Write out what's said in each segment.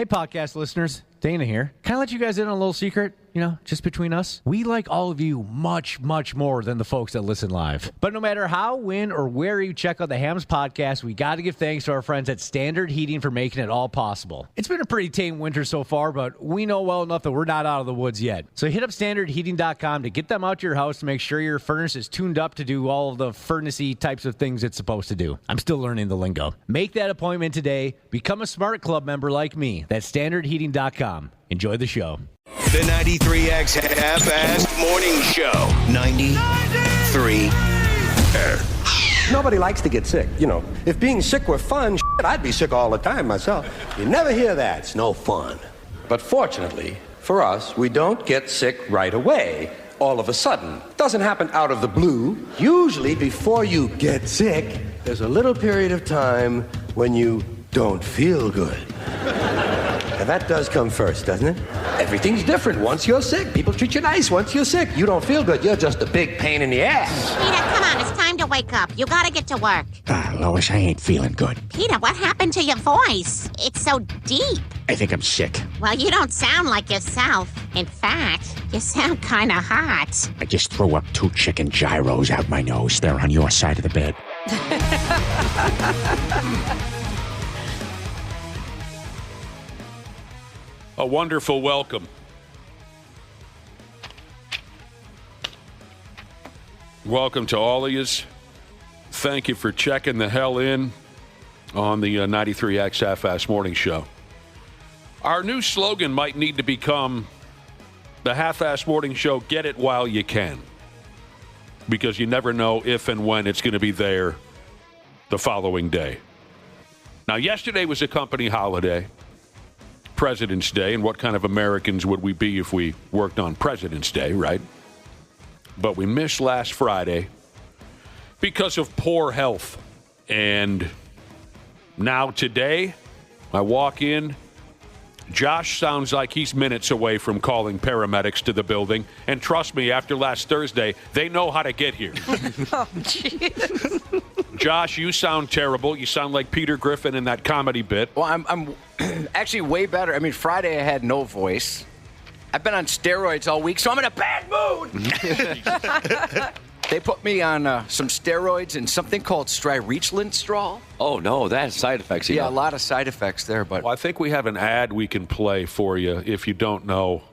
Hey, podcast listeners. Dana here. Can I let you guys in on a little secret? Just between us. We like all of you much, much more than the folks that listen live. But no matter how, when, or where you check out the Hams podcast, we got to give thanks to our friends at Standard Heating for making it all possible. It's been a pretty tame winter so far, but we know well enough that we're not out of the woods yet. So hit up standardheating.com to get them out to your house to make sure your furnace is tuned up to do all of the furnace-y types of things it's supposed to do. I'm still learning the lingo. Make that appointment today. Become a Smart Club member like me. That's standardheating.com. Enjoy the show. The 93X Half-Assed Morning Show. 93. Nobody likes to get sick. If being sick were fun, I'd be sick all the time myself. You never hear that. It's no fun. But fortunately, for us, we don't get sick right away, all of a sudden. It doesn't happen out of the blue. Usually, before you get sick, there's a little period of time when you don't feel good. Now, that does come first, doesn't it? Everything's different once you're sick. People treat you nice once you're sick. You don't feel good. You're just a big pain in the ass. Peter, come on. It's time to wake up. You gotta get to work. Lois, I ain't feeling good. Peter, what happened to your voice? It's so deep. I think I'm sick. Well, you don't sound like yourself. In fact, you sound kinda hot. I just threw up 2 chicken gyros out my nose. They're on your side of the bed. A wonderful welcome. Welcome to all of yous. Thank you for checking the hell in on the 93X Half-Assed Morning Show. Our new slogan might need to become the Half-Assed Morning Show, get it while you can. Because you never know if and when it's going to be there the following day. Now, yesterday was a company holiday. President's Day, and what kind of Americans would we be if we worked on President's Day, right? But we missed last Friday because of poor health. And now today, I walk in, Josh sounds like he's minutes away from calling paramedics to the building. And trust me, after last Thursday, they know how to get here. Oh, Jesus. Josh, you sound terrible. You sound like Peter Griffin in that comedy bit. Well, I'm actually way better. I mean, Friday I had no voice. I've been on steroids all week, so I'm in a bad mood. They put me on some steroids and something called strireachlinstrol. Oh, no, that has side effects. Yeah, a lot of side effects there. But well, I think we have an ad we can play for you if you don't know,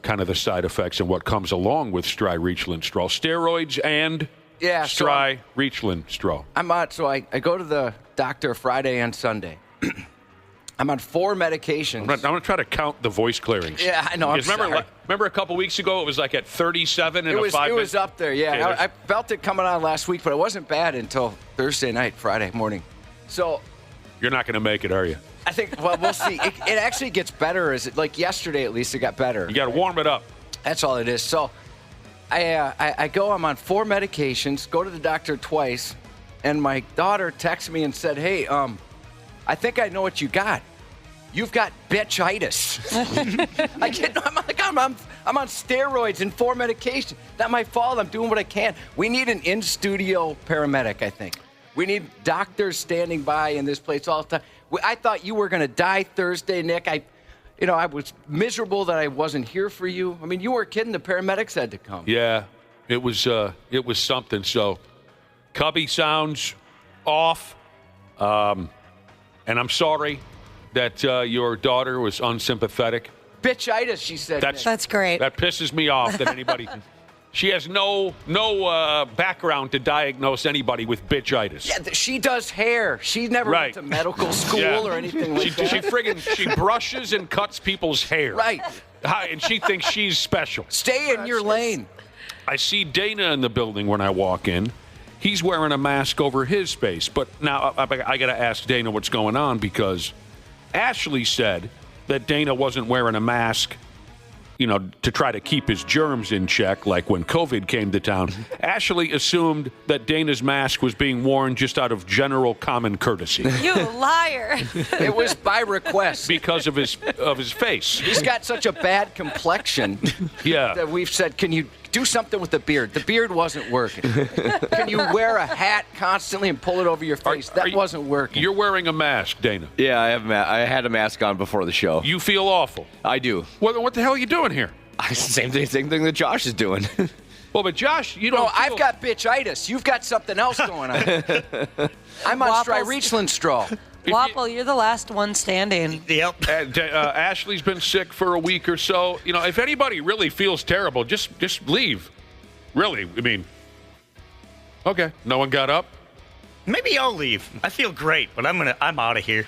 kind of the side effects and what comes along with strireachlinstrol. Steroids and strireachlinstrol. I go to the doctor Friday and Sunday. I'm on 4 medications. I'm going to try to count the voice clearings. Yeah, I know. Remember a couple weeks ago, it was like at 37 in a 5 minute? It was up there, yeah. Okay, I felt it coming on last week, but it wasn't bad until Thursday night, Friday morning. So you're not going to make it, are you? I think, well, we'll see. It actually gets better. Like yesterday, at least, it got better. You got to warm it up. That's all it is. So I go, I'm on 4 medications, go to the doctor twice, and my daughter texted me and said, hey, I think I know what you got. You've got bitchitis. I'm on steroids and 4 medications. Not my fault. I'm doing what I can. We need an in-studio paramedic, I think. We need doctors standing by in this place all the time. I thought you were going to die Thursday, Nick. I was miserable that I wasn't here for you. I mean, you weren't kidding. The paramedics had to come. Yeah, it was something. So, Cubby sounds off, and I'm sorry that your daughter was unsympathetic. Bitchitis, she said. That's great. That pisses me off that anybody. She has no background to diagnose anybody with bitchitis. Yeah, she does hair. She never went to medical school or anything like that. She brushes and cuts people's hair. Right. And she thinks she's special. Stay in your lane. I see Dana in the building when I walk in. He's wearing a mask over his face. But now I got to ask Dana what's going on because Ashley said that Dana wasn't wearing a mask, to try to keep his germs in check, like when COVID came to town. Ashley assumed that Dana's mask was being worn just out of general common courtesy. You liar. It was by request. Because of his face. He's got such a bad complexion that we've said, can you Do something with the beard. The beard wasn't working. Can you wear a hat constantly and pull it over your face? That wasn't working. You're wearing a mask, Dana. Yeah, I had a mask on before the show. You feel awful. I do. What the hell are you doing here? Same thing that Josh is doing. Well, but Josh, you No, don't. I've got bitchitis. You've got something else going on. I'm on Richland straw. Waffle, you're the last one standing. Yep. Ashley's been sick for a week or so. You know, if anybody really feels terrible, just leave. Really, I mean. Okay, no one got up. Maybe I'll leave. I feel great, but I'm out of here.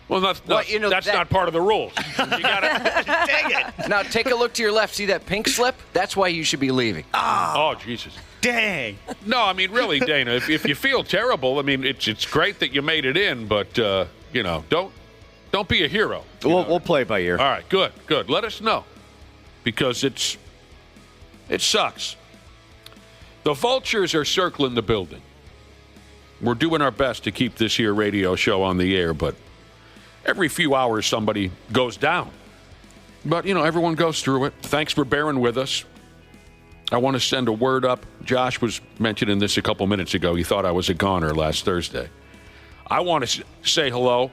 Well, that's not part of the rules. You gotta. Dang it. Now take a look to your left. See that pink slip? That's why you should be leaving. Oh, Jesus. Dang. No, I mean, really, Dana, if you feel terrible, I mean, it's great that you made it in, but, you know, don't be a hero. We'll play it by ear. All right, good. Let us know, because it sucks. The vultures are circling the building. We're doing our best to keep this here radio show on the air, but every few hours somebody goes down. But, you know, everyone goes through it. Thanks for bearing with us. I want to send a word up. Josh was mentioning this a couple minutes ago. He thought I was a goner last Thursday. I want to say hello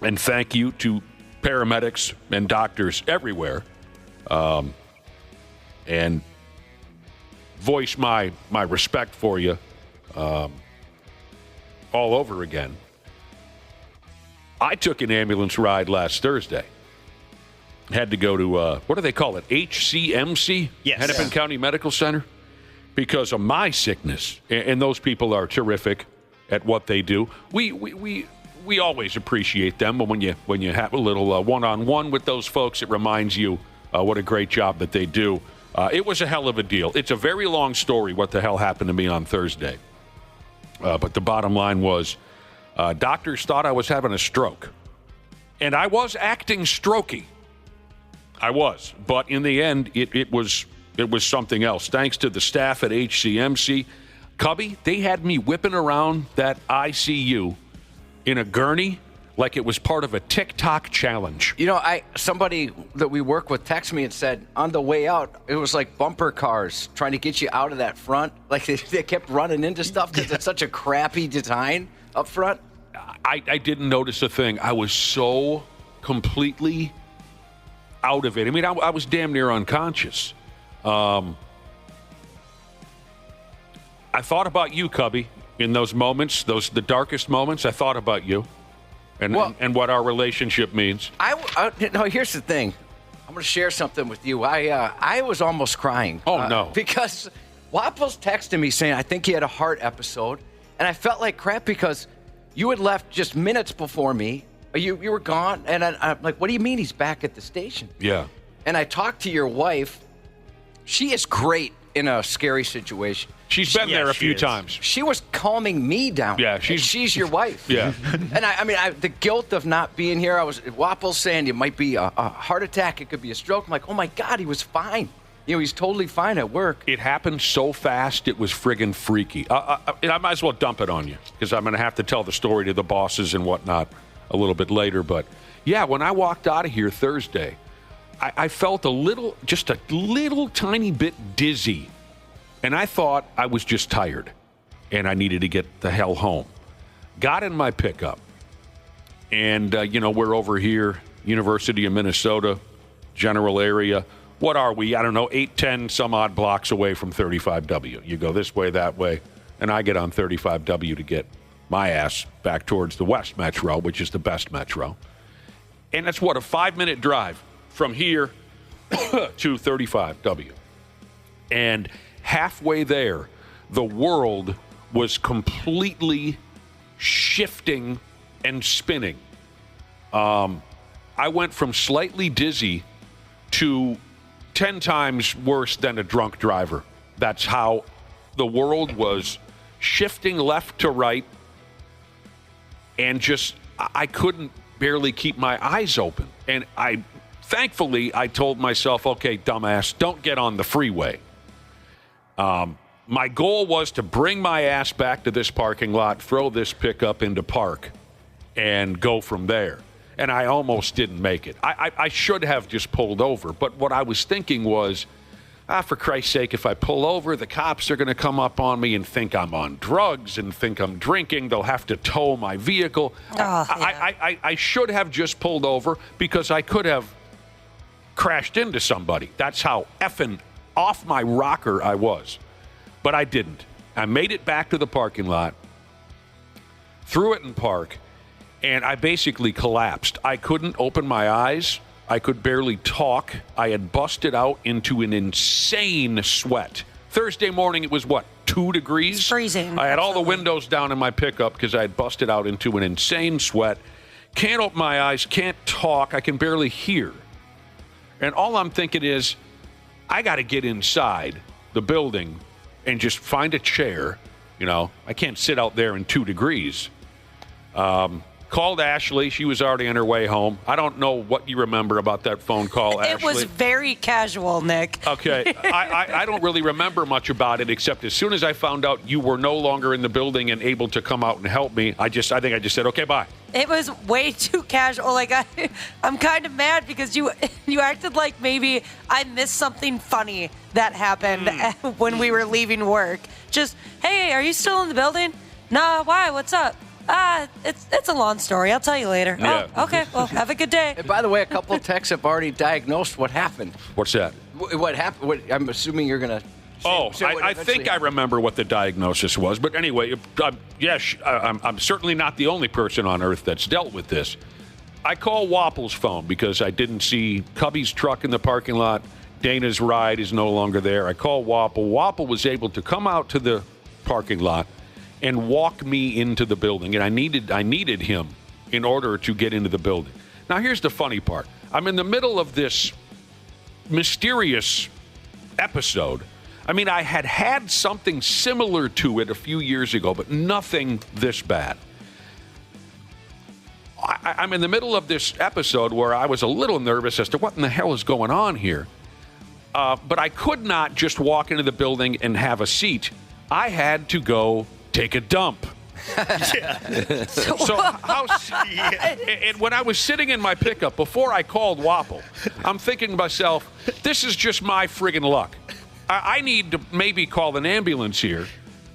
and thank you to paramedics and doctors everywhere, and voice my respect for you all over again. I took an ambulance ride last Thursday. Had to go to, what do they call it, HCMC? Yes. Hennepin County Medical Center? Because of my sickness. And those people are terrific at what they do. We always appreciate them, but when you have a little one-on-one with those folks, it reminds you what a great job that they do. It was a hell of a deal. It's a very long story what the hell happened to me on Thursday. But the bottom line was, doctors thought I was having a stroke. And I was acting strokey. I was. But in the end, it was something else. Thanks to the staff at HCMC. Cubby, they had me whipping around that ICU in a gurney like it was part of a TikTok challenge. You know, somebody that we work with texted me and said on the way out, it was like bumper cars trying to get you out of that front. Like they kept running into stuff because it's such a crappy design up front. I didn't notice a thing. I was so completely out of it. I mean, I was damn near unconscious. I thought about you, Cubby, in those moments, the darkest moments. I thought about you and what our relationship means. No, here's the thing. I'm going to share something with you. I was almost crying. Oh, no. Because Waffles texted me saying, I think he had a heart episode. And I felt like crap because you had left just minutes before me. You were gone, and I'm like, what do you mean he's back at the station? Yeah. And I talked to your wife. She is great in a scary situation. She's been there a few times. She was calming me down. Yeah, she's your wife. Yeah. And I mean, the guilt of not being here, Waffles saying it might be a heart attack, it could be a stroke. I'm like, oh my God, he was fine. You know, he's totally fine at work. It happened so fast, it was friggin' freaky. I might as well dump it on you, because I'm going to have to tell the story to the bosses and whatnot a little bit later. But yeah, when I walked out of here Thursday, I felt just a little tiny bit dizzy. And I thought I was just tired and I needed to get the hell home. Got in my pickup. And, we're over here, University of Minnesota, general area. What are we? I don't know, 8, 10 some odd blocks away from 35W. You go this way, that way. And I get on 35W to get my ass back towards the West Metro, which is the best metro. And that's a 5-minute drive from here to 35W. And halfway there, the world was completely shifting and spinning. I went from slightly dizzy to 10 times worse than a drunk driver. That's how the world was shifting left to right. And I couldn't barely keep my eyes open. And thankfully, I told myself, okay, dumbass, don't get on the freeway. My goal was to bring my ass back to this parking lot, throw this pickup into park, and go from there. And I almost didn't make it. I should have just pulled over. But what I was thinking was, for Christ's sake, if I pull over, the cops are going to come up on me and think I'm on drugs and think I'm drinking. They'll have to tow my vehicle. I should have just pulled over because I could have crashed into somebody. That's how effing off my rocker I was. But I didn't. I made it back to the parking lot, threw it in park, and I basically collapsed. I couldn't open my eyes. I could barely talk. I had busted out into an insane sweat. Thursday morning, it was, 2 degrees? It's freezing. I had all the windows down in my pickup because I had busted out into an insane sweat. Can't open my eyes, can't talk. I can barely hear. And all I'm thinking is, I got to get inside the building and just find a chair. I can't sit out there in 2 degrees. Called Ashley. She was already on her way home. I don't know what you remember about that phone call, Ashley. It was very casual, Nick. Okay. I don't really remember much about it, except as soon as I found out you were no longer in the building and able to come out and help me, I think I just said, okay, bye. It was way too casual. Like, I'm kind of mad because you acted like maybe I missed something funny that happened when we were leaving work. Just, hey, are you still in the building? Nah, why? What's up? It's a long story. I'll tell you later. Yeah. Oh, okay. Well, have a good day. And by the way, a couple of techs have already diagnosed what happened. What's that? What happened? I'm assuming you're going to... I think I remember what the diagnosis was. But anyway, yes, I'm certainly not the only person on earth that's dealt with this. I call Wapple's phone because I didn't see Cubby's truck in the parking lot. Dana's ride is no longer there. I call Wapple. Wapple was able to come out to the parking lot and walk me into the building. And I needed him in order to get into the building. Now, here's the funny part. I'm in the middle of this mysterious episode. I mean, I had something similar to it a few years ago, but nothing this bad. I'm in the middle of this episode where I was a little nervous as to what in the hell is going on here. But I could not just walk into the building and have a seat. I had to go take a dump. And when I was sitting in my pickup, before I called Wapple, I'm thinking to myself, this is just my friggin' luck. I need to maybe call an ambulance here.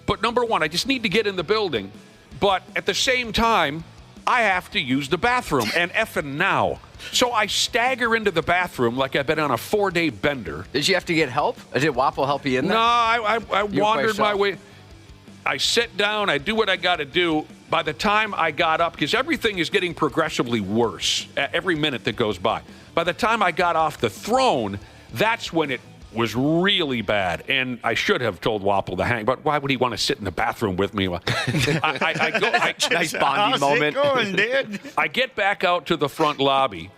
But number one, I just need to get in the building. But at the same time, I have to use the bathroom, and effing now. So I stagger into the bathroom like I've been on a 4-day bender. Did you have to get help? Did Wapple help you in there? No, I wandered my way. I sit down, I do what I got to do. By the time I got up, because everything is getting progressively worse every minute that goes by. By the time I got off the throne, that's when it was really bad. And I should have told Wapple to hang, but why would he want to sit in the bathroom with me? Nice bonding moment. Going, Dad? I get back out to the front lobby,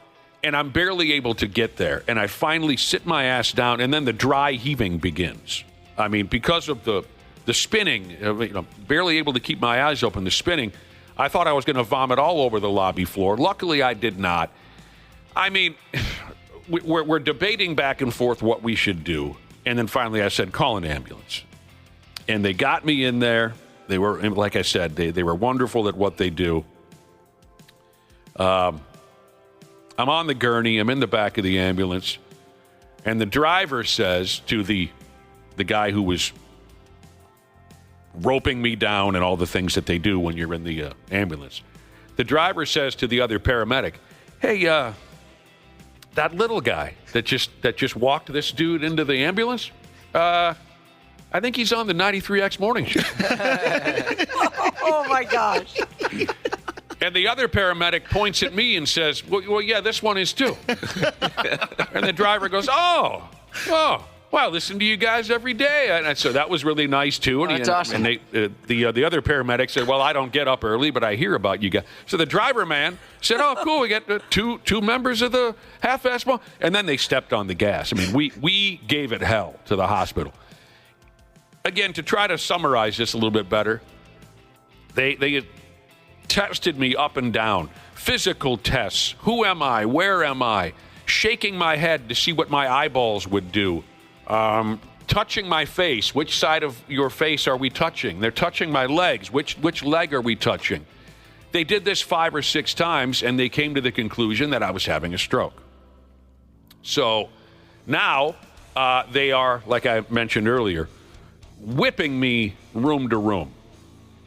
and I'm barely able to get there. And I finally sit my ass down, and then the dry heaving begins. I mean, because of the spinning, barely able to keep my eyes open, the spinning, I thought I was going to vomit all over the lobby floor. Luckily, I did not. I mean, we're debating back and forth what we should do. And then finally I said, call an ambulance. And they got me in there. They were, like I said, they were wonderful at what they do. I'm on the gurney. I'm in the back of the ambulance. And the driver says to the guy who was roping me down and all the things that they do when you're in the ambulance. The driver says to the other paramedic, hey, that little guy that just walked this dude into the ambulance, I think he's on the 93X morning show. Oh, my gosh. And the other paramedic points at me and says, well, yeah, this one is too. And the driver goes, oh, wow, listen to you guys every day. And so that was really nice, too. And that's awesome. And the other paramedic said, well, I don't get up early, but I hear about you guys. So the driver man said, oh, cool, we got two members of the half-ass ball. And then they stepped on the gas. I mean, we gave it hell to the hospital. Again, to try to summarize this a little bit better, they tested me up and down. Physical tests. Who am I? Where am I? Shaking my head to see what my eyeballs would do. Touching my face. Which side of your face are we touching? They're touching my legs. Which leg are we touching? They did this 5 or 6 times, and they came to the conclusion that I was having a stroke. So now they are, like I mentioned earlier, whipping me room to room.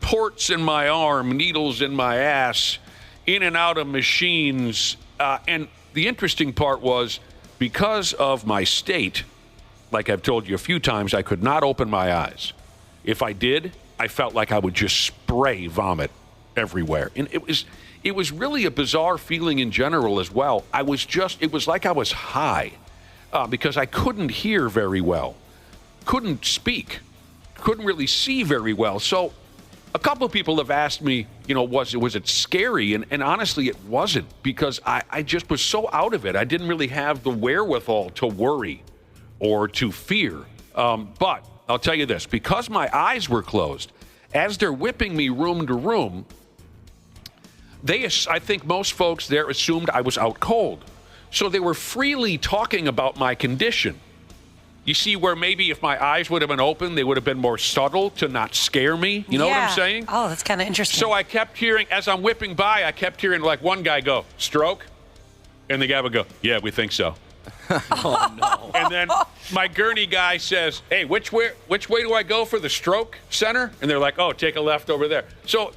Ports in my arm, needles in my ass, in and out of machines. And the interesting part was, because of my state, like I've told you a few times, I could not open my eyes. If I did, I felt like I would just spray vomit everywhere. And it was really a bizarre feeling in general as well. It was like I was high because I couldn't hear very well, couldn't speak, couldn't really see very well. So a couple of people have asked me, was it scary? And honestly, it wasn't, because I just was so out of it. I didn't really have the wherewithal to worry or to fear. But I'll tell you this, because my eyes were closed, as they're whipping me room to room, I think most folks there assumed I was out cold. So they were freely talking about my condition. You see where maybe if my eyes would have been open, they would have been more subtle to not scare me. You know what I'm saying? Oh, that's kind of interesting. So I kept hearing, as I'm whipping by, I kept hearing like one guy go, stroke? And the guy would go, yeah, we think so. Oh, no. And then my gurney guy says, hey, which way do I go for the stroke center? And they're like, oh, take a left over there. So,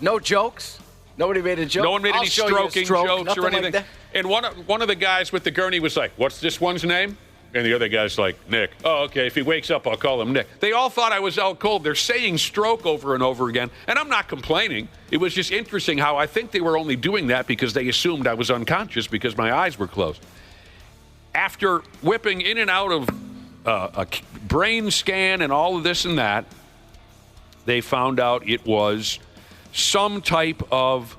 no jokes? Nobody made a joke? No one made any stroking jokes or anything. Like and one of the guys with the gurney was like, what's this one's name? And the other guy's like, Nick. Oh, okay, if he wakes up, I'll call him Nick. They all thought I was out cold. They're saying stroke over and over again, and I'm not complaining. It was just interesting how I think they were only doing that because they assumed I was unconscious because my eyes were closed. After whipping in and out of a brain scan and all of this and that, they found out it was some type of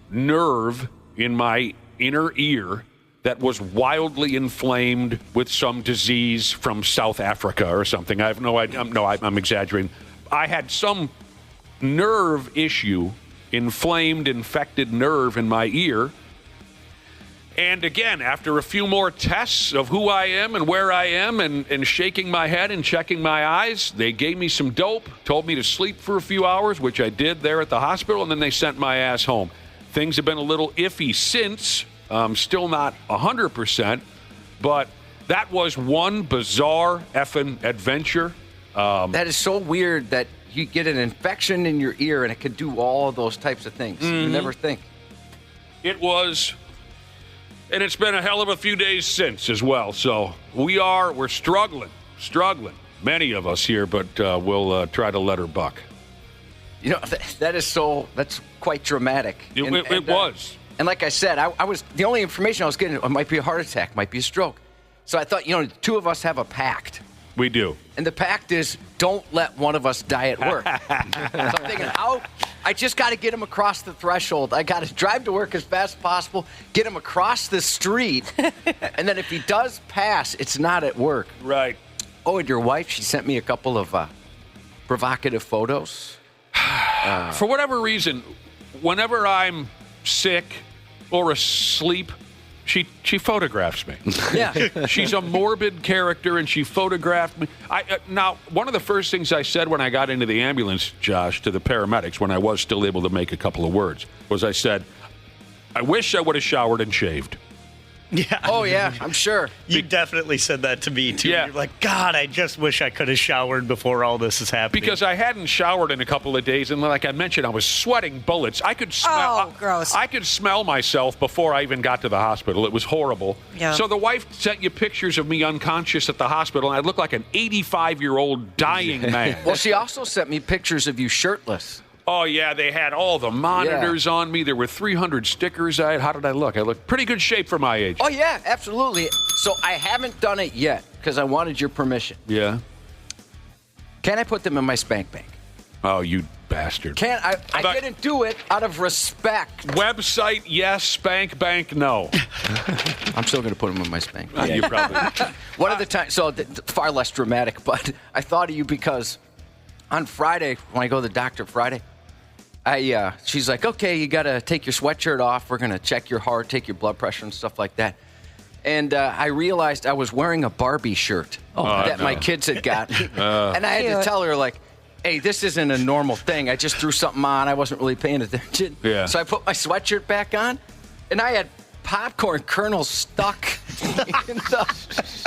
nerve in my inner ear that was wildly inflamed with some disease from South Africa or something. I have no idea. I'm exaggerating. I had some nerve issue, inflamed, infected nerve in my ear. And again, after a few more tests of who I am and where I am and shaking my head and checking my eyes, they gave me some dope, told me to sleep for a few hours, which I did there at the hospital, and then they sent my ass home. Things have been a little iffy since. Still not 100%, but that was one bizarre effing adventure. That is so weird that you get an infection in your ear and it could do all of those types of things. Mm-hmm. You never think. It was, and it's been a hell of a few days since as well. So we're struggling, many of us here, but we'll try to let her buck. That's quite dramatic. It was. And like I said, the only information I was getting, it might be a heart attack, might be a stroke. So I thought, the two of us have a pact. We do. And the pact is, don't let one of us die at work. So I'm thinking, I just got to get him across the threshold. I got to drive to work as fast as possible, get him across the street, and then if he does pass, it's not at work. Right. Oh, and your wife, she sent me a couple of provocative photos. For whatever reason, whenever I'm sick or asleep, she photographs me. Yeah. She's a morbid character, and she photographed me. Now, one of the first things I said when I got into the ambulance, Josh, to the paramedics, when I was still able to make a couple of words, was I said, I wish I would have showered and shaved. Yeah. Oh, yeah, I'm sure. You definitely said that to me, too. Yeah. You're like, God, I just wish I could have showered before all this is happening. Because I hadn't showered in a couple of days, and like I mentioned, I was sweating bullets. I could smell. Oh, gross. I could smell myself before I even got to the hospital. It was horrible. Yeah. So the wife sent you pictures of me unconscious at the hospital, and I looked like an 85-year-old dying man. Well, she also sent me pictures of you shirtless. Oh, yeah, they had all the monitors on me. There were 300 stickers. How did I look? I looked pretty good shape for my age. Oh, yeah, absolutely. So I haven't done it yet because I wanted your permission. Yeah. Can I put them in my spank bank? Oh, you bastard. Can't I didn't do it out of respect. Website, yes. Spank bank, no. I'm still going to put them in my spank bank. You probably. One of the times, so far less dramatic, but I thought of you because on Friday, when I go to the doctor Friday, she's like, okay, you got to take your sweatshirt off. We're going to check your heart, take your blood pressure and stuff like that. And I realized I was wearing a Barbie shirt that my kids had gotten. And I had to tell her, like, hey, this isn't a normal thing. I just threw something on. I wasn't really paying attention. Yeah. So I put my sweatshirt back on, and I had popcorn kernels stuck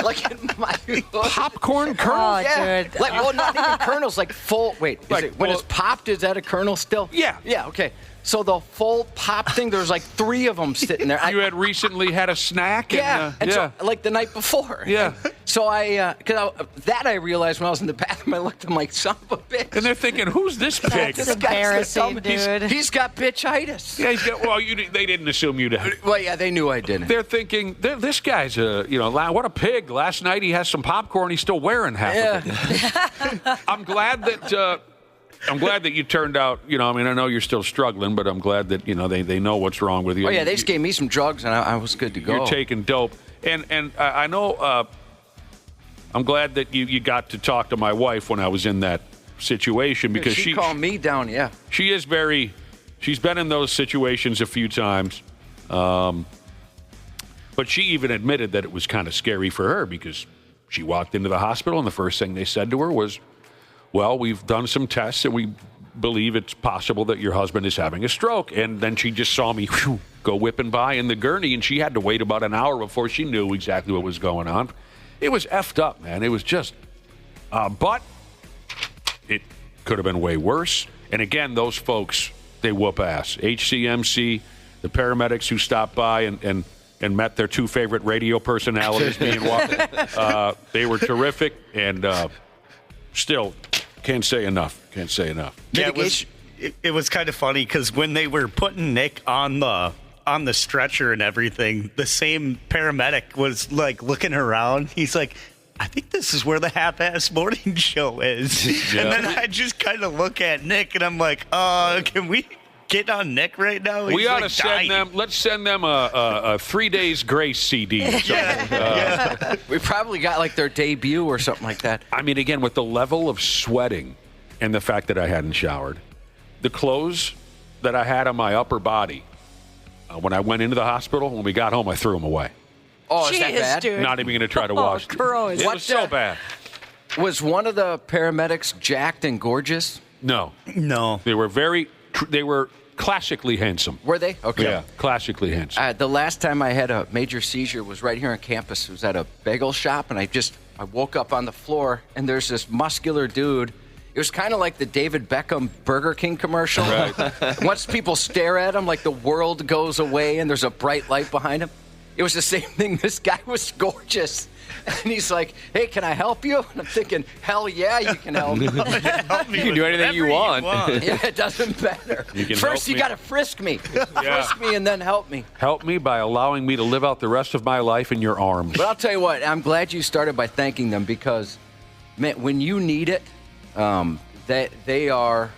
like in my popcorn kernels. Yeah, dude. like well, not even kernels, like full. Wait, when it's popped, is that a kernel still? Yeah. Yeah. Okay. So the full pop thing, there's like 3 of them sitting there. You had recently had a snack. And so, like the night before. Yeah. So I realized when I was in the bathroom, I looked, I'm like, son of a bitch. And they're thinking, who's this pig? That's embarrassing, dude. He's got bitchitis. Yeah, he's got. Well, they didn't assume you'd have. Well, yeah, they knew I didn't. They're thinking, this guy's what a pig. Last night he has some popcorn. He's still wearing half of it. I'm glad that you turned out. I know you're still struggling, but I'm glad that they know what's wrong with you. Oh yeah, they just gave me some drugs and I was good to go. You're taking dope, and I know. I'm glad that you got to talk to my wife when I was in that situation because she calmed me down. Yeah, she is very. She's been in those situations a few times, but she even admitted that it was kind of scary for her because she walked into the hospital and the first thing they said to her was, "Well, we've done some tests and we believe it's possible that your husband is having a stroke." And then she just saw me go whipping by in the gurney, and she had to wait about an hour before she knew exactly what was going on. It was effed up, man. It was just, but it could have been way worse. And again, those folks, they whoop ass. HCMC, the paramedics who stopped by and met their 2 favorite radio personalities, me and Walker, they were terrific. And still, can't say enough. Yeah, it was kind of funny because when they were putting Nick on the stretcher and everything, the same paramedic was like looking around. He's like, I think this is where the half-ass morning show is. Yeah. And then I just kind of look at Nick and I'm like, can we get on Nick right now? We ought to send them. Let's send them a 3 days grace CD. Yeah. We probably got like their debut or something like that. I mean, again, with the level of sweating and the fact that I hadn't showered, the clothes that I had on my upper body, when I went into the hospital, when we got home, I threw them away. Oh, is that bad? Dude. Not even going to try to wash them. Gross. It was so bad. Was one of the paramedics jacked and gorgeous? No. They were classically handsome. Were they? Okay. Yeah, classically handsome. The last time I had a major seizure was right here on campus. It was at a bagel shop, and I woke up on the floor, and there's this muscular dude. It was kind of like the David Beckham Burger King commercial. Right. Once people stare at him, like the world goes away and there's a bright light behind him. It was the same thing. This guy was gorgeous. And he's like, hey, can I help you? And I'm thinking, hell yeah, you can help me. You can do anything you want. Yeah, it doesn't matter. First, you got to frisk me. Frisk me and then help me. Help me by allowing me to live out the rest of my life in your arms. But I'll tell you what, I'm glad you started by thanking them because, man, when you need it, they are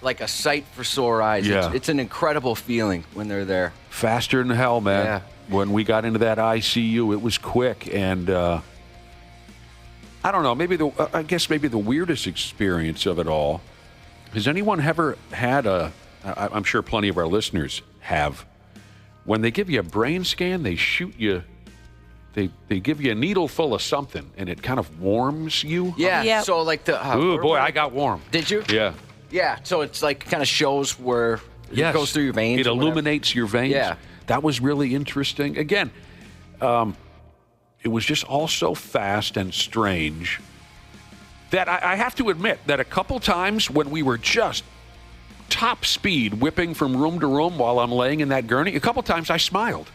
like a sight for sore eyes. Yeah. It's an incredible feeling when they're there. Faster than hell, man. Yeah. When we got into that ICU, it was quick. And I don't know, I guess maybe the weirdest experience of it all. Has anyone ever had I'm sure plenty of our listeners have, when they give you a brain scan, they shoot you. They give you a needle full of something, and it kind of warms you. Yeah. Yep. So like Ooh, boy, I got warm. Did you? Yeah. Yeah. So it's like kind of shows where it goes through your veins. It illuminates your veins. Yeah. That was really interesting. Again, it was just all so fast and strange that I have to admit that a couple times when we were just top speed whipping from room to room while I'm laying in that gurney, a couple times I smiled.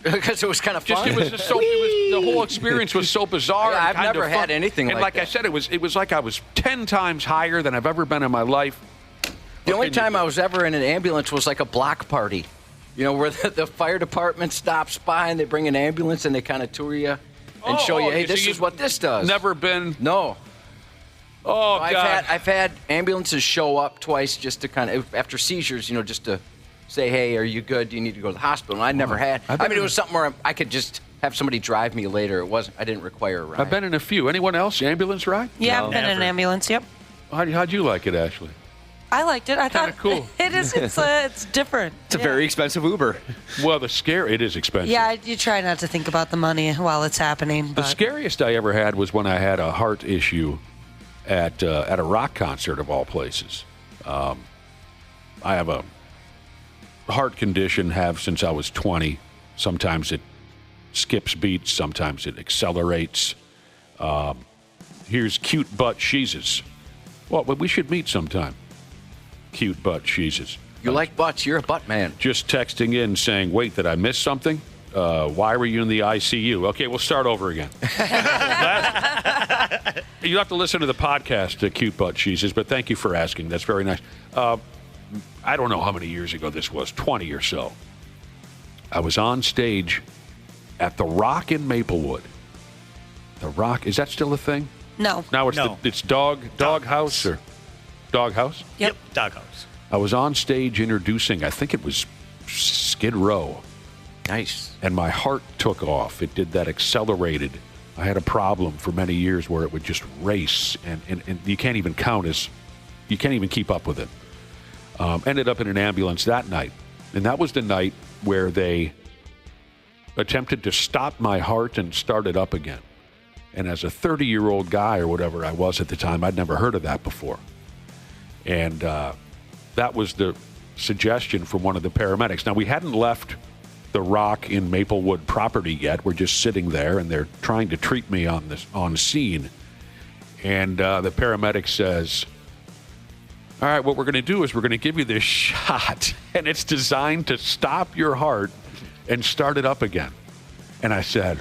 Because it was kind of fun. The whole experience was so bizarre. Yeah, and I've never had anything like that. And like I said, it was like I was 10 times higher than I've ever been in my life. The only time I was ever in an ambulance was like a block party. You know, where the fire department stops by and they bring an ambulance and they kind of tour you and show you, hey, this is what this does. Never been. No. Oh, God. I've had ambulances show up twice just to kind of, after seizures, just to say, hey, are you good? Do you need to go to the hospital? And I never had. It was something where I could just have somebody drive me later. I didn't require a ride. I've been in a few. Anyone else? Ambulance ride? Yeah, I've been in an ambulance, yep. How'd you like it, Ashley? I liked it. I thought cool. It is. It's different. It's a very expensive Uber. Well, it is expensive. Yeah, you try not to think about the money while it's happening. The scariest I ever had was when I had a heart issue at a rock concert of all places. I have a heart condition, have since I was 20. Sometimes it skips beats. Sometimes it accelerates. Here's Cute Butt Sheezes. Well, we should meet sometime. Cute Butt Sheezes. You like butts. You're a butt man. Just texting in saying, wait, did I miss something? Why were you in the ICU? Okay, we'll start over again. You have to listen to the podcast, Cute Butt Cheeses, but thank you for asking. That's very nice. I don't know how many years ago this was, 20 or so. I was on stage at The Rock in Maplewood. The Rock, is that still a thing? No. Now it's Dog House or Dog House? Yep, Dog House. I was on stage introducing, I think it was Skid Row. Nice. And my heart took off. It did that accelerated. I had a problem for many years where it would just race, and you can't even you can't even keep up with it. Ended up in an ambulance that night. And that was the night where they attempted to stop my heart and start it up again. And as a 30-year-old guy or whatever I was at the time, I'd never heard of that before. And that was the suggestion from one of the paramedics. Now, we hadn't left the Rock in Maplewood property yet. We're just sitting there, and they're trying to treat me on scene. And the paramedic says, all right, what we're going to do is we're going to give you this shot, and it's designed to stop your heart and start it up again. And I said,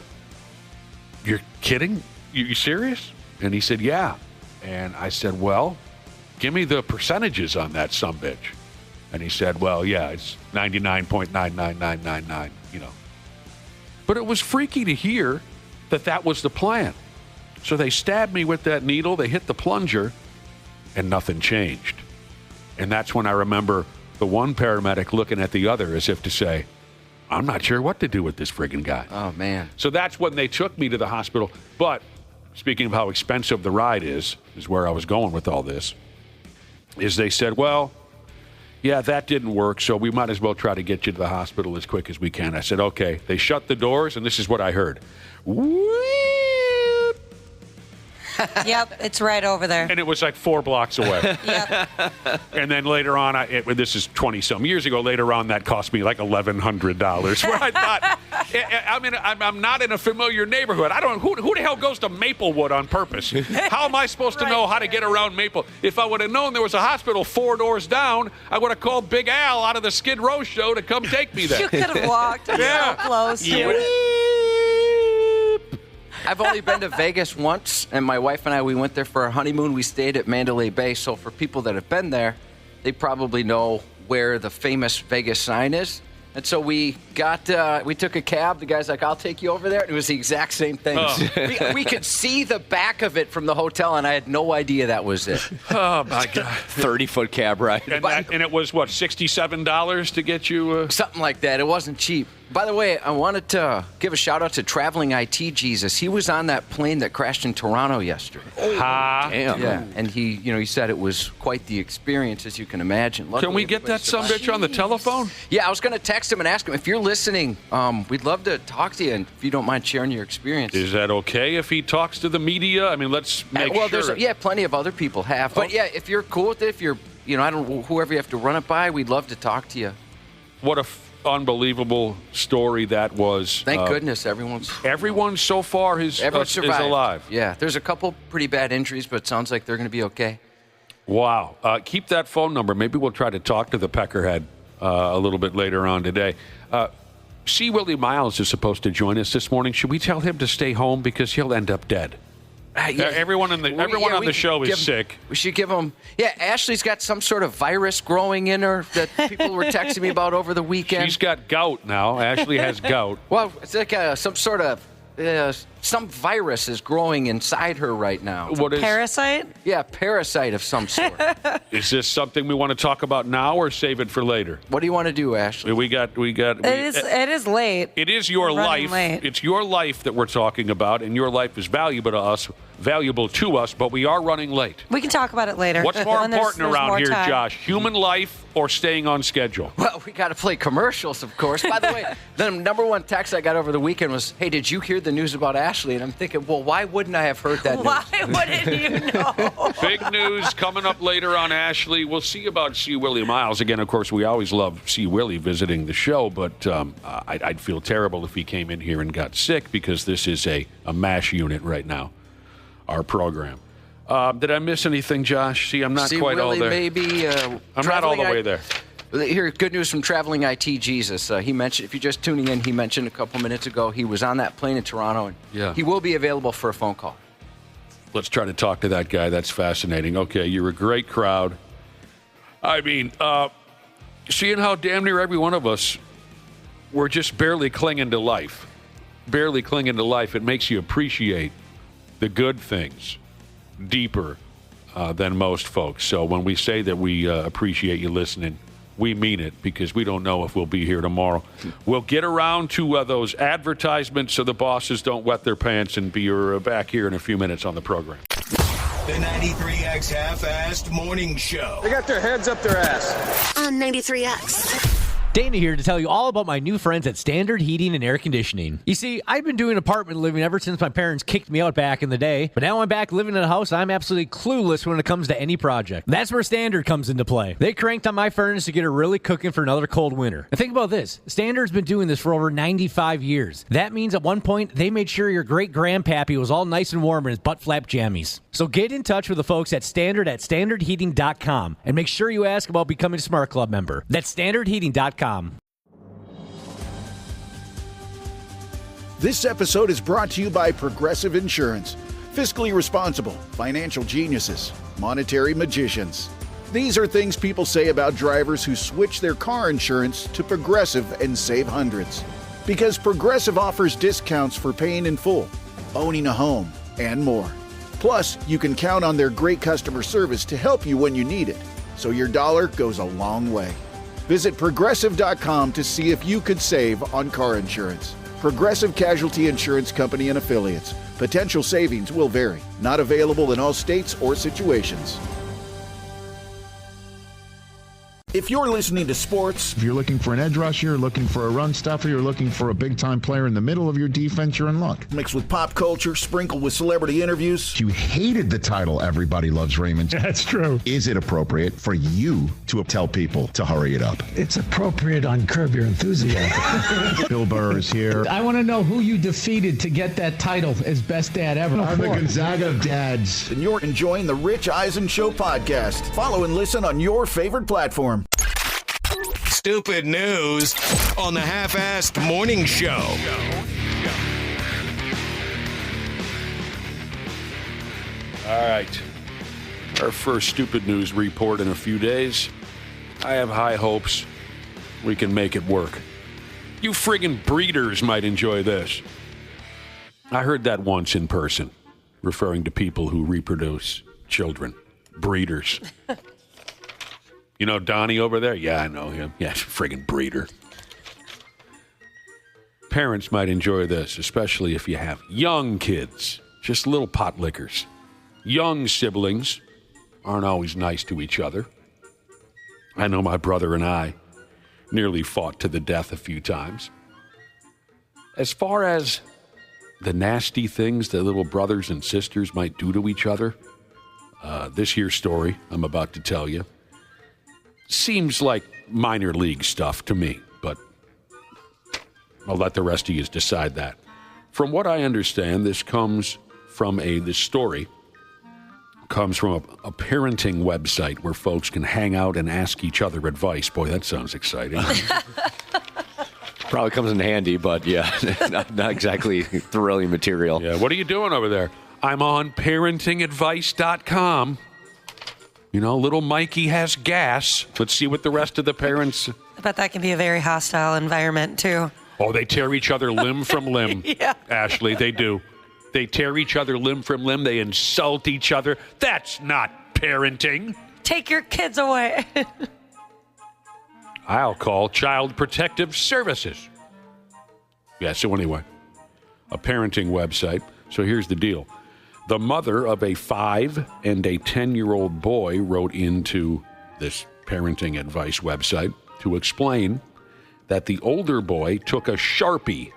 you're kidding? You serious? And he said, yeah. And I said, well, give me the percentages on that sumbitch. And he said, well, yeah, it's 99.99999, you know. But it was freaky to hear that was the plan. So they stabbed me with that needle, they hit the plunger, and nothing changed. And that's when I remember the one paramedic looking at the other as if to say, I'm not sure what to do with this friggin' guy. Oh, man. So that's when they took me to the hospital. But speaking of how expensive the ride is where I was going with all this, is they said, well, yeah, that didn't work, so we might as well try to get you to the hospital as quick as we can. I said, okay. They shut the doors, and this is what I heard. Yep, it's right over there. And it was like 4 blocks away. Yep. And then later on, this is 20-some years ago, later on, that cost me like $1,100. Where I thought, I'm not in a familiar neighborhood. I don't, who the hell goes to Maplewood on purpose? How am I supposed to know how to get around Maple? If I would have known there was a hospital 4 doors down, I would have called Big Al out of the Skid Row show to come take me there. You could have walked so close. Yeah. I've only been to Vegas once, and my wife and I, we went there for our honeymoon. We stayed at Mandalay Bay. So for people that have been there, they probably know where the famous Vegas sign is. And so we took a cab. The guy's like, I'll take you over there. And it was the exact same thing. Oh. We could see the back of it from the hotel, and I had no idea that was it. Oh, my God. 30-foot cab ride. And it was, what, $67 to get you? Something like that. It wasn't cheap. By the way, I wanted to give a shout-out to Traveling IT Jesus. He was on that plane that crashed in Toronto yesterday. Damn. Yeah, and he said it was quite the experience, as you can imagine. Luckily, can we get that sumbitch on the telephone? Yeah, I was going to text him and ask him, if you're listening, we'd love to talk to you, and if you don't mind sharing your experience. Is that okay if he talks to the media? I mean, let's make sure. There's plenty of other people have. But yeah, if you're cool with it, if you're, I don't know, whoever you have to run it by, we'd love to talk to you. What a unbelievable story that was. Thank goodness everyone so far is alive. Yeah, there's a couple pretty bad injuries, but it sounds like they're going to be okay. Wow. Keep that phone number. Maybe we'll try to talk to the Peckerhead a little bit later on today. C. Willie Miles is supposed to join us this morning. Should we tell him to stay home because he'll end up dead? Everyone on the show is sick. We should give him. Yeah, Ashley's got some sort of virus growing in her that people were texting me about over the weekend. She's got gout now. Ashley has gout. Well, it's like some sort of some virus is growing inside her right now. What is parasite? Yeah, parasite of some sort. Is this something we want to talk about now or save it for later? What do you want to do, Ashley? It is late. It is your life. Late. It's your life that we're talking about, and your life is valuable to us, but we are running late. We can talk about it later. What's more important around here, Josh? Human life or staying on schedule? Well, we got to play commercials, of course. By the way, the number one text I got over the weekend was, hey, did you hear the news about Ashley? Ashley, and I'm thinking, well, why wouldn't I have heard that news? Why wouldn't you know? Big news coming up later on Ashley. We'll see about C. Willie Miles. Again, of course, we always love C. Willie visiting the show, but I'd feel terrible if he came in here and got sick because this is a MASH unit right now, our program. Did I miss anything, Josh? See, I'm not C. quite Willie all there. Maybe, I'm not all the way there. Here, good news from Traveling IT Jesus. He mentioned, if you're just tuning in, he mentioned a couple minutes ago he was on that plane in Toronto, and he will be available for a phone call. Let's try to talk to that guy. That's fascinating. Okay, you're a great crowd. I mean, seeing how damn near every one of us, we're just barely clinging to life. Barely clinging to life. It makes you appreciate the good things deeper than most folks. So when we say that we appreciate you listening, we mean it because we don't know if we'll be here tomorrow. We'll get around to those advertisements so the bosses don't wet their pants and be back here in a few minutes on the program. The 93X Half-Assed Morning Show. They got their heads up their ass. On 93X. Dana here to tell you all about my new friends at Standard Heating and Air Conditioning. You see, I've been doing apartment living ever since my parents kicked me out back in the day, but now I'm back living in a house. I'm absolutely clueless when it comes to any project. That's where Standard comes into play. They cranked on my furnace to get it really cooking for another cold winter. And think about this. Standard's been doing this for over 95 years. That means at one point, they made sure your great-grandpappy was all nice and warm in his butt-flap jammies. So get in touch with the folks at standardheating.com and make sure you ask about becoming a Smart Club member. That's standardheating.com. This episode is brought to you by Progressive Insurance. Fiscally responsible, financial geniuses, monetary magicians. These are things people say about drivers who switch their car insurance to Progressive and save hundreds. Because Progressive offers discounts for paying in full, owning a home, and more. Plus, you can count on their great customer service to help you when you need it, so your dollar goes a long way. Visit Progressive.com to see if you could save on car insurance. Progressive Casualty Insurance Company and Affiliates. Potential savings will vary. Not available in all states or situations. If you're listening to sports, if you're looking for an edge rusher, you're looking for a run stuffer, you're looking for a big-time player in the middle of your defense, you're in luck. Mixed with pop culture, sprinkled with celebrity interviews. You hated the title Everybody Loves Raymond. That's true. Is it appropriate for you to tell people to hurry it up? It's appropriate on Curb Your Enthusiasm. Bill Burr is here. I want to know who you defeated to get that title as best dad ever. I'm the Gonzaga of dads. And you're enjoying the Rich Eisen Show podcast. Follow and listen on your favorite platform. Stupid news on the Half-Assed Morning Show. All right. Our first stupid news report in a few days. I have high hopes we can make it work. You friggin' breeders might enjoy this. I heard that once in person, referring to people who reproduce children. Breeders. You know Donnie over there? Yeah, I know him. Yeah, friggin' breeder. Parents might enjoy this, especially if you have young kids, just little pot lickers. Young siblings aren't always nice to each other. I know my brother and I nearly fought to the death a few times. As far as the nasty things that little brothers and sisters might do to each other, this here story I'm about to tell you seems like minor league stuff to me, but I'll let the rest of you decide that. From what I understand, this story comes from a parenting website where folks can hang out and ask each other advice. Boy, that sounds exciting. Probably comes in handy, but yeah, not exactly thrilling material. Yeah, what are you doing over there? I'm on parentingadvice.com. You know, little Mikey has gas. Let's see what the rest of the parents... I bet that can be a very hostile environment, too. Oh, they tear each other limb from limb. Yeah. Ashley, they do. They tear each other limb from limb. They insult each other. That's not parenting. Take your kids away. I'll call Child Protective Services. Yeah, so anyway, a parenting website. So here's the deal. The mother of a 5 and a 10-year-old boy wrote into this parenting advice website to explain that the older boy took a Sharpie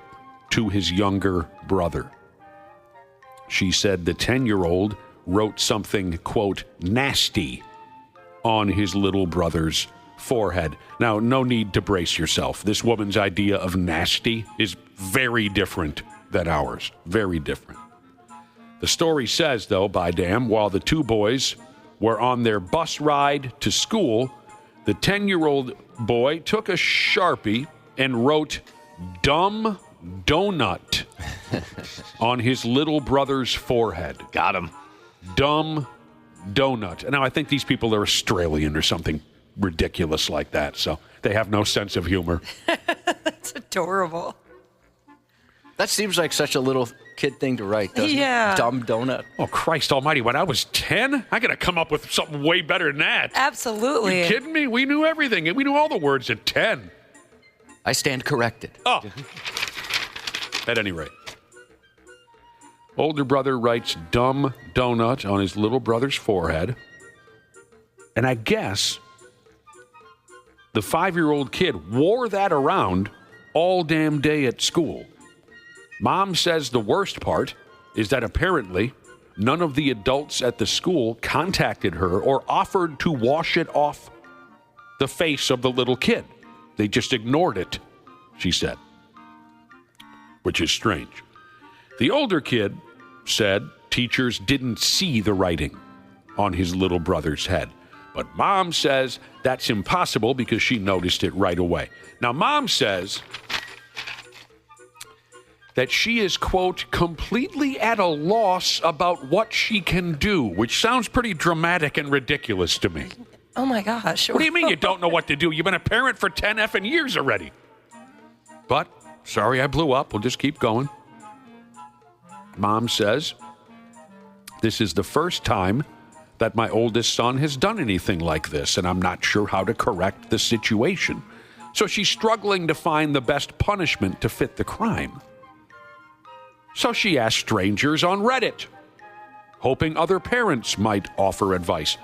to his younger brother. She said the 10-year-old wrote something, quote, nasty on his little brother's forehead. Now, no need to brace yourself. This woman's idea of nasty is very different than ours. Very different. The story says, though, by damn, while the two boys were on their bus ride to school, the 10-year-old boy took a Sharpie and wrote dumb donut on his little brother's forehead. Got him. Dumb donut. Now, I think these people are Australian or something ridiculous like that, so they have no sense of humor. That's adorable. That seems like such a little kid thing to write, doesn't Yeah. it? Dumb donut. Oh, Christ almighty. When I was 10, I got to come up with something way better than that. Absolutely. You kidding me? We knew everything. We knew all the words at 10. I stand corrected. Oh. At any rate. Older brother writes dumb donut on his little brother's forehead. And I guess the 5-year-old kid wore that around all damn day at school. Mom says the worst part is that apparently none of the adults at the school contacted her or offered to wash it off the face of the little kid. They just ignored it, she said, which is strange. The older kid said teachers didn't see the writing on his little brother's head. But Mom says that's impossible because she noticed it right away. Now, Mom says that she is, quote, completely at a loss about what she can do, which sounds pretty dramatic and ridiculous to me. Oh, my gosh. What do you mean you don't know what to do? You've been a parent for 10 effing years already. But, sorry I blew up. We'll just keep going. Mom says, this is the first time that my oldest son has done anything like this, and I'm not sure how to correct the situation. So she's struggling to find the best punishment to fit the crime. So she asked strangers on Reddit, hoping other parents might offer advice.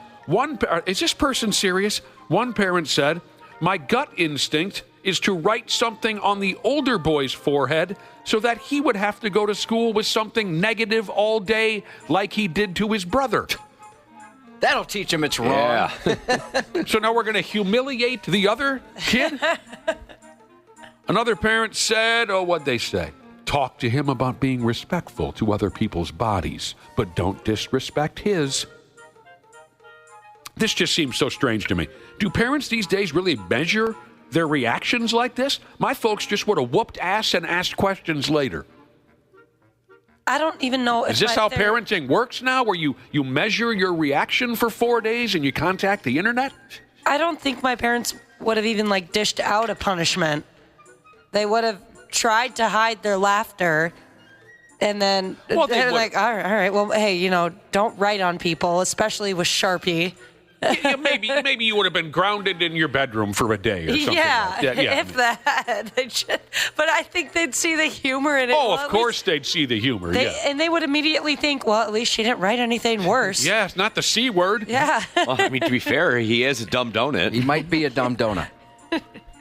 Is this person serious? One parent said, my gut instinct is to write something on the older boy's forehead so that he would have to go to school with something negative all day like he did to his brother. That'll teach him it's wrong. Yeah. So now we're going to humiliate the other kid? Another parent said, what'd they say? Talk to him about being respectful to other people's bodies, but don't disrespect his. This just seems so strange to me. Do parents these days really measure their reactions like this? My folks just would have whooped ass and asked questions later. I don't even know if Is this how parenting works now, where you measure your reaction for 4 days and you contact the internet? I don't think my parents would have even, dished out a punishment. They would have tried to hide their laughter, and then they're like, all right, well, hey, don't write on people, especially with Sharpie. Yeah, maybe you would have been grounded in your bedroom for a day or something. Yeah, like that. Yeah. if that. But I think they'd see the humor in it. Oh, of course they'd see the humor, yeah. And they would immediately think, well, at least she didn't write anything worse. Yeah, it's not the C word. Yeah. Well, I mean, to be fair, he is a dumb donut. He might be a dumb donut.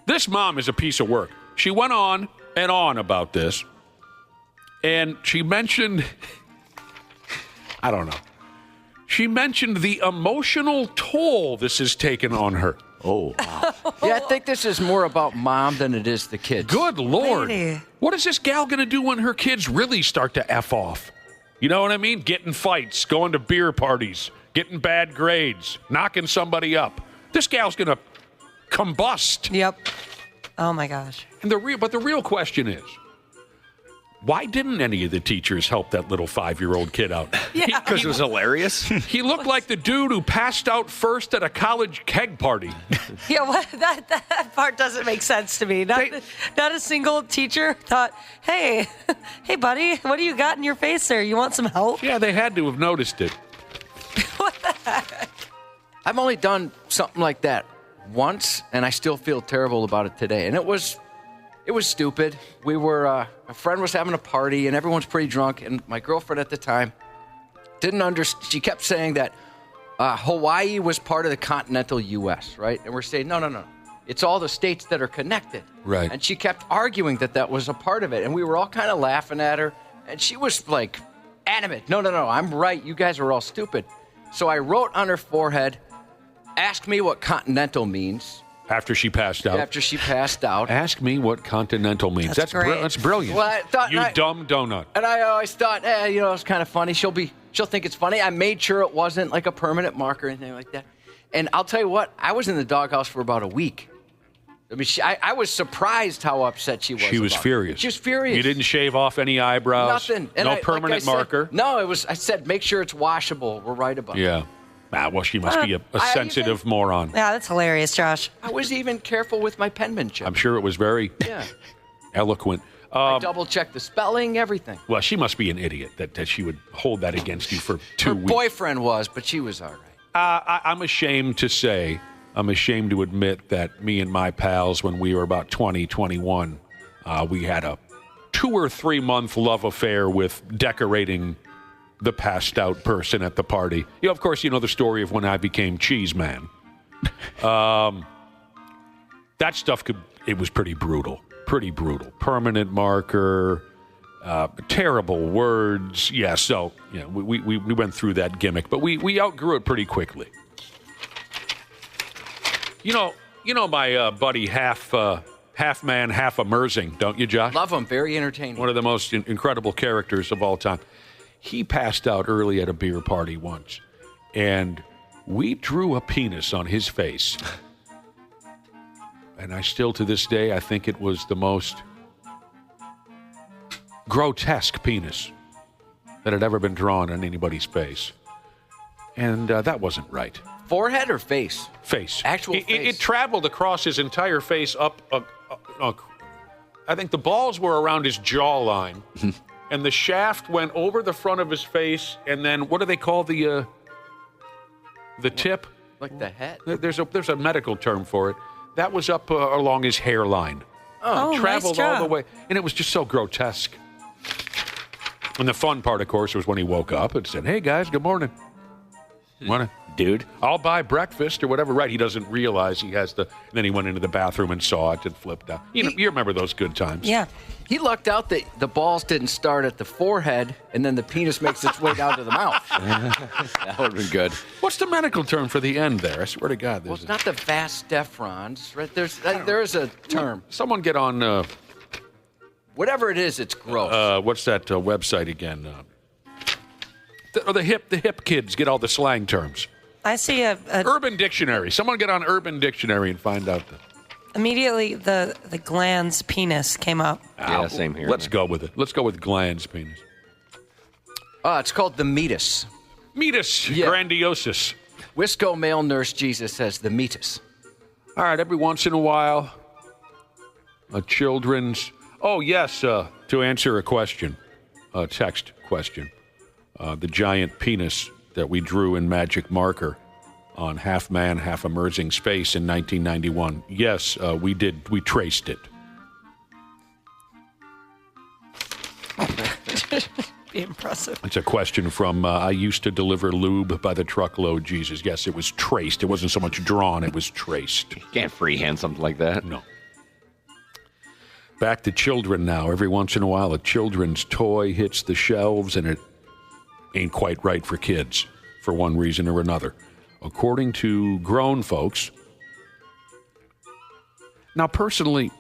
This mom is a piece of work. She went on and on about this, and she mentioned, I don't know, she mentioned the emotional toll this has taken on her. Oh, wow. Yeah, I think this is more about mom than it is the kids. Good Lord. Lady. What is this gal going to do when her kids really start to F off? You know what I mean? Getting fights, going to beer parties, getting bad grades, knocking somebody up. This gal's going to combust. Yep. Oh, my gosh. And the real question is, why didn't any of the teachers help that little 5-year-old kid out? Yeah. Because it was hilarious. He looked like the dude who passed out first at a college keg party. Yeah, that part doesn't make sense to me. Not a single teacher thought, hey, buddy, what do you got in your face there? You want some help? Yeah, they had to have noticed it. What the heck? I've only done something like that once, and I still feel terrible about it today. And it was stupid. We were, a friend was having a party, and everyone's pretty drunk, and my girlfriend at the time didn't understand. She kept saying that Hawaii was part of the continental U.S., right? And we're saying, no. It's all the states that are connected. Right. And she kept arguing that was a part of it, and we were all kind of laughing at her, and she was, adamant. No, I'm right. You guys are all stupid. So I wrote on her forehead, ask me what continental means. After she passed out. Ask me what continental means. That's brilliant. Well, I thought, you dumb donut. And I always thought, it's kind of funny. She'll think it's funny. I made sure it wasn't like a permanent marker or anything like that. And I'll tell you what, I was in the doghouse for about a week. I mean, I was surprised how upset she was. She was furious. She was furious. You didn't shave off any eyebrows. Nothing. No permanent marker. No, I said, make sure it's washable. We're right about that. Well, she must be a sensitive moron. Yeah, that's hilarious, Josh. I was even careful with my penmanship. I'm sure it was very eloquent. I double-checked the spelling, everything. Well, she must be an idiot that she would hold that against you for 2 weeks. Her boyfriend was, but she was all right. I'm ashamed to admit that me and my pals, when we were about 20, 21, we had a 2 or 3 month love affair with decorating the passed out person at the party. Of course, you know the story of when I became Cheese Man. That stuff it was pretty brutal. Permanent marker, terrible words. Yeah, so we went through that gimmick, but we outgrew it pretty quickly. You know my buddy half man, half immersing, don't you, Josh? Love him. Very entertaining. One of the most incredible characters of all time. He passed out early at a beer party once, and we drew a penis on his face. And I still, to this day, I think it was the most grotesque penis that had ever been drawn on anybody's face. And that wasn't right. Forehead or face? Face. Actual face. It traveled across his entire face up. I think the balls were around his jawline. And the shaft went over the front of his face, and then what do they call the tip? Like the head? There's a medical term for it. That was up along his hairline. Traveled nice job. all the way, and it was just so grotesque. And the fun part, of course, was when he woke up and said, "Hey guys, good morning. Dude, I'll buy breakfast or whatever." Right? He doesn't realize he has to. And then he went into the bathroom and saw it and flipped out. You remember those good times? Yeah. He lucked out that the balls didn't start at the forehead and then the penis makes its way down to the mouth. That would have been good. What's the medical term for the end there? I swear to God. Well, it's not the vas deferens, right? There is a term. Someone get on. Whatever it is, it's gross. What's that website again? The hip kids get all the slang terms. I see a Urban Dictionary. Someone get on Urban Dictionary and find out that. Immediately, the glans penis came up. Yeah, same here. Let's go with it. Let's go with glans penis. It's called the meatus. Meatus grandiosus. Wisco male nurse Jesus says the meatus. All right, every once in a while, a children's... Oh, yes, to answer a question, a text question. The giant penis that we drew in magic marker on half man, half immersing space in 1991. Yes, we did. We traced it. Be impressive. It's a question from I used to deliver lube by the truckload, Jesus. Yes, it was traced. It wasn't so much drawn, it was traced. You can't freehand something like that. No. Back to children now. Every once in a while, a children's toy hits the shelves, and it ain't quite right for kids for one reason or another. According to grown folks. Now, personally,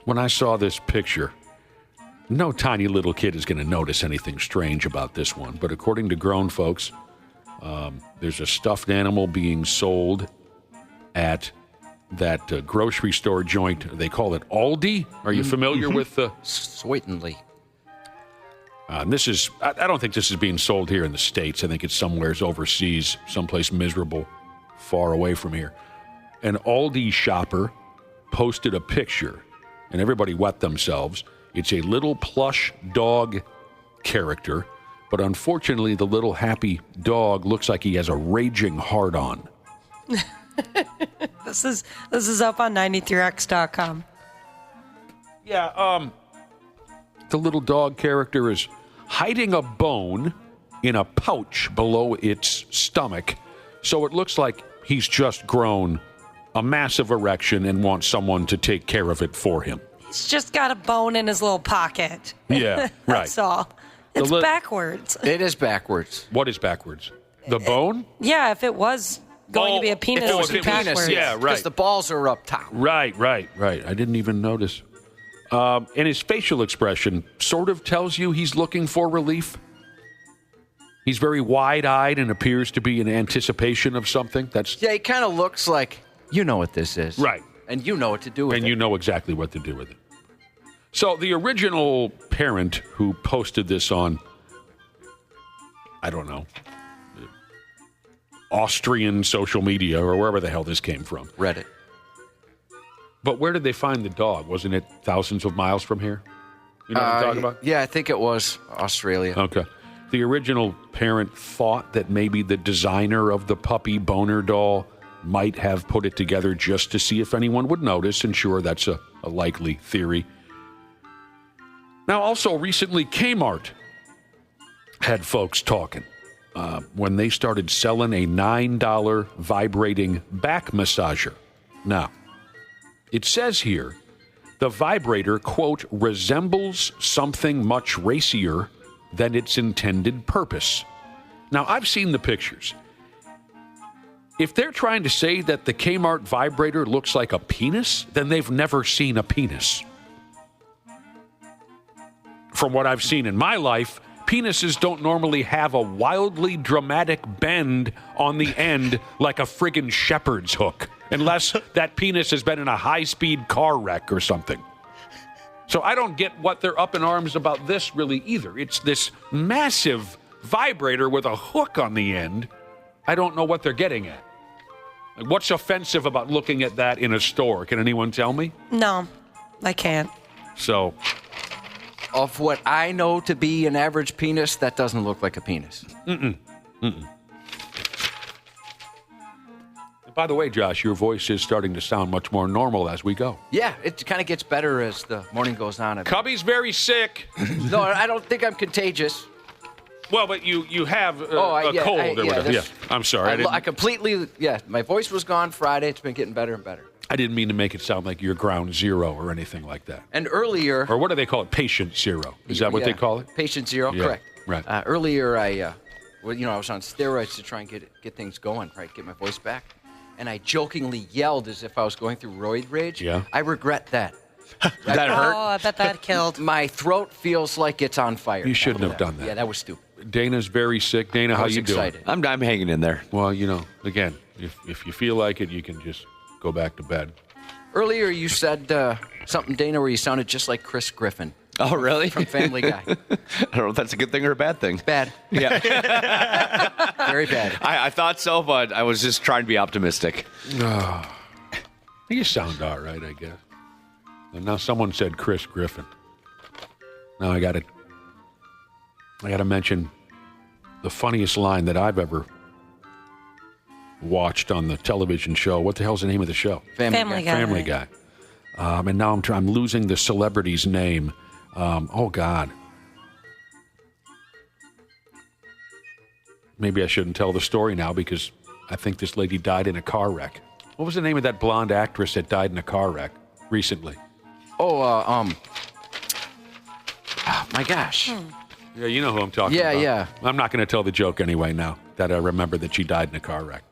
when I saw this picture, no tiny little kid is going to notice anything strange about this one. But according to grown folks, there's a stuffed animal being sold at that grocery store joint. They call it Aldi. Are you familiar with Certainly. And this is, I don't think this is being sold here in the States. I think it's somewheres overseas, someplace miserable, far away from here. An Aldi shopper posted a picture, and everybody wet themselves. It's a little plush dog character, but unfortunately, the little happy dog looks like he has a raging hard-on. This is up on 93x.com. Yeah, the little dog character is hiding a bone in a pouch below its stomach, so it looks like he's just grown a massive erection and wants someone to take care of it for him. He's just got a bone in his little pocket. Yeah, right. That's all. It's backwards. It is backwards. What is backwards? The bone? Yeah, if it was going to be a penis, it would be backwards. Yeah, right. Because the balls are up top. Right. I didn't even notice. And his facial expression sort of tells you he's looking for relief. He's very wide-eyed and appears to be in anticipation of something. Yeah, he kind of looks like, you know what this is. Right. And you know what to do with it. And you know exactly what to do with it. So the original parent who posted this on, I don't know, Austrian social media or wherever the hell this came from. Reddit. But where did they find the dog? Wasn't it thousands of miles from here? You know what I'm talking about? Yeah, I think it was Australia. Okay. The original parent thought that maybe the designer of the puppy boner doll might have put it together just to see if anyone would notice, and sure, that's a likely theory. Now, also recently, Kmart had folks talking when they started selling a $9 vibrating back massager. Now, it says here, the vibrator, quote, resembles something much racier than its intended purpose. Now, I've seen the pictures. If they're trying to say that the Kmart vibrator looks like a penis, then they've never seen a penis. From what I've seen in my life, penises don't normally have a wildly dramatic bend on the end like a friggin' shepherd's hook, unless that penis has been in a high-speed car wreck or something. So I don't get what they're up in arms about this really either. It's this massive vibrator with a hook on the end. I don't know what they're getting at. Like, what's offensive about looking at that in a store? Can anyone tell me? No, I can't. So, of what I know to be an average penis, that doesn't look like a penis. By the way, Josh, your voice is starting to sound much more normal as we go. Yeah, it kind of gets better as the morning goes on. Cubby's very sick. No, I don't think I'm contagious. Well, but you have a cold or whatever. Yeah, I'm sorry. I completely, my voice was gone Friday. It's been getting better and better. I didn't mean to make it sound like you're ground zero or anything like that. And earlier... Or what do they call it? Patient zero. Is that what they call it? Patient zero, yeah, correct. Right. Earlier, I was on steroids to try and get things going, right, get my voice back. And I jokingly yelled as if I was going through roid rage. Yeah. I regret that. That hurt? Oh, I bet that killed. My throat feels like it's on fire. You shouldn't have done that. Yeah, that was stupid. Dana's very sick. Dana, how you excited. doing? I'm hanging in there. Well, again, if you feel like it, you can just go back to bed. Earlier, you said something, Dana, where you sounded just like Chris Griffin. Oh, really? From Family Guy. I don't know if that's a good thing or a bad thing. Bad. Yeah. Very bad. I thought so, but I was just trying to be optimistic. You sound all right, I guess. And now someone said Chris Griffin. Now I got to mention the funniest line that I've ever watched on the television show. What the hell's the name of the show? Family Guy. Family Guy. And now I'm losing the celebrity's name. Oh, God. Maybe I shouldn't tell the story now because I think this lady died in a car wreck. What was the name of that blonde actress that died in a car wreck recently? Oh, my gosh. Yeah, you know who I'm talking about. Yeah. I'm not going to tell the joke anyway now that I remember that she died in a car wreck.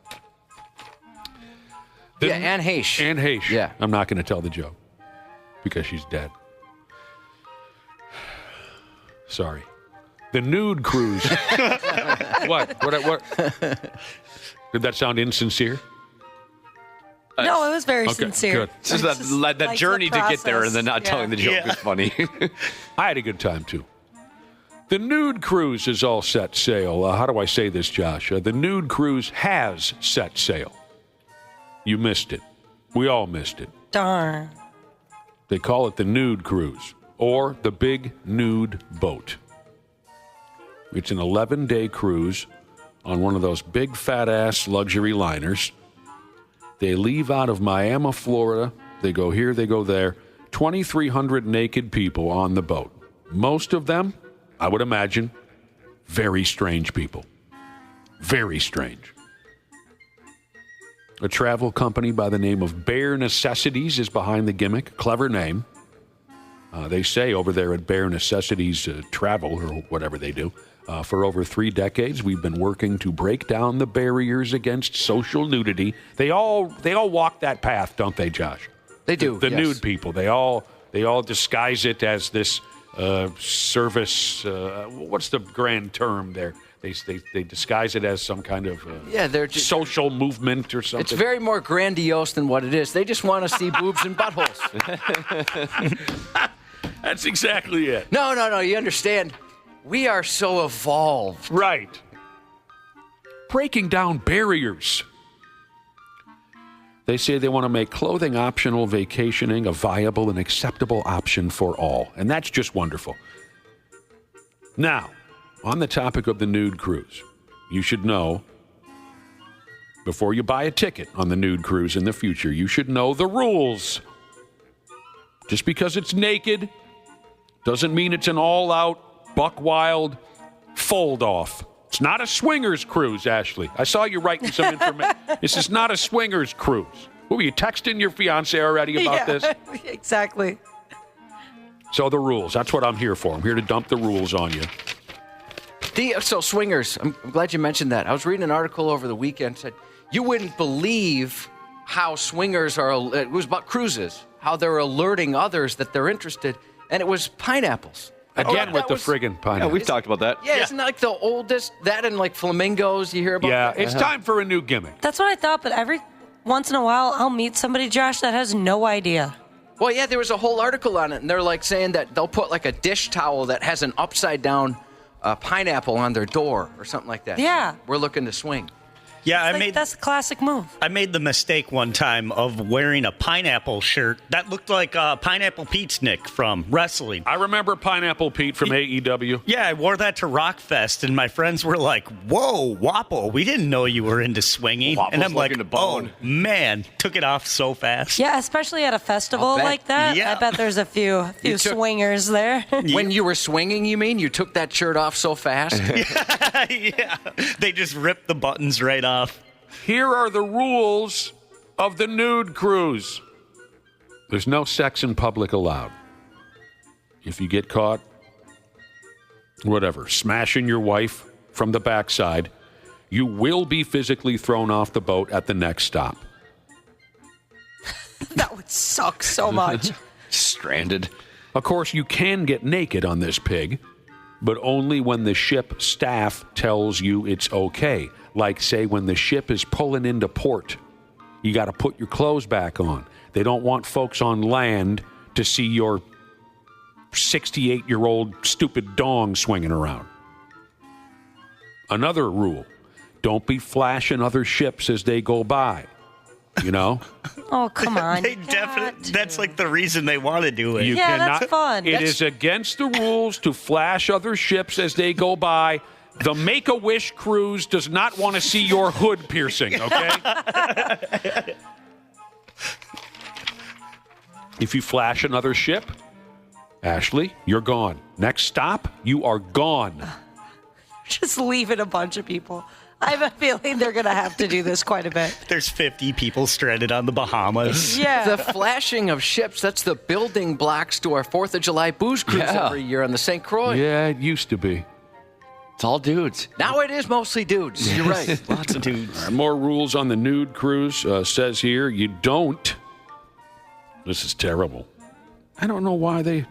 Anne Heche. Anne Heche. Yeah. I'm not going to tell the joke because she's dead. Sorry. The Nude cruise. What? Did that sound insincere? No, it was very Okay, sincere. good. Just that journey to get there and then not telling the joke is funny. I had a good time, too. The Nude cruise is all set sail. How do I say this, Josh? The Nude cruise has set sail. You missed it. We all missed it. Darn. They call it the Nude cruise or the Big Nude boat. It's an 11-day cruise on one of those big fat-ass luxury liners. They leave out of Miami, Florida. They go here, they go there. 2,300 naked people on the boat. Most of them, I would imagine, very strange people. Very strange. A travel company by the name of Bare Necessities is behind the gimmick. Clever name. They say over there at Bare Necessities Travel, or whatever they do, for over 3 decades, we've been working to break down the barriers against social nudity. They all walk that path, don't they, Josh? They do. The yes. nude people. They all disguise it as this service. What's the grand term there? They disguise it as some kind of they're just, social movement or something. It's very more grandiose than what it is. They just want to see boobs and buttholes. That's exactly it. No. You understand? We are so evolved. Right. Breaking down barriers. They say they want to make clothing optional vacationing a viable and acceptable option for all. And that's just wonderful. Now, on the topic of the nude cruise, you should know, before you buy a ticket on the nude cruise in the future, you should know the rules. Just because it's naked doesn't mean it's an all-out, buck-wild fold-off. It's not a swingers cruise, Ashley. I saw you writing some information. This is not a swingers cruise. What, were you texting your fiance already about this? Exactly. So the rules. That's what I'm here for. I'm here to dump the rules on you. So swingers, I'm glad you mentioned that. I was reading an article over the weekend said you wouldn't believe how swingers are. It was about cruises, how they're alerting others that they're interested, and it was pineapples. Again with the friggin' pineapple. Yeah, we've talked about that. Yeah, isn't that like the oldest? That and like flamingos, you hear about Yeah, that? it's time for a new gimmick. That's what I thought, but every once in a while, I'll meet somebody, Josh, that has no idea. Well, yeah, there was a whole article on it, and they're like saying that they'll put like a dish towel that has an upside-down pineapple on their door or something like that. Yeah. We're looking to swing. Yeah, That's a classic move. I made the mistake one time of wearing a pineapple shirt that looked like Pineapple Pete's Nick from wrestling. I remember Pineapple Pete from AEW. Yeah, I wore that to Rockfest, and my friends were like, "Whoa, Wapple, we didn't know you were into swinging." Wapple's and I'm like, looking to bone. "Oh man, took it off so fast." Yeah, especially at a festival like that. Yeah. I bet there's a few swingers there. When you were swinging, you mean? You took that shirt off so fast? Yeah, they just ripped the buttons right off. Here are the rules of the nude cruise. There's no sex in public allowed. If you get caught, whatever, smashing your wife from the backside, you will be physically thrown off the boat at the next stop. That would suck so much. Stranded. Of course, you can get naked on this pig, but only when the ship staff tells you it's okay. Like, say, when the ship is pulling into port, you got to put your clothes back on. They don't want folks on land to see your 68-year-old stupid dong swinging around. Another rule, don't be flashing other ships as they go by, you know? Oh, come on. They definitely, that's like the reason they want to do it. You Yeah, cannot, that's fun. It is against the rules to flash other ships as they go by. The Make-A-Wish cruise does not want to see your hood piercing, okay? If you flash another ship, Ashley, you're gone. Next stop, you are gone. Just leaving a bunch of people. I have a feeling they're going to have to do this quite a bit. There's 50 people stranded on the Bahamas. Yeah. The flashing of ships, that's the building blocks to our 4th of July booze cruise every year on the St. Croix. Yeah, it used to be. It's all dudes. Now it is mostly dudes. You're right. Lots of dudes. More rules on the nude cruise. Says here, you don't. This is terrible. I don't know why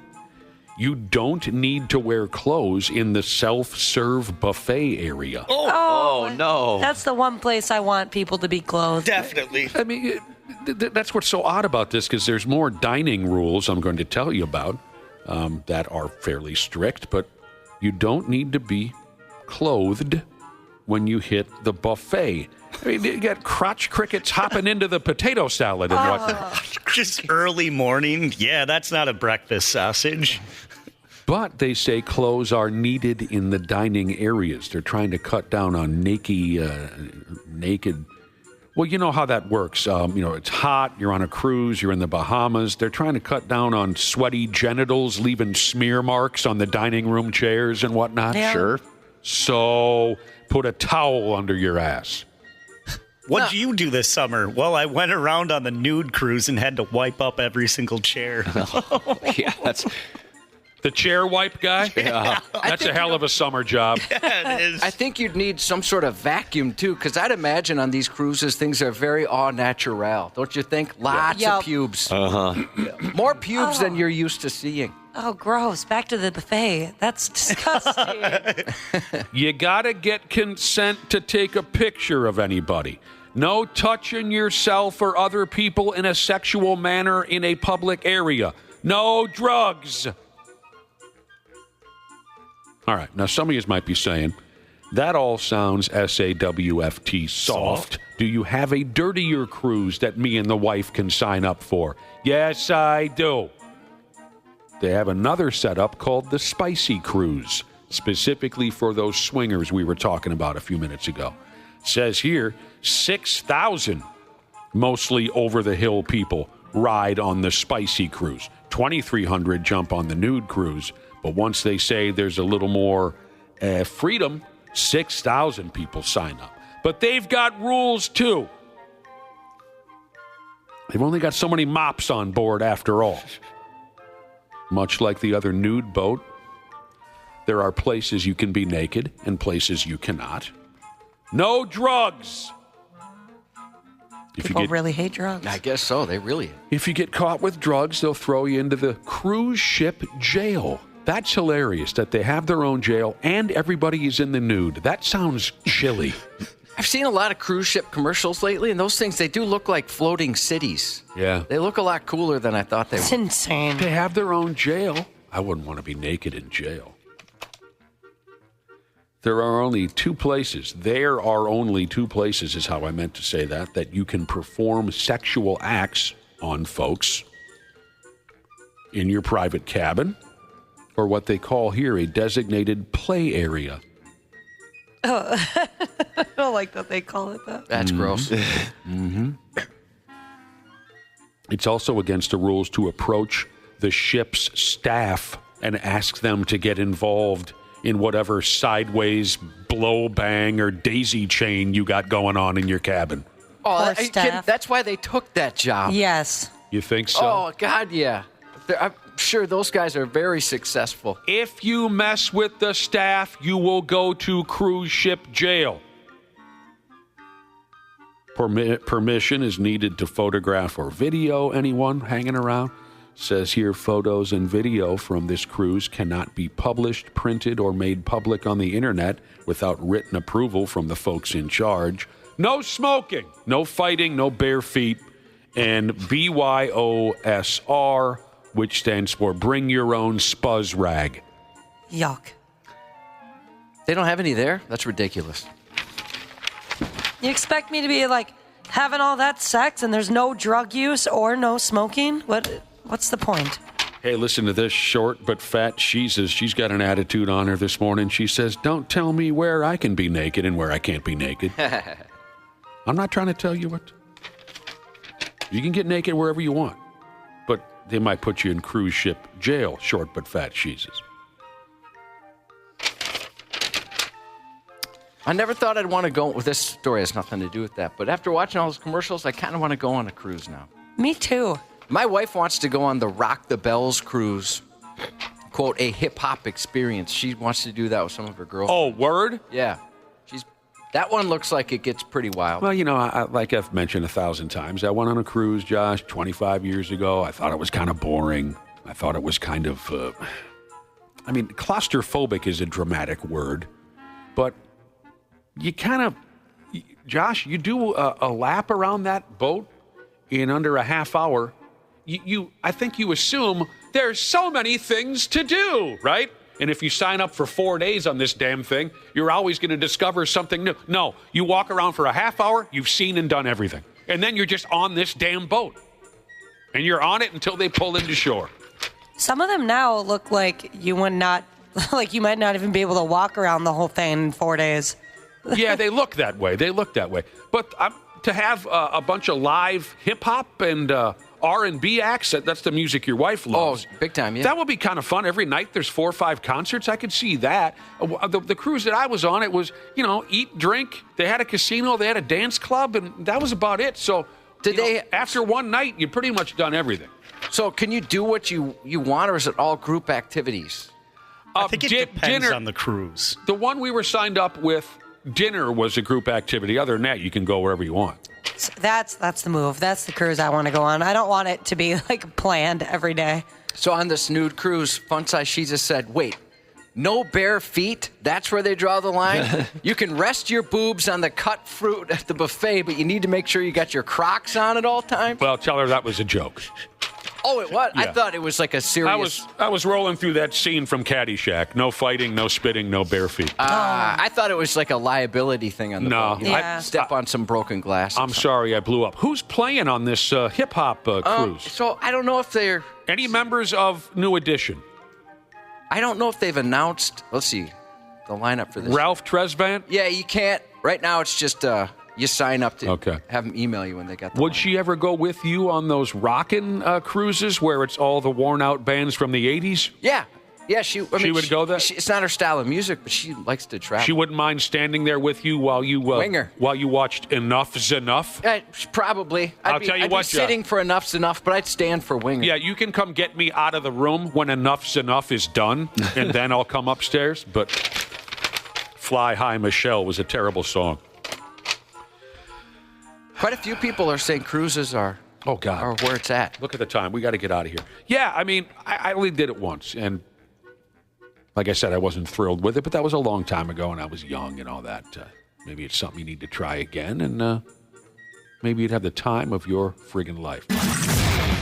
you don't need to wear clothes in the self-serve buffet area. Oh, no. That's the one place I want people to be clothed. Definitely. I mean, that's what's so odd about this, because there's more dining rules I'm going to tell you about that are fairly strict, but you don't need to be clothed when you hit the buffet. I mean, you got crotch crickets hopping into the potato salad and whatnot. Just early morning. Yeah, that's not a breakfast sausage. But they say clothes are needed in the dining areas. They're trying to cut down on naked. Well, you know how that works. It's hot. You're on a cruise. You're in the Bahamas. They're trying to cut down on sweaty genitals, leaving smear marks on the dining room chairs and whatnot. Yeah. Sure. So put a towel under your ass. What'd you do this summer? Well, I went around on the Nude cruise and had to wipe up every single chair. Yeah, that's the chair wipe guy. Yeah. That's a hell of a summer job. Yeah, it is. I think you'd need some sort of vacuum, too, because I'd imagine on these cruises, things are very au naturel. Don't you think? Lots of pubes. Uh-huh. More pubes than you're used to seeing. Oh, gross. Back to the buffet. That's disgusting. You got to get consent to take a picture of anybody. No touching yourself or other people in a sexual manner in a public area. No drugs. All right. Now, some of you might be saying, that all sounds SAWFT soft. Do you have a dirtier cruise that me and the wife can sign up for? Yes, I do. They have another setup called the Spicy Cruise, specifically for those swingers we were talking about a few minutes ago. Says here, 6,000 mostly over-the-hill people ride on the Spicy Cruise. 2,300 jump on the Nude cruise. But once they say there's a little more freedom, 6,000 people sign up. But they've got rules, too. They've only got so many mops on board after all. Much like the other Nude boat, there are places you can be naked and places you cannot. No drugs. People really hate drugs. I guess so. They really. If you get caught with drugs, they'll throw you into the cruise ship jail. That's hilarious that they have their own jail and everybody is in the Nude. That sounds chilly. I've seen a lot of cruise ship commercials lately, and those things, they do look like floating cities. Yeah. They look a lot cooler than I thought they would. It's insane. They have their own jail. I wouldn't want to be naked in jail. There are only two places. There are only two places, is how I meant to say that you can perform sexual acts on folks in your private cabin, or what they call here a designated play area. Oh, I don't like that they call it that. That's gross. Mm-hmm. It's also against the rules to approach the ship's staff and ask them to get involved in whatever sideways blow bang or daisy chain you got going on in your cabin. Oh, that's why they took that job. Yes. You think so? Oh, God, yeah. I'm sure those guys are very successful. If you mess with the staff, you will go to cruise ship jail. Permission is needed to photograph or video anyone hanging around. Says here, photos and video from this cruise cannot be published, printed, or made public on the internet without written approval from the folks in charge. No smoking, no fighting, no bare feet, and BYOSR, which stands for Bring Your Own Spuzz Rag. Yuck. They don't have any there? That's ridiculous. You expect me to be like having all that sex and there's no drug use or no smoking? What's the point? Hey, listen to this short but fat. She's got an attitude on her this morning. She says, don't tell me where I can be naked and where I can't be naked. I'm not trying to tell you what. You can get naked wherever you want. But they might put you in cruise ship jail, short but fat sheezes. I never thought I'd want to go. Well, this story has nothing to do with that. But after watching all those commercials, I kind of want to go on a cruise now. Me too. My wife wants to go on the Rock the Bells cruise. Quote, a hip-hop experience. She wants to do that with some of her girlfriends. Oh, word? Yeah. That one looks like it gets pretty wild. Well, you know, like I've mentioned 1,000 times, I went on a cruise, Josh, 25 years ago. I thought it was kind of boring. I thought it was kind of, claustrophobic is a dramatic word. But you kind of, Josh, you do a lap around that boat in under a half hour. I think you assume there's so many things to do, right? And if you sign up for 4 days on this damn thing, you're always going to discover something new. No, you walk around for a half hour, you've seen and done everything. And then you're just on this damn boat. And you're on it until they pull into shore. Some of them now look like you might not even be able to walk around the whole thing in 4 days. Yeah, they look that way. But to have a bunch of live hip-hop and R&B acts. That's the music your wife loves. Oh, big time, yeah. That would be kind of fun. Every night there's 4 or 5 concerts. I could see that. The cruise that I was on, it was, eat, drink. They had a casino. They had a dance club, and that was about it. So after one night, you've pretty much done everything. So can you do what you want, or is it all group activities? I think it depends on the cruise. The one we were signed up with, dinner was a group activity. Other than that, you can go wherever you want. That's the move. That's the cruise I want to go on. I don't want it to be planned every day. So on this Nude cruise, Fun Size Sheeza said, wait, no bare feet? That's where they draw the line? You can rest your boobs on the cut fruit at the buffet, but you need to make sure you got your Crocs on at all times? Well, tell her that was a joke. Oh, it was? Yeah. I thought it was like a serious... I was rolling through that scene from Caddyshack. No fighting, no spitting, no bare feet. I thought it was like a liability thing on the boat. No. Step on some broken glass. I'm sorry I blew up. Who's playing on this hip-hop cruise? So I don't know if they're... Any members of New Edition? I don't know if they've announced... Let's see. The lineup for this. Ralph Tresvant? Yeah, you can't... Right now it's just... You sign up to have them email you when they got the Would she ever go with you on those rockin' cruises where it's all the worn-out bands from the 80s? Yeah. Yeah, she would go there? It's not her style of music, but she likes to travel. She wouldn't mind standing there with you while you Winger. While you watched Enough's Enough? Probably. I'll tell you what, I'd be sitting for Enough's Enough, but I'd stand for Winger. Yeah, you can come get me out of the room when Enough's Enough is done, and then I'll come upstairs. But Fly High Michelle was a terrible song. Quite a few people are saying cruises are where it's at. Look at the time. We got to get out of here. Yeah, I mean, I only did it once. And like I said, I wasn't thrilled with it, but that was a long time ago, and I was young and all that. Maybe it's something you need to try again, and maybe you'd have the time of your friggin' life.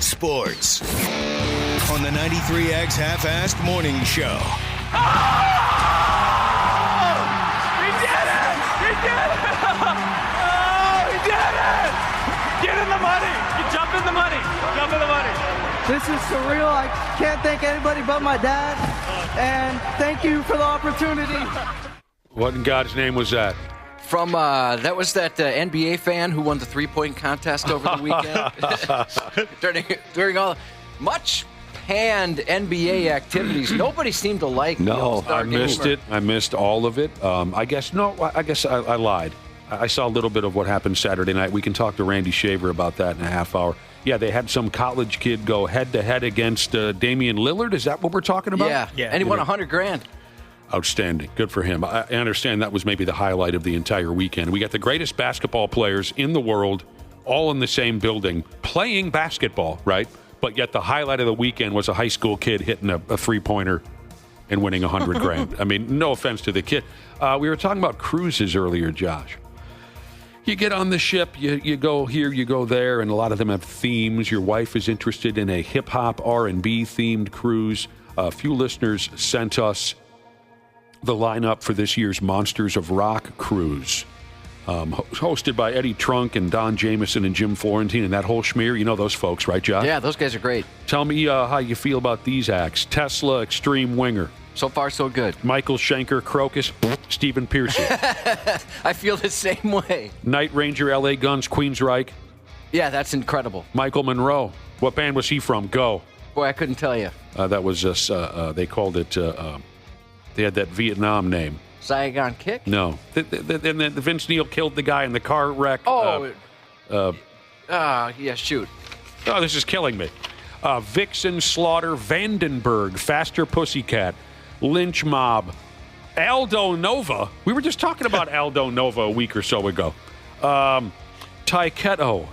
Sports on the 93X Half-Assed Morning Show. We did it! We did it! We did it! Get in the money! You jump in the money! Jump in the money! This is surreal. I can't thank anybody but my dad. And thank you for the opportunity. What in God's name was that? From that was that NBA fan who won the 3-point contest over the weekend. during all much panned NBA activities, nobody seemed to like. No, I missed it. I missed all of it. I guess I lied. I saw a little bit of what happened Saturday night. We can talk to Randy Shaver about that in a half hour. Yeah, they had some college kid go head-to-head against Damian Lillard. Is that what we're talking about? Yeah. And he won $100,000. Outstanding. Good for him. I understand that was maybe the highlight of the entire weekend. We got the greatest basketball players in the world all in the same building playing basketball, right? But yet the highlight of the weekend was a high school kid hitting a three-pointer and winning $100,000. I mean, no offense to the kid. We were talking about cruises earlier, Josh. You get on the ship, you go here, you go there, and a lot of them have themes. Your wife is interested in a hip-hop, R&B themed cruise. A few listeners sent us the lineup for this year's Monsters of Rock cruise, hosted by Eddie Trunk and Don Jamieson and Jim Florentine and that whole schmear. You know those folks, right, Josh? Yeah, those guys are great. Tell me how you feel about these acts. Tesla, Extreme Winger. So far, so good. Michael Schenker, Crocus, Stephen Pearson. I feel the same way. Night Ranger, L.A. Guns, Queensryche. Yeah, that's incredible. Michael Monroe. What band was he from? Go. Boy, I couldn't tell you. That was they called it. They had that Vietnam name. Saigon Kick? No. The Vince Neil killed the guy in the car wreck. Yeah, shoot. Oh, this is killing me. Vixen, Slaughter, Vandenberg, Faster Pussycat, Lynch Mob, Aldo Nova. We were just talking about Aldo Nova a week or so ago. Taiketo.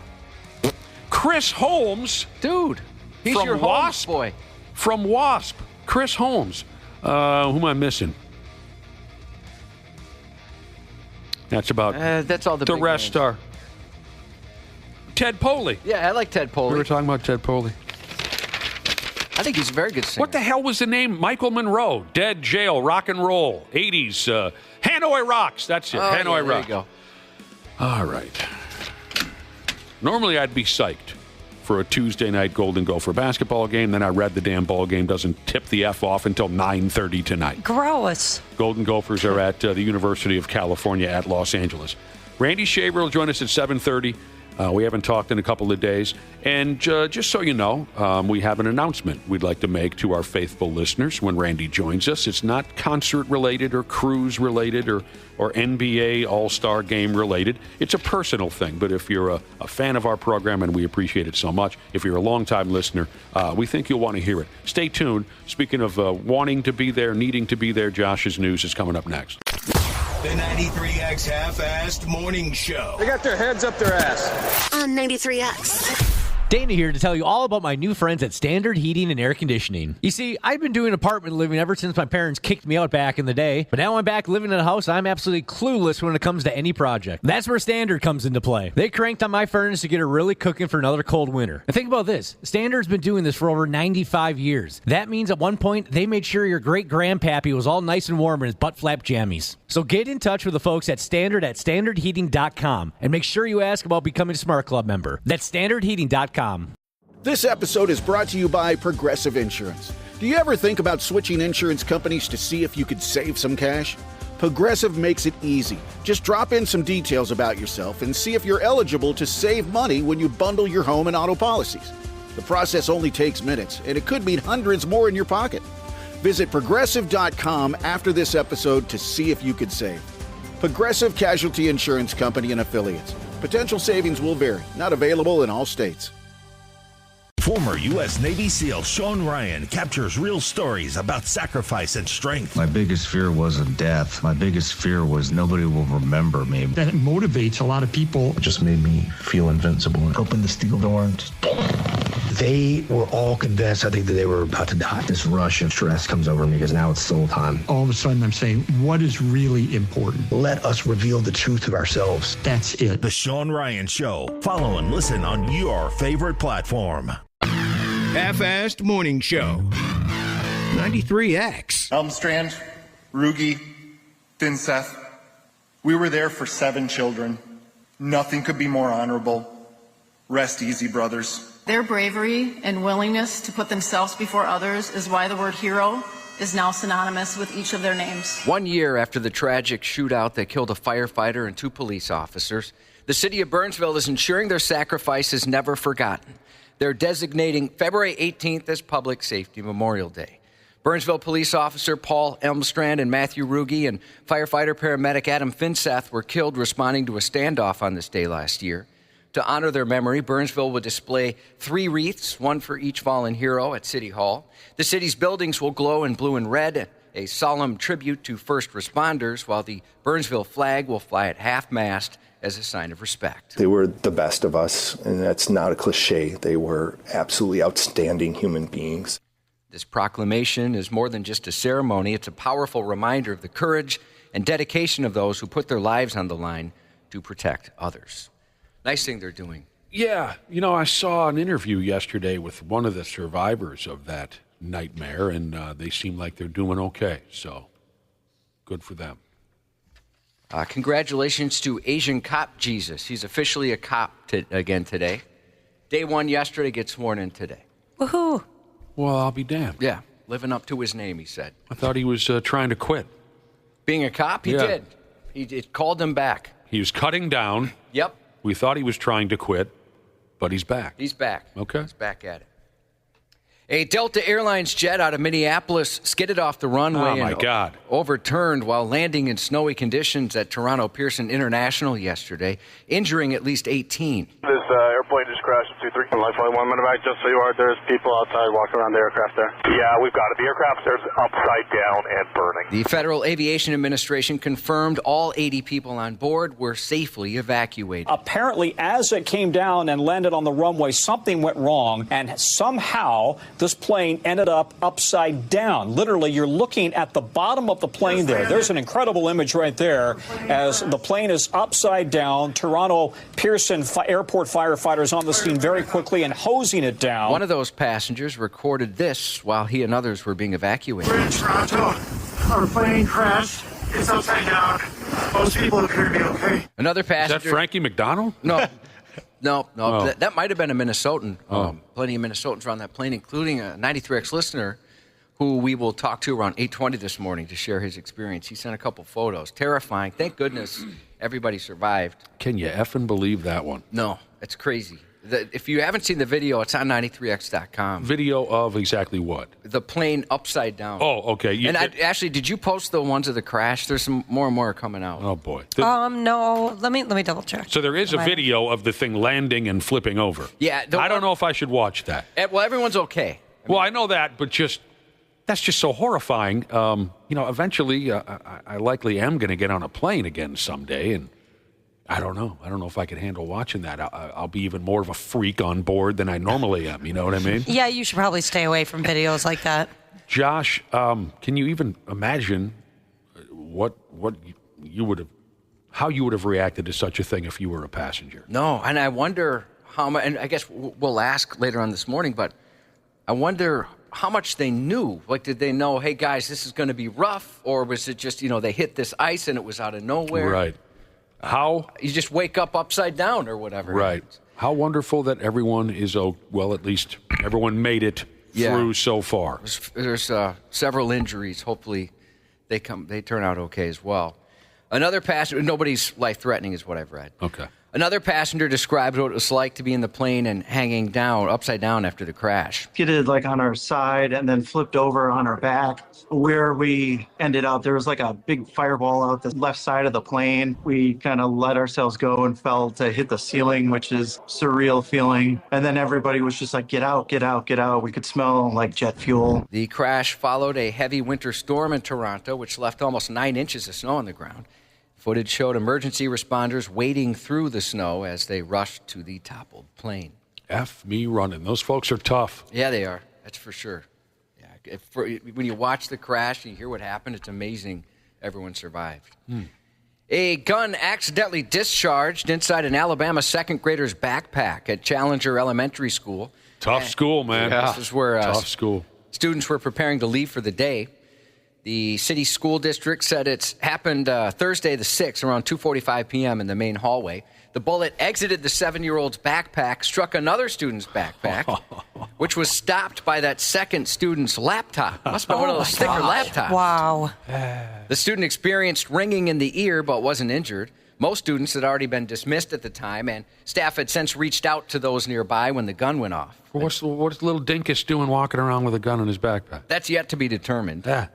Chris Holmes. Dude, he's your Wasp boy. From Wasp. Chris Holmes. Who am I missing? That's about that's all the big rest names. are Ted Poley. Yeah, I like Ted Poley. We were talking about Ted Poley. I think he's a very good singer. What the hell was the name? Michael Monroe. Dead, Jail, Rock and Roll, 80s. Hanoi Rocks. That's it. Hanoi Rocks. There you go. All right. Normally I'd be psyched for a Tuesday night Golden Gopher basketball game. Then I read the damn ball game doesn't tip the F off until 9:30 tonight. Gross. Golden Gophers are at the University of California at Los Angeles. Randy Shaver will join us at 7:30. We haven't talked in a couple of days. And just so you know, we have an announcement we'd like to make to our faithful listeners when Randy joins us. It's not concert-related or cruise-related or NBA All-Star Game related. It's a personal thing. But if you're a fan of our program, and we appreciate it so much, if you're a longtime listener, we think you'll want to hear it. Stay tuned. Speaking of wanting to be there, needing to be there, Josh's news is coming up next. The 93X Half-Assed Morning Show. They got their heads up their ass. On 93X. Dana here to tell you all about my new friends at Standard Heating and Air Conditioning. You see, I've been doing apartment living ever since my parents kicked me out back in the day, but now I'm back living in a house. I'm absolutely clueless when it comes to any project. That's where Standard comes into play. They cranked on my furnace to get it really cooking for another cold winter. And think about this. Standard's been doing this for over 95 years. That means at one point, they made sure your great-grandpappy was all nice and warm in his butt-flap jammies. So get in touch with the folks at standardheating.com and make sure you ask about becoming a Smart Club member. That's standardheating.com. This episode is brought to you by Progressive Insurance. Do you ever think about switching insurance companies to see if you could save some cash? Progressive makes it easy. Just drop in some details about yourself and see if you're eligible to save money when you bundle your home and auto policies. The process only takes minutes, and it could mean hundreds more in your pocket. Visit Progressive.com after this episode to see if you could save. Progressive Casualty Insurance Company and Affiliates. Potential savings will vary. Not available in all states. Former U.S. Navy SEAL Sean Ryan captures real stories about sacrifice and strength. My biggest fear wasn't death. My biggest fear was nobody will remember me. That motivates a lot of people. It just made me feel invincible. Open the steel door and just... They were all convinced, I think, that they were about to die. This rush of stress comes over me because now it's soul time. All of a sudden, I'm saying, what is really important? Let us reveal the truth of ourselves. That's it. The Sean Ryan Show. Follow and listen on your favorite platform. Half-Assed Morning Show. 93X. Elmstrand, Ruge, Finseth. We were there for 7 children. Nothing could be more honorable. Rest easy, brothers. Their bravery and willingness to put themselves before others is why the word hero is now synonymous with each of their names. 1 year after the tragic shootout that killed a firefighter and 2 police officers, the city of Burnsville is ensuring their sacrifice is never forgotten. They're designating February 18th as Public Safety Memorial Day. Burnsville police officer Paul Elmstrand and Matthew Ruge and firefighter-paramedic Adam Finseth were killed responding to a standoff on this day last year. To honor their memory, Burnsville will display 3 wreaths, 1 for each fallen hero, at City Hall. The city's buildings will glow in blue and red, a solemn tribute to first responders, while the Burnsville flag will fly at half-mast as a sign of respect. They were the best of us, and that's not a cliche. They were absolutely outstanding human beings. This proclamation is more than just a ceremony. It's a powerful reminder of the courage and dedication of those who put their lives on the line to protect others. Nice thing they're doing. Yeah, you know, I saw an interview yesterday with one of the survivors of that nightmare, and they seem like they're doing okay, so good for them. Congratulations to Asian Cop Jesus. He's officially a cop again today. Day 1 yesterday, gets sworn in today. Woohoo! Well, I'll be damned. Yeah, living up to his name, he said. I thought he was trying to quit. Being a cop, he did. It called him back. He was cutting down. Yep. We thought he was trying to quit, but he's back. He's back. Okay. He's back at it. A Delta Airlines jet out of Minneapolis skidded off the runway and overturned while landing in snowy conditions at Toronto Pearson International yesterday, injuring at least 18. This airplane just crashed at 23. Lifeline 1 minute back, just so you are. There's people outside walking around the aircraft there. Yeah, we've got it. The aircraft there's upside down and burning. The Federal Aviation Administration confirmed all 80 people on board were safely evacuated. Apparently, as it came down and landed on the runway, something went wrong, and somehow this plane ended up upside down. Literally, you're looking at the bottom of the plane there. There's an incredible image right there as the plane is upside down. Toronto Pearson Airport firefighters on the scene very quickly and hosing it down. One of those passengers recorded this while he and others were being evacuated. We're in Toronto. Our plane crashed. It's upside down. Most people appear to be okay. Another passenger. Is that Frankie McDonald? No. No. Oh. That might have been a Minnesotan. Plenty of Minnesotans were on that plane, including a 93X listener who we will talk to around 8:20 this morning to share his experience. He sent a couple photos. Terrifying. Thank goodness everybody survived. Can you effing believe that one? No, it's crazy. If you haven't seen the video, it's on 93x.com. Video of exactly what? The plane upside down. Oh, okay. Ashley, did you post the ones of the crash? There's some more and more coming out. Oh, boy. No. Let me double check. So there is a video of the thing landing and flipping over. Yeah. I don't know if I should watch that. Well, everyone's okay. Well, I know that, but that's just so horrifying. Eventually, I likely am going to get on a plane again someday, and I don't know. I don't know if I could handle watching that. I'll be even more of a freak on board than I normally am. You know what I mean? Yeah, you should probably stay away from videos like that. Josh, can you even imagine what you would have, how you would have reacted to such a thing if you were a passenger? No, and I wonder how much. And I guess we'll ask later on this morning, but I wonder how much they knew. Like, did they know, hey guys, this is going to be rough, or was it just they hit this ice and it was out of nowhere? Right. How you just wake up upside down or whatever. Right. How wonderful that everyone is, well, at least everyone made it through so far. There's several injuries. Hopefully they turn out okay as well. Another passenger, nobody's life-threatening is what I've read. Okay. Another passenger described what it was like to be in the plane and hanging down, upside down after the crash. Skidded like on our side and then flipped over on our back. Where we ended up, there was like a big fireball out the left side of the plane. We kind of let ourselves go and fell to hit the ceiling, which is surreal feeling. And then everybody was just like, get out, get out, get out. We could smell like jet fuel. The crash followed a heavy winter storm in Toronto, which left almost 9 inches of snow on the ground. Footage showed emergency responders wading through the snow as they rushed to the toppled plane. F me running. Those folks are tough. Yeah, they are. That's for sure. Yeah, when you watch the crash and you hear what happened, it's amazing everyone survived. A gun accidentally discharged inside an Alabama second grader's backpack at Challenger Elementary School. Tough school, man. Yeah. This is where tough school. Students were preparing to leave for the day. The city school district said it's happened Thursday the 6th around 2:45 p.m. in the main hallway. The bullet exited the 7-year-old's backpack, struck another student's backpack, which was stopped by that second student's laptop. Must have been one of those thicker laptops. Wow. The student experienced ringing in the ear but wasn't injured. Most students had already been dismissed at the time, and staff had since reached out to those nearby when the gun went off. What's little Dinkus doing walking around with a gun in his backpack? That's yet to be determined. Yeah.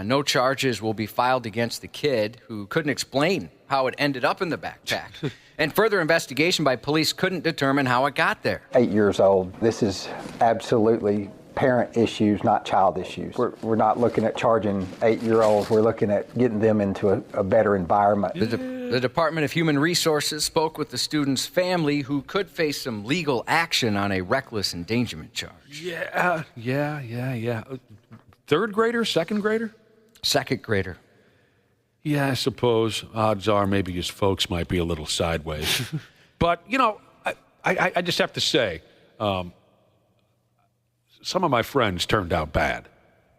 No charges will be filed against the kid who couldn't explain how it ended up in the backpack. And further investigation by police couldn't determine how it got there. 8 years old. This is absolutely parent issues, not child issues. We're not looking at charging 8-year-olds. We're looking at getting them into a better environment. The Department of Human Resources spoke with the student's family, who could face some legal action on a reckless endangerment charge. Yeah. Third grader, second grader? Second grader. Yeah, I suppose odds are maybe his folks might be a little sideways. But, I just have to say, some of my friends turned out bad.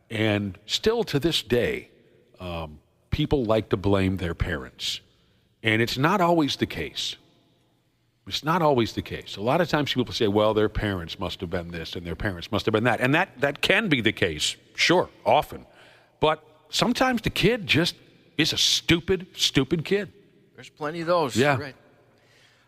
And still to this day, people like to blame their parents. And it's not always the case. It's not always the case. A lot of times people say, well, their parents must have been this and their parents must have been that. And that can be the case, sure, often. But sometimes the kid just is a stupid kid. There's plenty of those. Yeah. Right.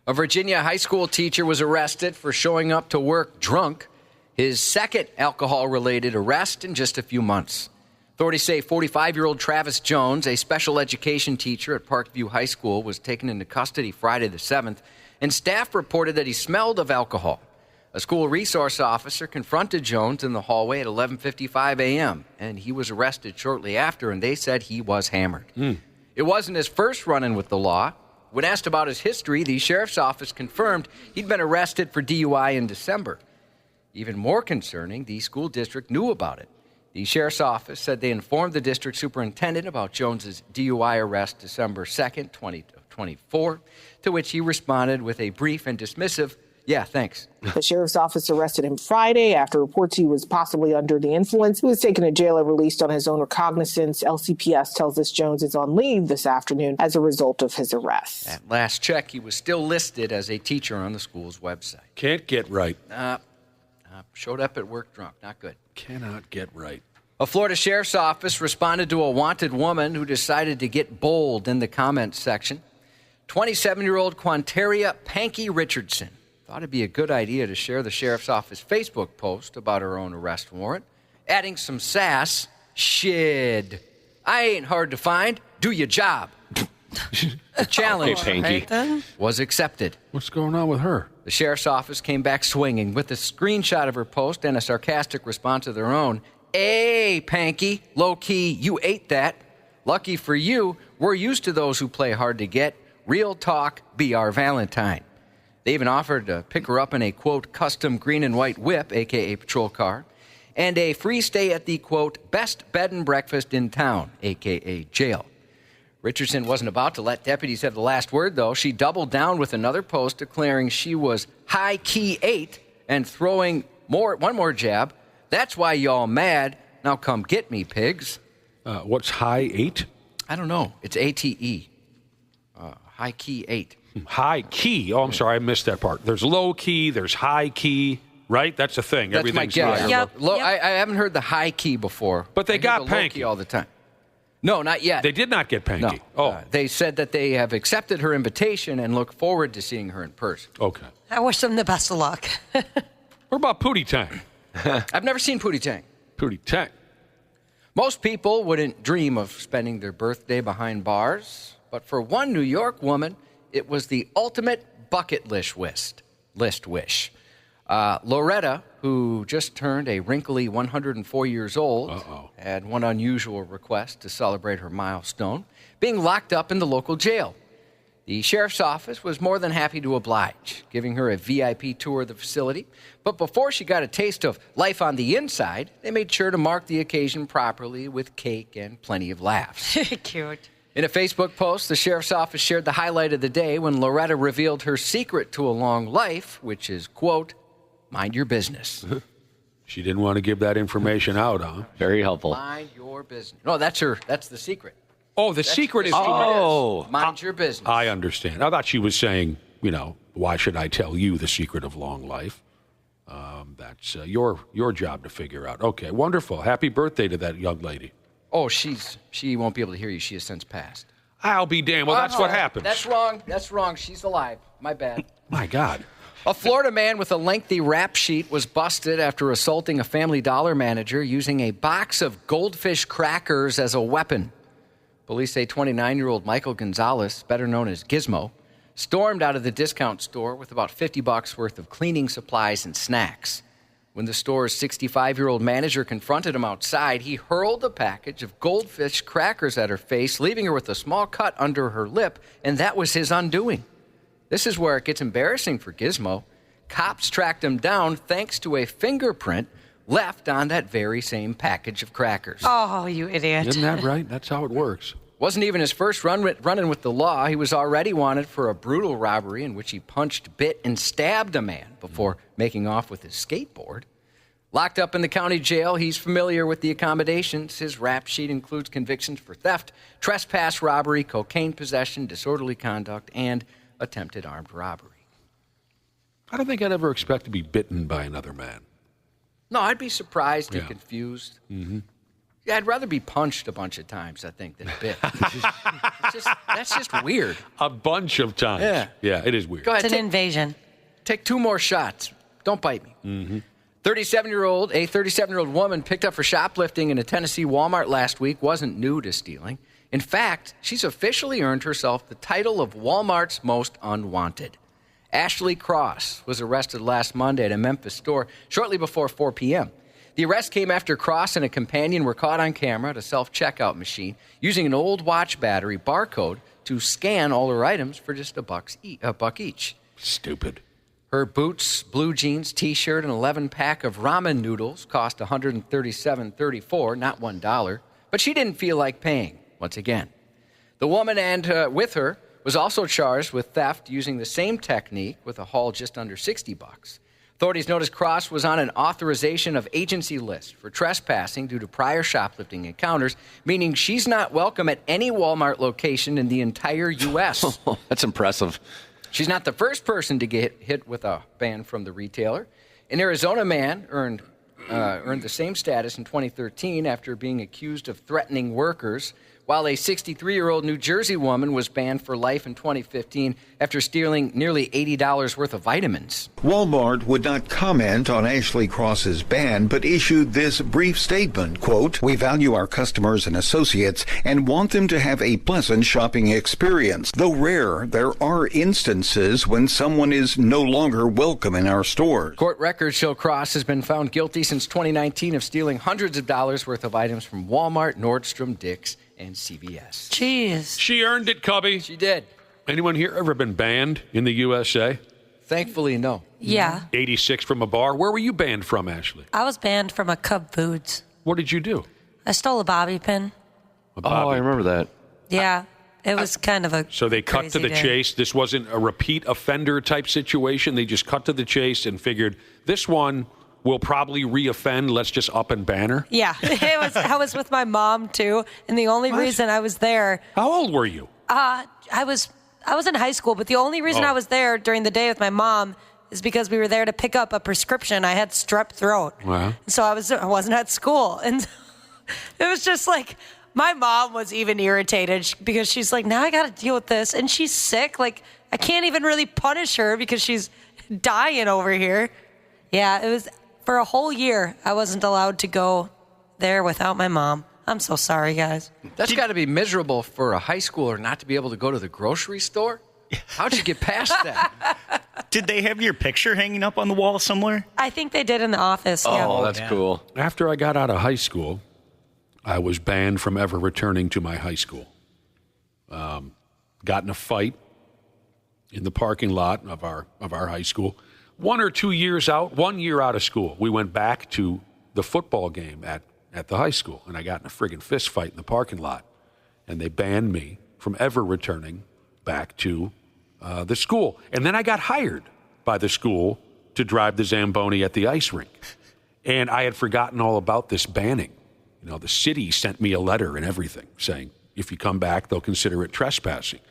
A Virginia high school teacher was arrested for showing up to work drunk. His second alcohol-related arrest in just a few months. Authorities say 45-year-old Travis Jones, a special education teacher at Parkview High School, was taken into custody Friday the 7th, and staff reported that he smelled of alcohol. A school resource officer confronted Jones in the hallway at 11:55 a.m., and he was arrested shortly after, and they said he was hammered. It wasn't his first run-in with the law. When asked about his history, the sheriff's office confirmed he'd been arrested for DUI in December. Even more concerning, the school district knew about it. The sheriff's office said they informed the district superintendent about Jones's DUI arrest December 2nd, 2024, to which he responded with a brief and dismissive, yeah, thanks. The sheriff's office arrested him Friday after reports he was possibly under the influence. He was taken to jail and released on his own recognizance. LCPS tells us Jones is on leave this afternoon as a result of his arrest. At last check, he was still listed as a teacher on the school's website. Can't get right. Showed up at work drunk. Not good. Cannot get right. A Florida sheriff's office responded to a wanted woman who decided to get bold in the comments section. 27-year-old Quantaria Panky Richardson thought it'd be a good idea to share the sheriff's office Facebook post about her own arrest warrant, adding some sass. Shit. I ain't hard to find. Do your job. The challenge was accepted. What's going on with her? The sheriff's office came back swinging with a screenshot of her post and a sarcastic response of their own. Hey, Panky, low-key, you ate that. Lucky for you, we're used to those who play hard to get. Real talk, be our Valentine. They even offered to pick her up in a, quote, custom green and white whip, a.k.a. patrol car, and a free stay at the, quote, best bed and breakfast in town, a.k.a. jail. Richardson wasn't about to let deputies have the last word, though. She doubled down with another post declaring she was high-key 8 and throwing one more jab. That's why y'all mad. Now come get me, pigs. What's high 8? I don't know. It's ATE. High key 8. High key. Oh, I'm sorry. I missed that part. There's low key. There's high key. Right? That's a thing. That's Everything's my guess. higher. Yep. I haven't heard the high key before. But they got Panky all the time. No, not yet. They did not get Panky. No. They said that they have accepted her invitation and look forward to seeing her in person. Okay. I wish them the best of luck. What about Pootie Tang? I've never seen Pootie Tang. Pootie Tang. Most people wouldn't dream of spending their birthday behind bars, but for one New York woman, it was the ultimate bucket list wish. Loretta, who just turned a wrinkly 104 years old, had one unusual request to celebrate her milestone, being locked up in the local jail. The sheriff's office was more than happy to oblige, giving her a VIP tour of the facility. But before she got a taste of life on the inside, they made sure to mark the occasion properly with cake and plenty of laughs. Cute. In a Facebook post, the sheriff's office shared the highlight of the day when Loretta revealed her secret to a long life, which is, quote, mind your business. She didn't want to give that information out, huh? Very helpful. Mind your business. No, that's the secret. Oh, the secret is... Mind your business. I understand. I thought she was saying, why should I tell you the secret of long life? That's your job to figure out. Okay, wonderful. Happy birthday to that young lady. Oh, she won't be able to hear you. She has since passed. I'll be damned. Well, that's what happens. That's wrong. That's wrong. She's alive. My bad. My God. A Florida man with a lengthy rap sheet was busted after assaulting a Family Dollar manager using a box of goldfish crackers as a weapon. Police say 29-year-old Michael Gonzalez, better known as Gizmo, stormed out of the discount store with about $50 worth of cleaning supplies and snacks. When the store's 65-year-old manager confronted him outside, he hurled a package of goldfish crackers at her face, leaving her with a small cut under her lip, and that was his undoing. This is where it gets embarrassing for Gizmo. Cops tracked him down thanks to a fingerprint left on that very same package of crackers. Oh, you idiot. Isn't that right? That's how it works. Wasn't even his first run-in with the law. He was already wanted for a brutal robbery in which he punched, bit, and stabbed a man before making off with his skateboard. Locked up in the county jail, he's familiar with the accommodations. His rap sheet includes convictions for theft, trespass, robbery, cocaine possession, disorderly conduct, and attempted armed robbery. I don't think I'd ever expect to be bitten by another man. No, I'd be surprised and confused. Mm-hmm. Yeah, I'd rather be punched a bunch of times, I think, than bit. That's just weird. A bunch of times. Yeah, it is weird. Go ahead, It's an invasion. Take 2 more shots. Don't bite me. Mm-hmm. 37-year-old woman picked up for shoplifting in a Tennessee Walmart last week wasn't new to stealing. In fact, she's officially earned herself the title of Walmart's most unwanted. Ashley Cross was arrested last Monday at a Memphis store shortly before 4 p.m. The arrest came after Cross and a companion were caught on camera at a self-checkout machine using an old watch battery barcode to scan all her items for just a buck each. Stupid. Her boots, blue jeans, T-shirt, and 11-pack of ramen noodles cost $137.34, not $1. But she didn't feel like paying, once again. The woman and with her was also charged with theft using the same technique with a haul just under $60. Authorities noticed Cross was on an authorization of agency list for trespassing due to prior shoplifting encounters, meaning she's not welcome at any Walmart location in the entire U.S. That's impressive. She's not the first person to get hit with a ban from the retailer. An Arizona man earned earned the same status in 2013 after being accused of threatening workers, while a 63-year-old New Jersey woman was banned for life in 2015 after stealing nearly $80 worth of vitamins. Walmart would not comment on Ashley Cross's ban, but issued this brief statement, quote, "We value our customers and associates and want them to have a pleasant shopping experience. Though rare, there are instances when someone is no longer welcome in our stores." Court records show Cross has been found guilty since 2019 of stealing hundreds of dollars worth of items from Walmart, Nordstrom, Dick's, and CVS. Jeez. She earned it, Cubby. She did. Anyone here ever been banned in the USA? Thankfully, no. Yeah. 86 from a bar. Where were you banned from, Ashley? I was banned from a Cub Foods. What did you do? I stole a bobby pin. Oh, I remember that. Yeah. It was kind of a So they cut to the day. chase. This wasn't a repeat offender type situation. They just cut to the chase and figured this one will probably reoffend. Let's just up and ban her. Yeah. I was with my mom, too. And the only reason I was there. How old were you? I was in high school, but the only reason I was there during the day with my mom is because we were there to pick up a prescription. I had strep throat. Wow. So I wasn't at school. And it was just like, my mom was even irritated because she's like, now I got to deal with this. And she's sick. Like, I can't even really punish her because she's dying over here. Yeah, it was for a whole year. I wasn't allowed to go there without my mom. I'm so sorry, guys. That's got to be miserable for a high schooler not to be able to go to the grocery store. How'd you get past that? Did they have your picture hanging up on the wall somewhere? I think they did in the office. Oh, that's cool. After I got out of high school, I was banned from ever returning to my high school. Got in a fight in the parking lot of our high school. 1 or 2 years out, 1 year out of school, we went back to the football game at the high school, and I got in a friggin' fist fight in the parking lot, and they banned me from ever returning back to the school. And then I got hired by the school to drive the Zamboni at the ice rink, and I had forgotten all about this banning. You know, the city sent me a letter and everything saying, if you come back, they'll consider it trespassing.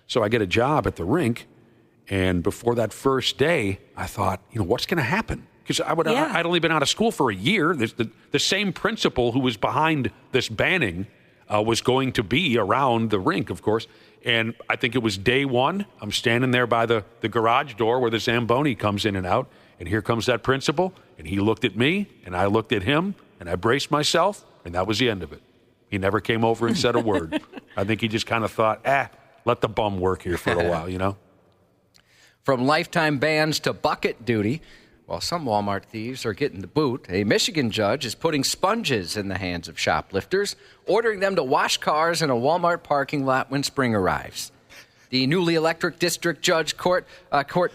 So I get a job at the rink. And before that first day, I thought, what's going to happen? Because I'd only been out of school for a year. The same principal who was behind this banning was going to be around the rink, of course. And I think it was day one. I'm standing there by the garage door where the Zamboni comes in and out. And here comes that principal. And he looked at me, and I looked at him, and I braced myself, and that was the end of it. He never came over and said a word. I think he just kind of thought, let the bum work here for a while, From lifetime bans to bucket duty, while some Walmart thieves are getting the boot, a Michigan judge is putting sponges in the hands of shoplifters, ordering them to wash cars in a Walmart parking lot when spring arrives. The newly elected district court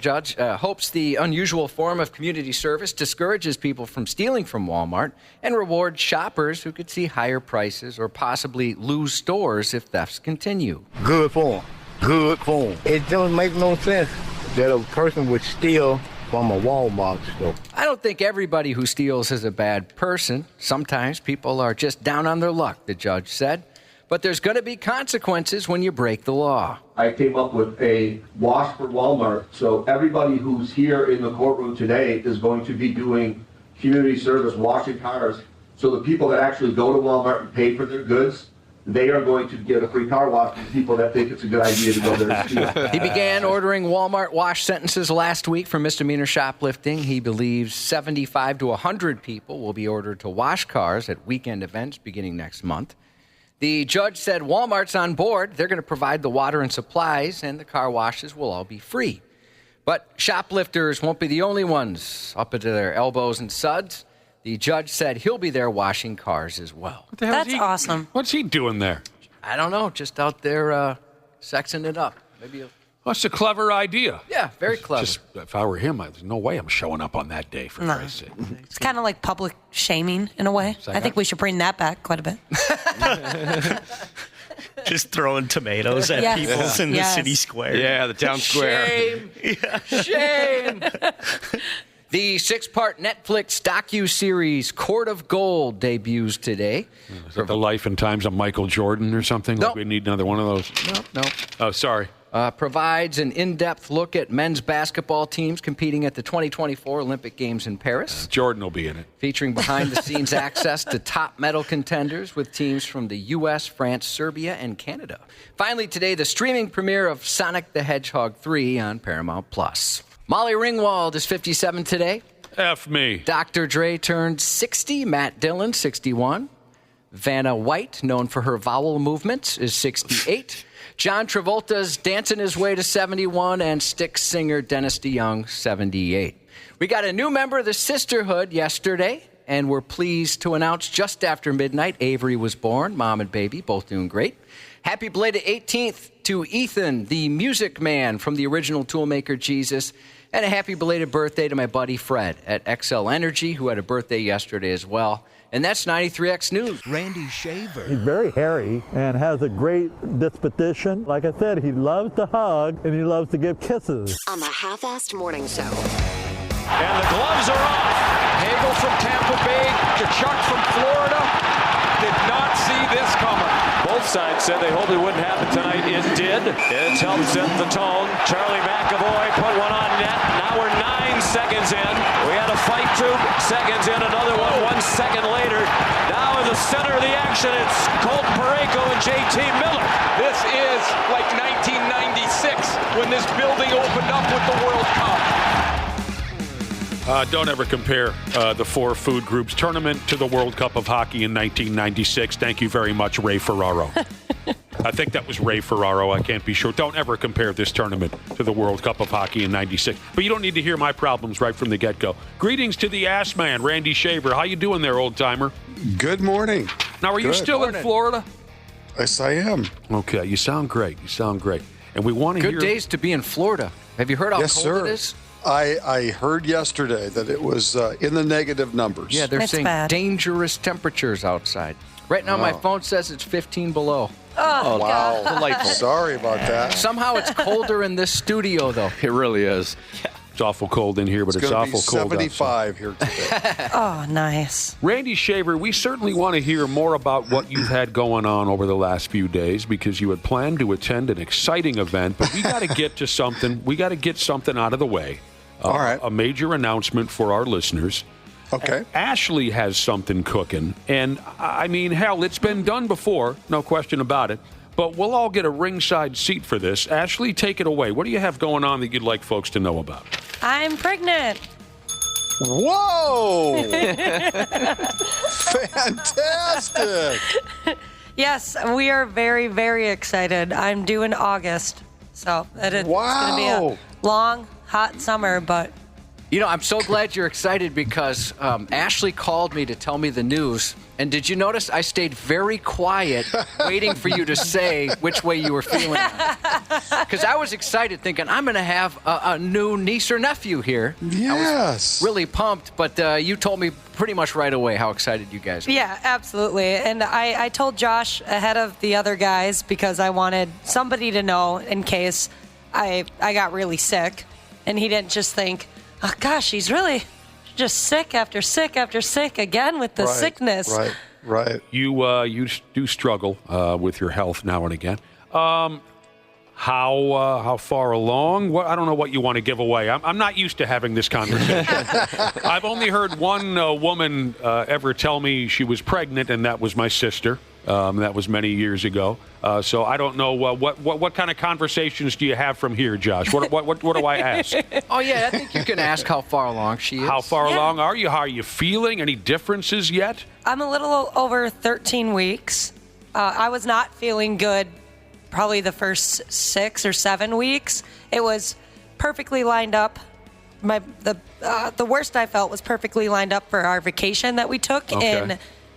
judge hopes the unusual form of community service discourages people from stealing from Walmart and rewards shoppers who could see higher prices or possibly lose stores if thefts continue. Good for them. Good for them. It don't make no sense that a person would steal from a Walmart store. I don't think everybody who steals is a bad person. Sometimes people are just down on their luck, the judge said. But there's going to be consequences when you break the law. I came up with a wash for Walmart, so everybody who's here in the courtroom today is going to be doing community service, washing cars. So the people that actually go to Walmart and pay for their goods, they are going to get a free car wash from people that think it's a good idea to go there and steal. He began ordering Walmart wash sentences last week for misdemeanor shoplifting. He believes 75 to 100 people will be ordered to wash cars at weekend events beginning next month. The judge said Walmart's on board. They're going to provide the water and supplies, and the car washes will all be free. But shoplifters won't be the only ones up into their elbows and suds. The judge said he'll be there washing cars as well. What the hell That's awesome. What's he doing there? I don't know, just out there sexing it up. Maybe. That's a clever idea. Yeah, very clever. Just, if I were him, there's no way I'm showing up on that day, for Christ's sake. It's kind of like public shaming in a way. I think we should bring that back quite a bit. Just throwing tomatoes at people in the city square. Yeah, the town square. Shame. Shame. The 6-part Netflix docu-series Court of Gold debuts today. Is that the life and times of Michael Jordan or something? Nope. Like we need another one of those? No. Oh, sorry. provides an in-depth look at men's basketball teams competing at the 2024 Olympic Games in Paris. Jordan will be in it. Featuring behind-the-scenes access to top medal contenders with teams from the U.S., France, Serbia, and Canada. Finally today, the streaming premiere of Sonic the Hedgehog 3 on Paramount+. Molly Ringwald is 57 today. F me. Dr. Dre turned 60. Matt Dillon, 61. Vanna White, known for her vowel movements, is 68. John Travolta's dancing his way to 71, and Styx singer Dennis DeYoung, 78. We got a new member of the Sisterhood yesterday, and we're pleased to announce just after midnight, Avery was born. Mom and baby, both doing great. Happy belated 18th to Ethan, the music man from the original Toolmaker Jesus. And a happy belated birthday to my buddy Fred at XL Energy, who had a birthday yesterday as well. And that's 93X News. Randy Shaver. He's very hairy and has a great disposition. Like I said, he loves to hug and he loves to give kisses. On the Half-Assed Morning Show. And the gloves are off. Hagel from Tampa Bay, Kachuk from Florida. Did not see this coming. Both sides said they hoped it wouldn't happen tonight. It did. It's helped set the tone. Charlie McAvoy put one on net. Now we're 9 seconds in. We had a fight 2 seconds in. Another one 1 second later. Now in the center of the action, it's Colton Parayko and JT Miller. This is like 1996 when this building opened up with the World Cup. Don't ever compare the 4 food groups tournament to the World Cup of Hockey in 1996. Thank you very much, Ray Ferraro. I think that was Ray Ferraro. I can't be sure. Don't ever compare this tournament to the World Cup of Hockey in 96. But you don't need to hear my problems right from the get-go. Greetings to the ass man, Randy Shaver. How you doing there, old-timer? Good morning. Now, are you still in Florida? Yes, I am. Okay, you sound great. You sound great. And we want to hear... Good days to be in Florida. Have you heard how cold it is? I heard yesterday that it was in the negative numbers. Yeah, they're saying dangerous temperatures outside. Right now, my phone says it's 15 below. Oh, wow. Delightful. Sorry about that. Somehow it's colder in this studio, though. It really is. Yeah. It's awful cold in here, but it's awful cold outside. 75 here today. Oh, nice. Randy Shaver, we certainly want to hear more about what you've had going on over the last few days because you had planned to attend an exciting event, but we got to get to something. We got to get something out of the way. All right. A major announcement for our listeners. Okay. Ashley has something cooking. And, I mean, hell, it's been done before. No question about it. But we'll all get a ringside seat for this. Ashley, take it away. What do you have going on that you'd like folks to know about? I'm pregnant. Whoa! Fantastic! Yes, we are very, very excited. I'm due in August. So it's going to be a long, hot summer, but... You know, I'm so glad you're excited because Ashley called me to tell me the news. And did you notice I stayed very quiet waiting for you to say which way you were feeling? Because I was excited thinking, I'm going to have a new niece or nephew here. Yes. I was really pumped, but you told me pretty much right away how excited you guys were. Yeah, absolutely. And I told Josh ahead of the other guys because I wanted somebody to know in case I got really sick. And he didn't just think, oh, gosh, he's really just sick after sick after sick again with the sickness. Right. You do struggle with your health now and again. How far along? I don't know what you want to give away. I'm not used to having this conversation. I've only heard one woman ever tell me she was pregnant, and that was my sister. That was many years ago. So I don't know what kind of conversations do you have from here, Josh? What do I ask? Oh yeah, I think you can ask how far along she is. How far along are you? How are you feeling? Any differences yet? I'm a little over 13 weeks. I was not feeling good probably the first 6 or 7 weeks. It was perfectly lined up. The worst I felt was perfectly lined up for our vacation that we took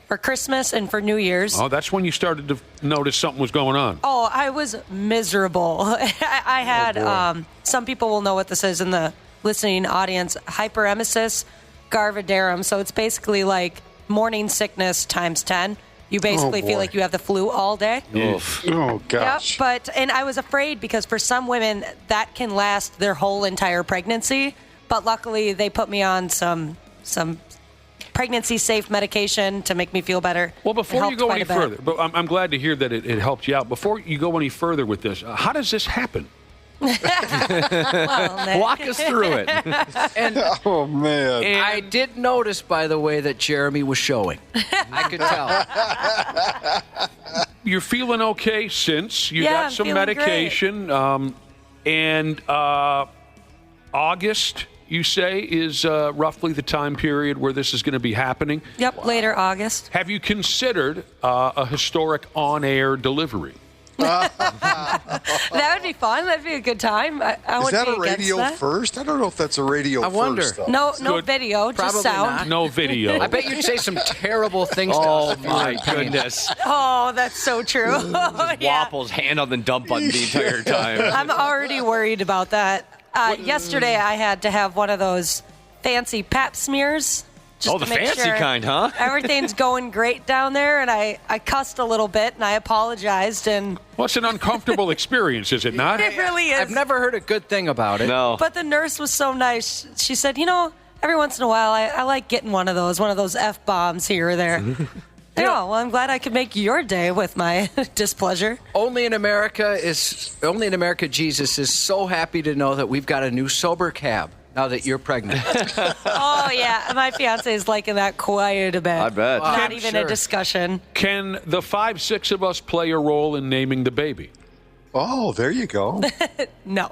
for Christmas and for New Year's. Oh, that's when you started to notice something was going on. Oh, I was miserable. I had, some people will know what this is in the listening audience, hyperemesis gravidarum. So it's basically like morning sickness times 10. You basically feel like you have the flu all day. Oh, gosh. Yep, and I was afraid because for some women, that can last their whole entire pregnancy. But luckily, they put me on some pregnancy-safe medication to make me feel better. Well, before you go any further, but I'm glad to hear that it helped you out. Before you go any further with this, how does this happen? Walk us through it. And oh, man. And I did notice, by the way, that Jeremy was showing. I could tell. You're feeling okay since you got some medication. And August, you say, is roughly the time period where this is going to be happening? Yep, later August. Have you considered a historic on-air delivery? That would be fun. That'd be a good time. I Is that be a radio that. first? I don't know if that's a radio first. Though. No video, just sound. Not. No video. I bet you'd say some terrible things to us. Oh, my goodness. Oh, that's so true. Waffles, hand on the dump button the entire time. I'm already worried about that. Yesterday, I had to have one of those fancy pap smears. Just the to make fancy sure kind, huh? Everything's going great down there, and I cussed a little bit, and I apologized. And well, it's an uncomfortable experience, is it not? It really is. I've never heard a good thing about it. No. But the nurse was so nice. She said, every once in a while, I like getting one of those F-bombs here or there. Well, I'm glad I could make your day with my displeasure. Only in America, Jesus is so happy to know that we've got a new sober cab now that you're pregnant. Oh, yeah. My fiance is liking that quite a bit. I bet. Not even a discussion. Can the 5-6 of us play a role in naming the baby? Oh, there you go. No.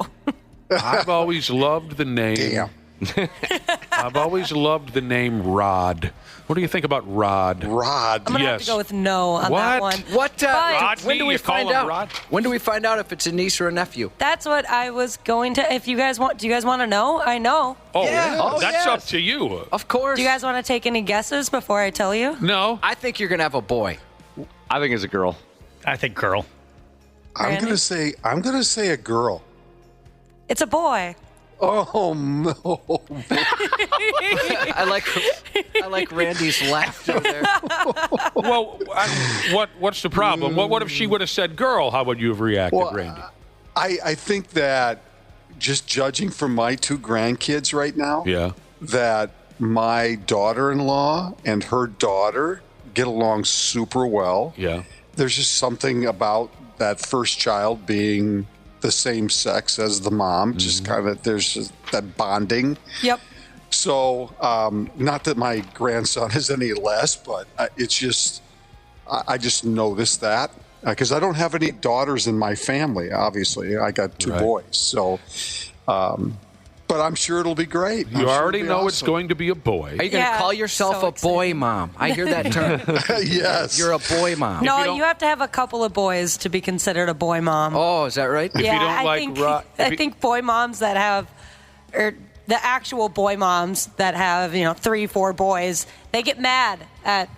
I've always loved the name. Damn. I've always loved the name Rod. What do you think about Rod? Rod. I'm going to have to go with no on What? that one. What? When do we You call find him out? Rod? When do we find out if it's a niece or a nephew? That's what I was going to. If you guys want, do you guys want to know? I know. Oh, Yeah. Oh, that's yes. up to you. Of course. Do you guys want to take any guesses before I tell you? No. I think you're going to have a boy. I think it's a girl. I think girl. I'm gonna say a girl. It's a boy. Oh no! I like Randy's laughter there. Well, what's the problem? What if she would have said girl? How would you have reacted, Randy? I think that just judging from my 2 grandkids right now, that my daughter-in-law and her daughter get along super well. Yeah. There's just something about that first child being the same sex as the mom, just kind of there's just that bonding. Yep. So, not that my grandson is any less, but it's just, I just noticed that because I don't have any daughters in my family. Obviously, I got 2 boys. So, but I'm sure it'll be great. You already know it's going to be a boy. Are you going to call yourself a boy mom? I hear that term. Yes. You're a boy mom. No, you have to have a couple of boys to be considered a boy mom. Oh, is that right? Yeah, I think boy moms that have, or the actual boy moms that have, 3-4 boys, they get mad at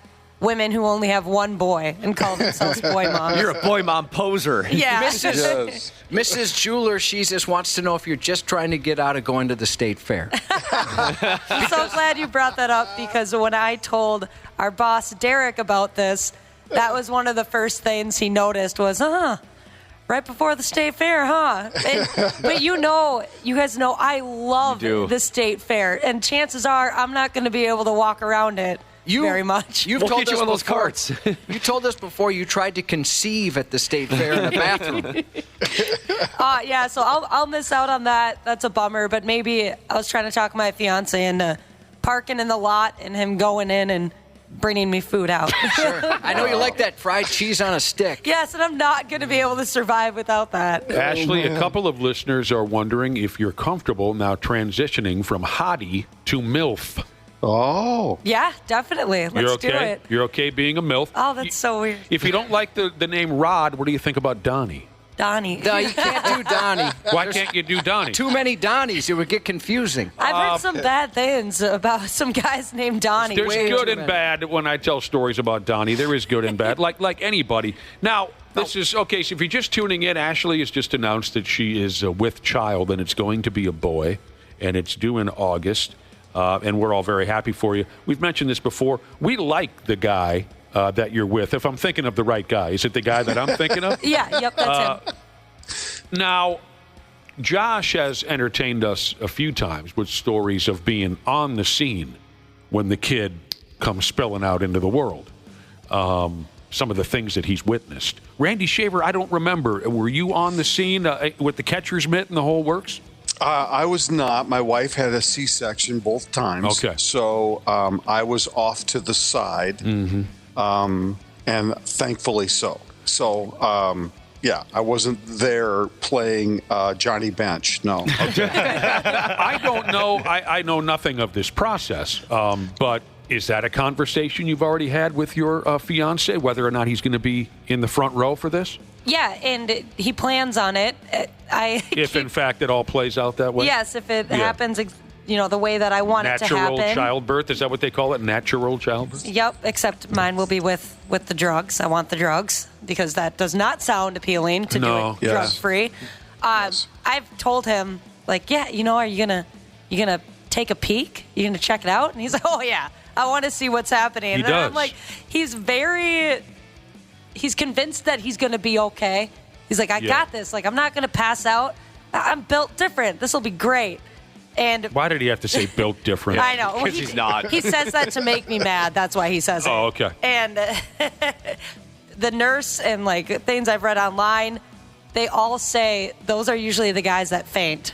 women who only have 1 boy and call themselves boy moms. You're a boy mom poser. Yeah. Mrs. Jeweler, she just wants to know if you're just trying to get out of going to the state fair. I'm so glad you brought that up because when I told our boss, Derek, about this, that was one of the first things he noticed was, right before the state fair, huh? But you guys know I love the state fair. And chances are I'm not going to be able to walk around it very much. We'll told us one of those carts. You told us before you tried to conceive at the state fair in the bathroom. Yeah, so I'll miss out on that. That's a bummer. But maybe I was trying to talk my fiance into parking in the lot and him going in and bringing me food out. Sure. I know you like that fried cheese on a stick. Yes, and I'm not going to be able to survive without that. Ashley, a couple of listeners are wondering if you're comfortable now transitioning from hottie to MILF. Oh. Yeah, definitely. Let's do it. You're okay being a MILF? Oh, that's so weird. If you don't like the name Rod, what do you think about Donnie? Donnie. No, you can't do Donnie. Why can't you do Donnie? Too many Donnies. It would get confusing. I've heard some bad things about some guys named Donnie. There's good and bad when I tell stories about Donnie. There is good and bad, like anybody. Now, this is, okay, so if you're just tuning in, Ashley has just announced that she is with child, and it's going to be a boy, and it's due in August. And we're all very happy for you. We've mentioned this before. We like the guy that you're with. If I'm thinking of the right guy, is it the guy that I'm thinking of? Yep, that's him. Now, Josh has entertained us a few times with stories of being on the scene when the kid comes spilling out into the world. some of the things that he's witnessed. Randy Shaver, I don't remember. Were you on the scene with the catcher's mitt and the whole works? I was not. My wife had a C-section both times. Okay. So I was off to the side, and thankfully so. So, yeah, I wasn't there playing Johnny Bench. No. I don't know. I know nothing of this process, but is that a conversation you've already had with your fiance, whether or not he's going to be in the front row for this? Yeah, and he plans on it. If, in fact, it all plays out that way? Yes, if it happens, the way that I want it to happen. Natural childbirth, is that what they call it? Natural childbirth? Yep, except mine will be with the drugs. I want the drugs because that does not sound appealing to do it drug-free. I've told him, like, yeah, are you gonna take a peek? You gonna check it out? And he's like, oh yeah, I want to see what's happening. He and does. I'm like, he's convinced that he's gonna be okay. He's like, I got this. Like, I'm not gonna pass out. I'm built different. This will be great. And why did he have to say built different? I know. Because he's not. He says that to make me mad. That's why he says it. Oh, okay. And the nurse and, like, things I've read online, they all say those are usually the guys that faint.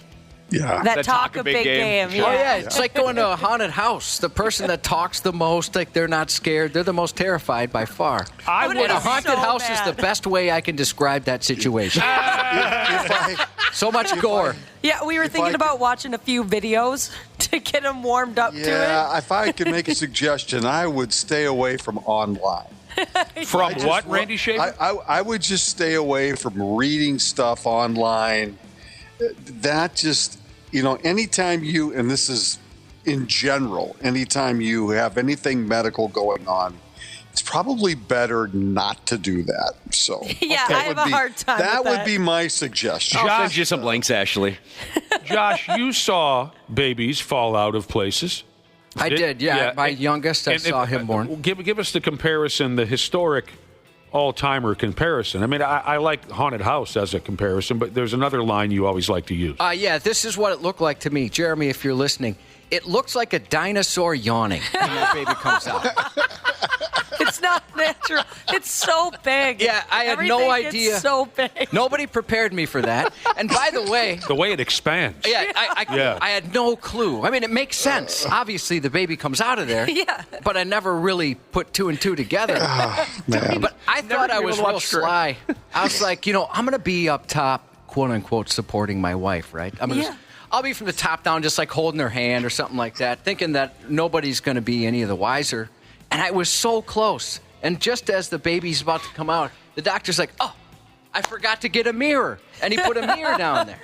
Yeah. That talk a big game. Oh, yeah. It's like going to a haunted house. The person that talks the most, like, they're not scared. They're the most terrified by far. would And a be haunted so house mad. is the best way I can describe that situation. So much gore. Yeah, we were thinking about watching a few videos to get him warmed up to it. Yeah, if I could make a suggestion, I would stay away from online. From what, Randy Shaver? I would just stay away from reading stuff online. That just, anytime and this is in general, anytime you have anything medical going on, it's probably better not to do that. So Yeah, I have a hard time with That would that. be my suggestion. I'll send you some links, Ashley. Josh, you saw babies fall out of places. I did, yeah. My youngest, I saw him born. Give us the comparison, the historic all-timer comparison. I mean, I like Haunted House as a comparison, but there's another line you always like to use. Yeah, this is what it looked like to me. Jeremy, if you're listening, it looks like a dinosaur yawning when that baby comes out. It's not natural. It's so big. Yeah, I had no Everything idea. gets so big. Nobody prepared me for that. And by the way, the way it expands. Yeah, I had no clue. I mean, it makes sense. Obviously, the baby comes out of there. Yeah. But I never really put two and two together. But I thought I was real sly. I was like, I'm going to be up top, quote unquote, supporting my wife, right? I'll be from the top down, just like holding her hand or something like that, thinking that nobody's going to be any of the wiser. And I was so close. And just as the baby's about to come out, the doctor's like, oh, I forgot to get a mirror. And he put a mirror down there.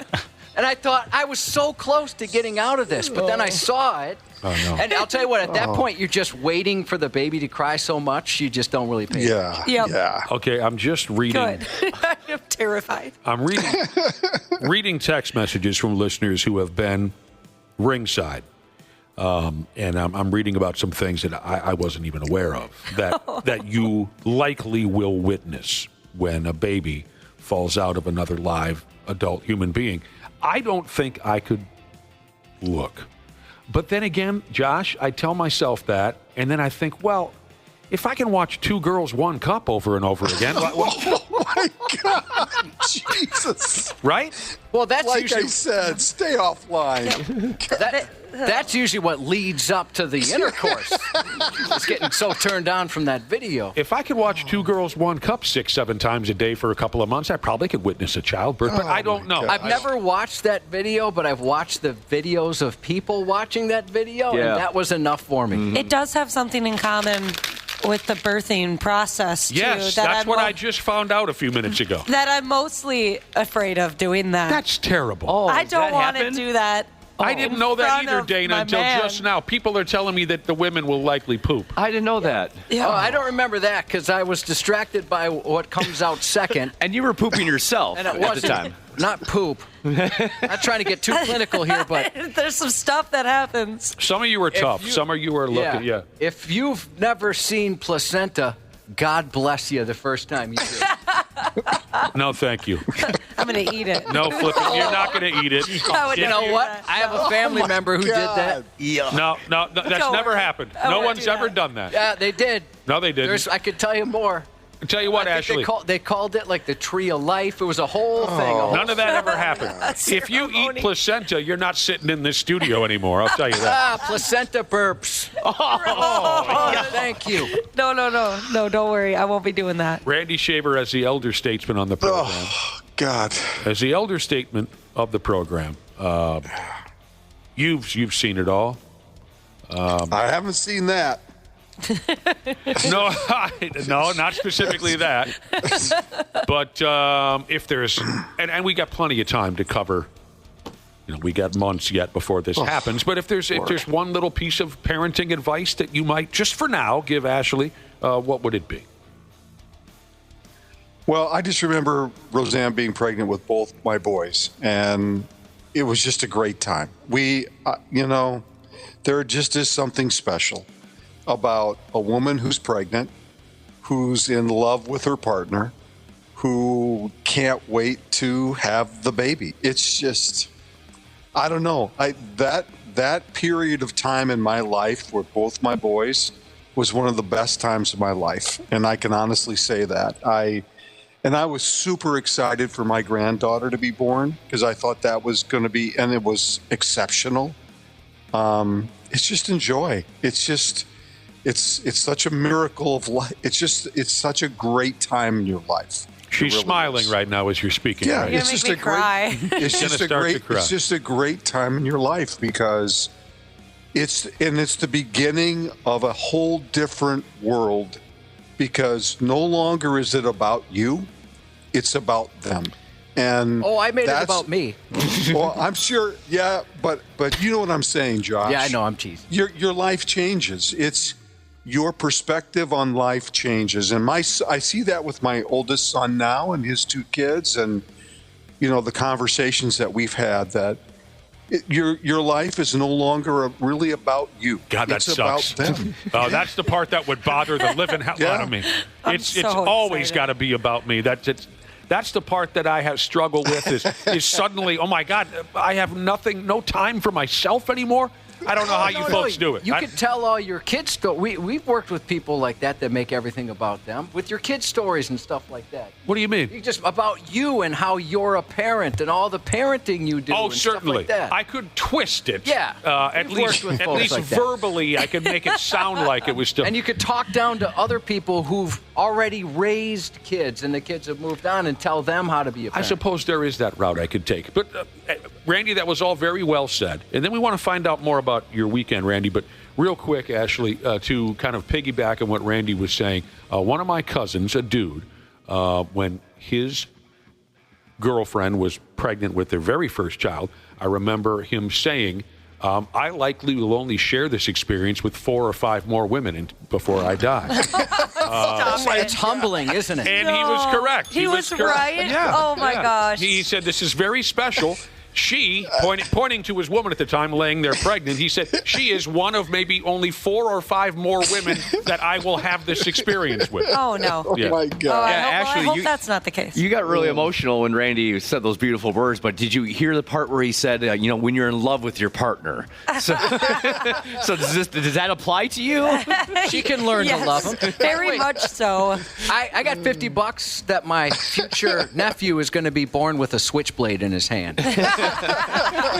And I thought I was so close to getting out of this. But then I saw it. Oh, no. And I'll tell you what, at that point, you're just waiting for the baby to cry so much, you just don't really pay attention. Yeah. Okay, I'm just reading. Good. I'm terrified. I'm reading text messages from listeners who have been ringside. And I'm reading about some things that I wasn't even aware of that you likely will witness when a baby falls out of another live adult human being. I don't think I could look. But then again, Josh, I tell myself that, and then I think, well, if I can watch Two Girls, One Cup over and over again. Oh, my God. Jesus. Right? Well, that's like usually... I said, stay offline. That's usually what leads up to the intercourse. It's getting so turned on from that video. If I could watch Two Girls, One Cup 6-7 times a day for a couple of months, I probably could witness a childbirth, but I don't know. I've never watched that video, but I've watched the videos of people watching that video, and that was enough for me. Mm-hmm. It does have something in common with the birthing process, too. Yes, that's what I just found out a few minutes ago. That I'm mostly afraid of doing that. That's terrible. Oh, I don't want to do that. I didn't know that either, Dana, until just now. People are telling me that the women will likely poop. I didn't know that. Yeah. Oh, I don't remember that because I was distracted by what comes out second. And you were pooping yourself and it at the time. Not poop. Not trying to get too clinical here, but... There's some stuff that happens. Some of you are tough. Some of you are looking, If you've never seen placenta, God bless you the first time you do it. No, thank you. I'm going to eat it. No, flipping. You're not going to eat it. You know what? I have a family member who did that. No, that's never happened. No one's ever done that. Yeah, they did. No, they didn't. I could tell you more. I tell you what, Ashley. They called it like the tree of life. It was a whole thing. None of that ever happened. If you eat placenta, you're not sitting in this studio anymore. I'll tell you that. Placenta burps. Thank you. No, don't worry. I won't be doing that. Randy Shaver as the elder statesman on the program. Oh, God. As the elder statesman of the program, you've seen it all. I haven't seen that. No, not specifically that. But if there's, and we got plenty of time to cover. We got months yet before this happens. But if there's one little piece of parenting advice that you might, just for now, give Ashley, what would it be? Well, I just remember Roseanne being pregnant with both my boys, and it was just a great time. There just is something special about a woman who's pregnant, who's in love with her partner, who can't wait to have the baby. It's just, I don't know. That period of time in my life with both my boys was one of the best times of my life, and I can honestly say that. I was super excited for my granddaughter to be born because I thought that was going to be, and it was exceptional. It's just enjoy. It's such a miracle of life. It's such a great time in your life. She's really smiling right now as you're speaking. Yeah, right? it's just a great. It's just a great time in your life because it's the beginning of a whole different world. Because no longer is it about you, it's about them. And I made it about me. Well, I'm sure, yeah, but you know what I'm saying, Josh. Yeah, I know, I'm teasing. Your life changes. It's your perspective on life changes. And I see that with my oldest son now and his two kids and, the conversations that we've had that your life is no longer really about you. God, that it's sucks. about them. Oh, that's the part that would bother the living hell out of me. It's always got to be about me. That's the part that I have struggled with is suddenly, oh my God, I have no time for myself anymore. I don't know how you folks do it. You could tell all your kids' stories. We've worked with people like that make everything about them. With your kids' stories and stuff like that. What do you mean? Just about you and how you're a parent and all the parenting you do. Oh, and certainly. Stuff like that. I could twist it. Yeah. At least like verbally, I could make it sound like it was still. And you could talk down to other people who've already raised kids and the kids have moved on and tell them how to be a parent. I suppose there is that route I could take. But, Randy, that was all very well said. And then we want to find out more about your weekend, Randy. But real quick, Ashley, to kind of piggyback on what Randy was saying, one of my cousins, a dude, when his girlfriend was pregnant with their very first child, I remember him saying, I likely will only share this experience with 4 or 5 more women before I die. It's humbling, isn't it? And he was correct. He was correct. Right? Yeah. Oh, my gosh. He said, this is very special. She, pointing to his woman at the time laying there pregnant, he said, she is one of maybe only 4 or 5 more women that I will have this experience with. Oh, no. Yeah. Oh, my God. I hope that's not the case. You got really emotional when Randy said those beautiful words, but did you hear the part where he said, when you're in love with your partner? So does that apply to you? She can learn to love him. Very much so. I got $50 that my future nephew is going to be born with a switchblade in his hand.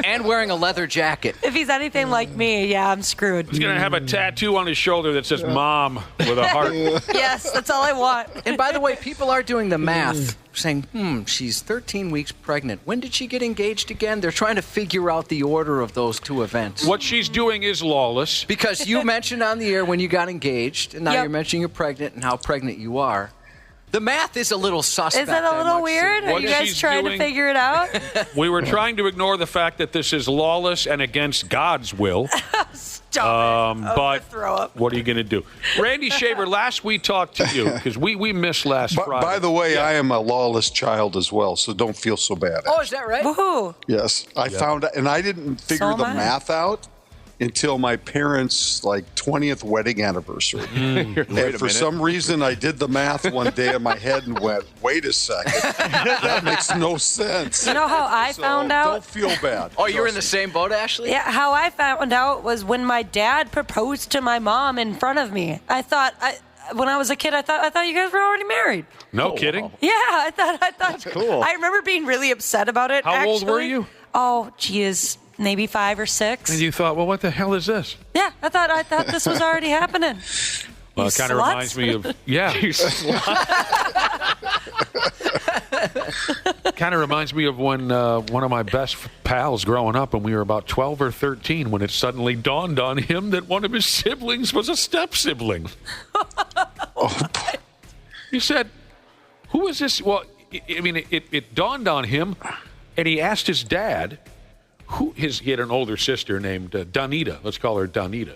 And wearing a leather jacket. If he's anything like me, I'm screwed. He's going to have a tattoo on his shoulder that says Mom with a heart. Yes, that's all I want. And by the way, people are doing the math, saying, she's 13 weeks pregnant. When did she get engaged again? They're trying to figure out the order of those two events. What she's doing is lawless. Because you mentioned on the air when you got engaged, and now you're mentioning you're pregnant and how pregnant you are. The math is a little suspect. Is that a little weird? Are you guys trying to figure it out? We were trying to ignore the fact that this is lawless and against God's will. Stop it. But throw up. What are you going to do? Randy Shaver, last we talked to you, because we missed last Friday. By the way, I am a lawless child as well, so don't feel so bad. Oh, is that right? Woohoo. Yes. I found out, and I didn't figure the math out until my parents' 20th wedding anniversary. And for some reason, I did the math one day in my head and went, wait a second, that makes no sense. You know how I found out? Don't feel bad. Oh, you're in the same boat, Ashley? Yeah, how I found out was when my dad proposed to my mom in front of me. I thought, when I was a kid, I thought you guys were already married. No kidding. Yeah, I thought. That's cool. I remember being really upset about it. How old were you? Oh, geez, maybe 5 or 6. And you thought, well, what the hell is this? Yeah, I thought this was already happening. Well, it kind of reminds me of kind of reminds me of when one of my best pals growing up, when we were about 12 or 13, when it suddenly dawned on him that one of his siblings was a step sibling. He said, "Who is this?" Well, I mean, it dawned on him, and he asked his dad, he had an older sister named Donita. Let's call her Donita.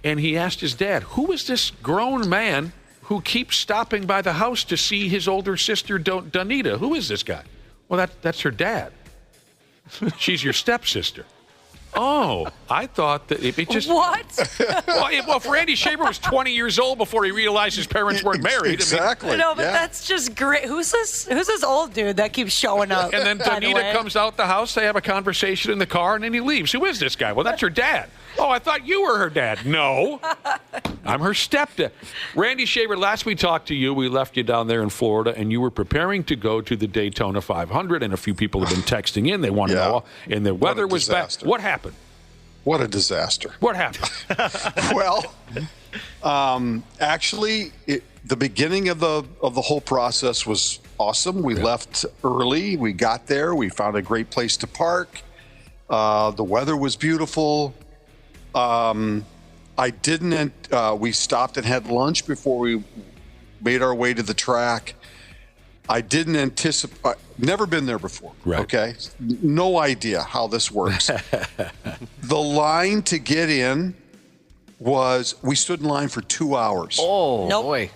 And he asked his dad, who is this grown man who keeps stopping by the house to see his older sister, Donita? Who is this guy? Well, that's her dad. She's your stepsister. Oh, I thought that it just... What? Well, if Randy Shaver was 20 years old before he realized his parents weren't married... Exactly. No, but that's just great. Who's this old dude that keeps showing up? And then Donita comes out the house, they have a conversation in the car, and then he leaves. Who is this guy? Well, that's her dad. Oh, I thought you were her dad. No, I'm her stepdad. Randy Shaver, last we talked to you, we left you down there in Florida, and you were preparing to go to the Daytona 500, and a few people have been texting in. They want to know, and the weather was bad. What happened? What a disaster. What happened? Well, actually, the beginning of the whole process was awesome. We left early. We got there. We found a great place to park. The weather was beautiful. We stopped and had lunch before we made our way to the track. I didn't anticipate, never been there before. Right. Okay. No idea how this works. The line to get in we stood in line for 2 hours. Oh, boy.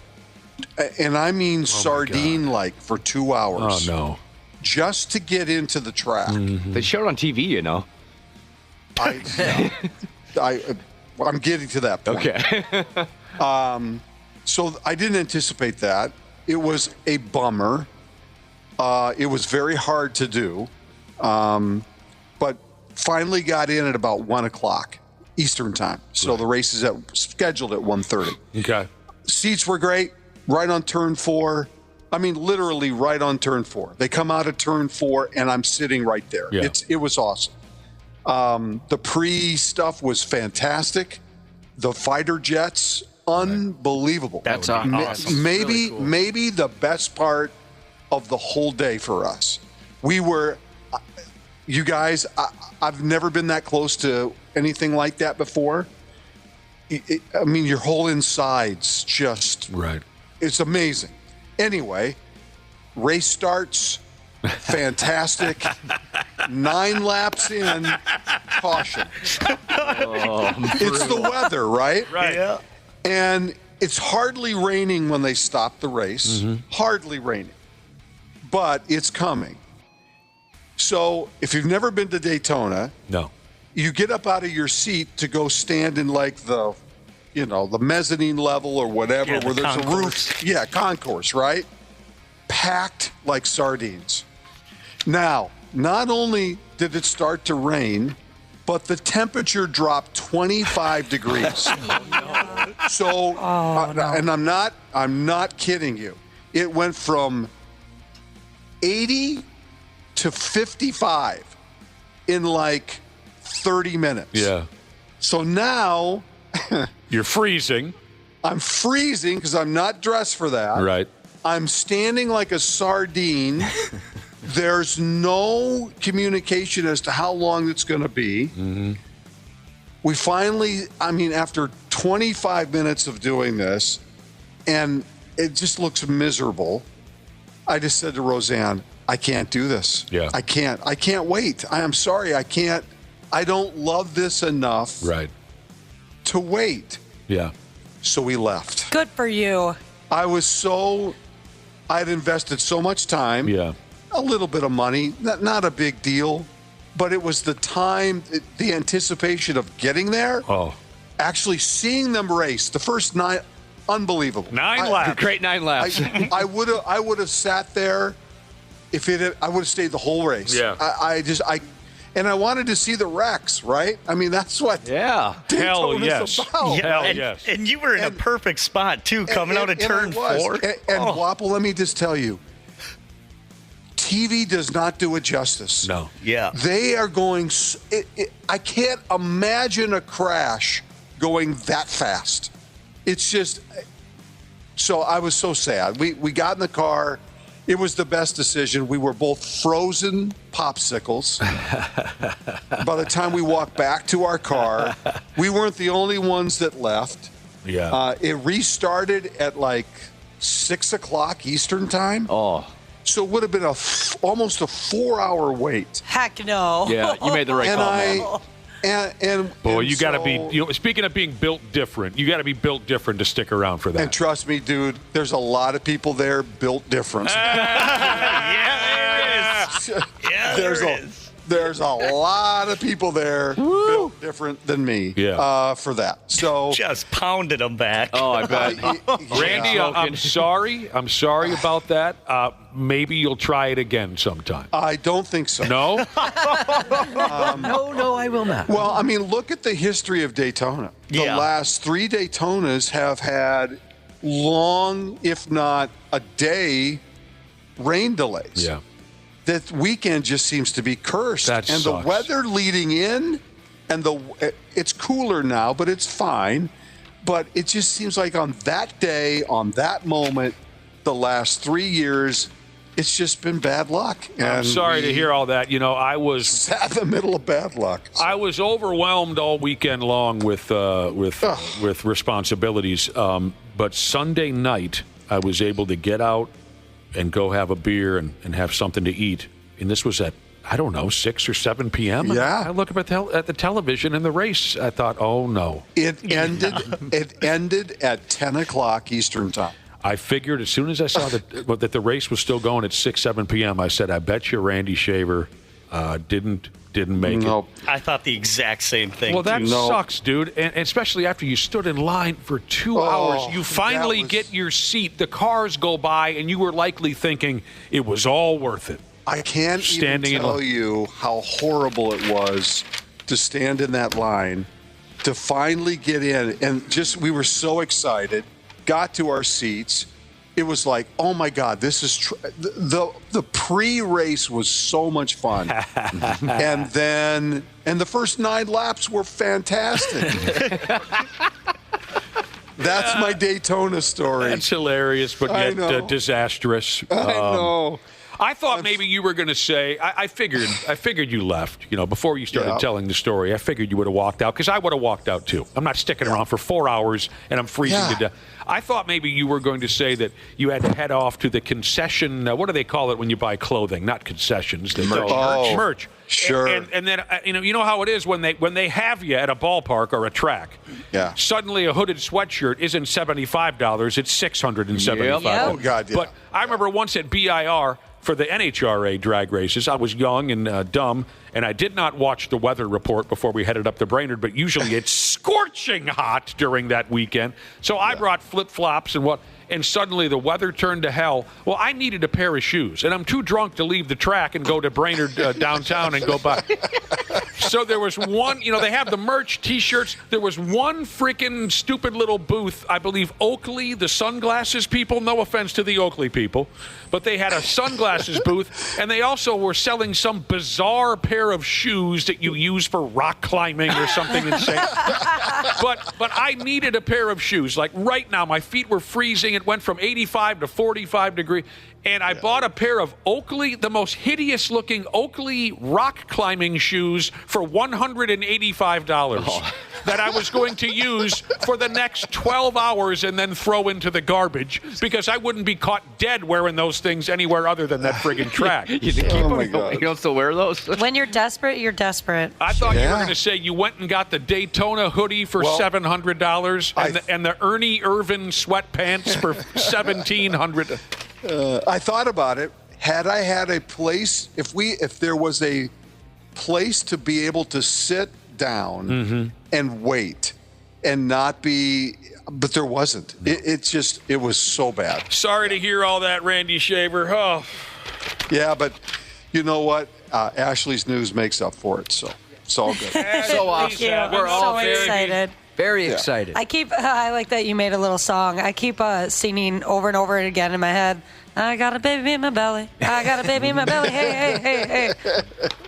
And I mean sardine-like for 2 hours. Oh, no. Just to get into the track. They showed it on TV, you know. I'm getting to that point. Okay. So I didn't anticipate that. It was a bummer. It was very hard to do. But finally got in at about 1 o'clock Eastern time. So the race is scheduled at 1:30. Okay. Seats were great. Right on turn 4. I mean, literally right on turn 4. They come out of turn 4, and I'm sitting right there. Yeah. It was awesome. The pre-stuff was fantastic. The fighter jets, unbelievable. That's awesome. Maybe Really cool. maybe the best part of the whole day for us. We were, you guys, I've never been that close to anything like that before. I mean, your whole insides just... Right. It's amazing. Anyway, race starts. Fantastic. 9 laps in, caution. It's the weather, right? Right. Yeah. And it's hardly raining when they stop the race. Hardly raining. But it's coming. So if you've never been to Daytona, no, you get up out of your seat to go stand in like the mezzanine level or whatever, where there's a roof. Yeah, concourse, right? Packed like sardines. Now, not only did it start to rain, but the temperature dropped 25 degrees. So, and I'm not kidding you. It went from 80 to 55 in like 30 minutes. Yeah. So now you're freezing. I'm freezing because I'm not dressed for that. Right. I'm standing like a sardine. There's no communication as to how long it's going to be. We finally, after 25 minutes of doing this, and it just looks miserable, I just said to Roseanne, I can't do this. Yeah. I can't wait. I am sorry. I don't love this enough to wait. Yeah. So we left. Good for you. I'd invested so much time. Yeah. A little bit of money, not a big deal, but it was the time, the anticipation of getting there. Oh. Actually seeing them race, the first 9, unbelievable. 9 laps. Great 9 laps. I would have sat there I would have stayed the whole race. Yeah. and I wanted to see the wrecks, right? I mean, that's what Hell Daytona's yes. about. Hell yes. And you were in a perfect spot, too, coming out of turn 4. And Wapple, let me just tell you, TV does not do it justice. No. Yeah. They are going, I can't imagine a crash going that fast. It's just, so I was so sad. We got in the car. It was the best decision. We were both frozen popsicles. By the time we walked back to our car, we weren't the only ones that left. Yeah. It restarted at like 6 o'clock Eastern time. Oh. So it would have been almost a 4-hour wait. Heck no. Yeah, you made the right call, man. Boy, you got to be, speaking of being built different, you got to be built different to stick around for that. And trust me, dude, there's a lot of people there built different. Yeah, there is. There's a lot of people there built different than me for that. So just pounded them back. Oh, I bet. Randy, I'm sorry. I'm sorry about that. Maybe you'll try it again sometime. I don't think so. No? No, I will not. Well, I mean, look at the history of Daytona. The last 3 Daytonas have had long, if not a day, rain delays. Yeah. That weekend just seems to be cursed. That and sucks. The weather leading in, and it's cooler now, but it's fine. But it just seems like on that day, on that moment, the last 3 years, it's just been bad luck. And I'm sorry to hear all that. I was at the middle of bad luck. I was overwhelmed all weekend long with responsibilities. But Sunday night, I was able to get out and go have a beer and have something to eat. And this was at, 6 or 7 p.m. Yeah. I look up at the television in the race. I thought, oh, no. It ended at 10 o'clock Eastern time. I figured as soon as I saw that the race was still going at 6, 7 p.m., I said, I bet you Randy Shaver didn't make it. I thought the exact same thing. Well, that sucks, dude. And especially after you stood in line for 2 hours. You finally get your seat. The cars go by, and you were likely thinking it was all worth it. I can't even tell you how horrible it was to stand in that line, to finally get in. And we were so excited, got to our seats. It was like, oh my God, this is the pre-race was so much fun, and the first 9 laps were fantastic. That's my Daytona story. That's hilarious, but yet disastrous. I know. I thought maybe you were going to say. I figured you left. Before you started telling the story, I figured you would have walked out because I would have walked out too. I'm not sticking around for 4 hours and I'm freezing to death. I thought maybe you were going to say that you had to head off to the concession. What do they call it when you buy clothing? Not concessions. Merch. Sure. And then you know how it is when they have you at a ballpark or a track. Yeah. Suddenly a hooded sweatshirt isn't $75; it's $675. Yep. Oh God, yeah. But I remember once at BIR for the NHRA drag races, I was young and dumb, and I did not watch the weather report before we headed up to Brainerd, but usually it's scorching hot during that weekend. So I brought flip-flops and suddenly the weather turned to hell. Well, I needed a pair of shoes, and I'm too drunk to leave the track and go to Brainerd downtown and go by. So there was one, they have the merch, T-shirts. There was one freaking stupid little booth, I believe Oakley, the sunglasses people. No offense to the Oakley people, but they had a sunglasses booth, and they also were selling some bizarre pair of shoes that you use for rock climbing or something insane. But I needed a pair of shoes. Like right now, my feet were freezing. It went from 85 to 45 degrees. And I bought a pair of Oakley, the most hideous-looking Oakley rock climbing shoes for $185 that I was going to use for the next 12 hours and then throw into the garbage because I wouldn't be caught dead wearing those things anywhere other than that friggin' track. You don't still wear those? When you're desperate, you're desperate. I thought you were going to say you went and got the Daytona hoodie for $700 and the Ernie Irvin sweatpants for $1,700. I thought about it. Had I had a place, if there was a place to be able to sit down and wait and not be, but there wasn't. No. It was so bad. Sorry to hear all that, Randy Shaver. Oh. Yeah, but you know what? Ashley's news makes up for it, so it's all good. So awesome. We're all so excited. Very excited. I like that you made a little song. I keep singing over and over again in my head. I got a baby in my belly. I got a baby in my belly. Hey, hey, hey, hey.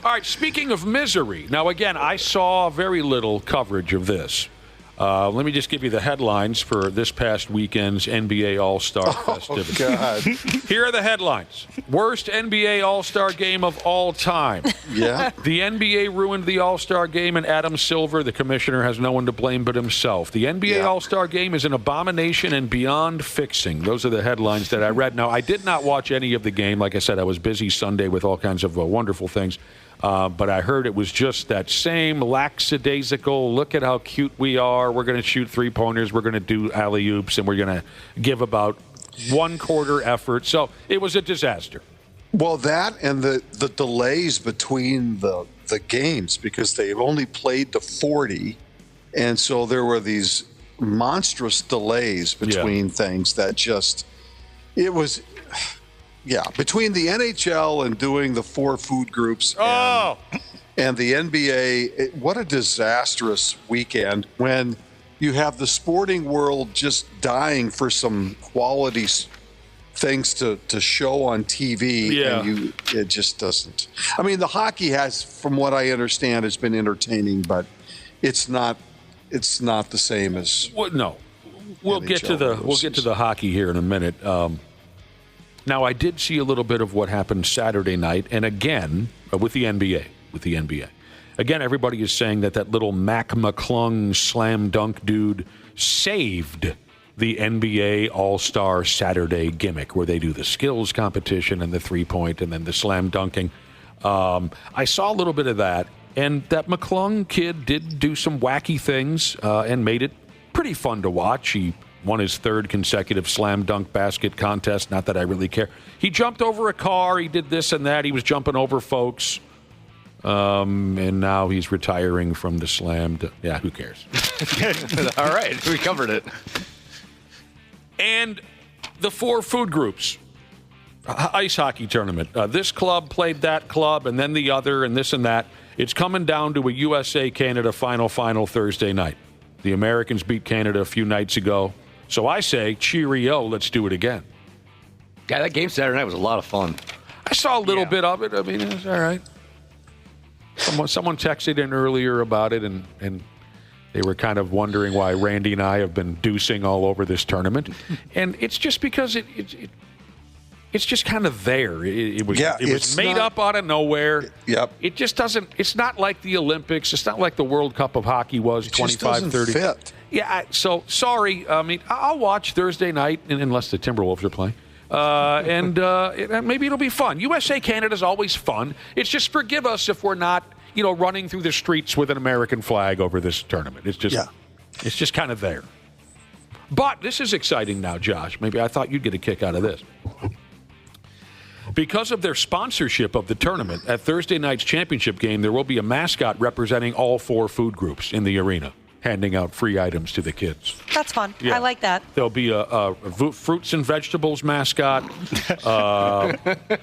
All right, speaking of misery. Now, again, I saw very little coverage of this. Let me just give you the headlines for this past weekend's NBA All-Star festivities. God. Here are the headlines. Worst NBA All-Star game of all time. Yeah. The NBA ruined the All-Star game, and Adam Silver, the commissioner, has no one to blame but himself. The NBA All-Star game is an abomination and beyond fixing. Those are the headlines that I read. Now, I did not watch any of the game. Like I said, I was busy Sunday with all kinds of wonderful things. But I heard it was just that same lackadaisical, look at how cute we are. We're going to shoot three-pointers. We're going to do alley-oops, and we're going to give about one-quarter effort. So it was a disaster. Well, that and the delays between the games, because they only played to 40, and so there were these monstrous delays between things that just – it was – yeah, between the NHL and doing the 4 food groups and the NBA, what a disastrous weekend when you have the sporting world just dying for some quality things to show on TV. And it just doesn't. I mean, the hockey has, from what I understand, has been entertaining, but it's not the same as no. We'll get to the hockey here in a minute. Now, I did see a little bit of what happened Saturday night, and again, with the NBA. Again, everybody is saying that little Mac McClung slam dunk dude saved the NBA All-Star Saturday gimmick, where they do the skills competition and the three-point and then the slam dunking. I saw a little bit of that, and that McClung kid did do some wacky things and made it pretty fun to watch. He won his 3rd consecutive slam dunk basket contest. Not that I really care. He jumped over a car. He did this and that. He was jumping over folks. And now he's retiring from the slam. Yeah, who cares? All right, we covered it. And the 4 food groups. Ice hockey tournament. This club played that club, and then the other, and this and that. It's coming down to a USA-Canada final Thursday night. The Americans beat Canada a few nights ago. So I say, cheerio, let's do it again. Yeah, that game Saturday night was a lot of fun. I saw a little bit of it. I mean, it was all right. Someone texted in earlier about it, and they were kind of wondering why Randy and I have been deucing all over this tournament. And it's just because it's just kind of there. It was made up out of nowhere. Yep. It just doesn't. It's not like the Olympics. It's not like the World Cup of hockey was 25, 30. Fit. Yeah. So sorry. I mean, I'll watch Thursday night unless the Timberwolves are playing. And maybe it'll be fun. USA Canada's always fun. It's just forgive us if we're not, running through the streets with an American flag over this tournament. It's just kind of there. But this is exciting now, Josh. Maybe I thought you'd get a kick out of this. Because of their sponsorship of the tournament, at Thursday night's championship game, there will be a mascot representing all 4 food groups in the arena, handing out free items to the kids. That's fun. Yeah. I like that. There'll be a fruits and vegetables mascot,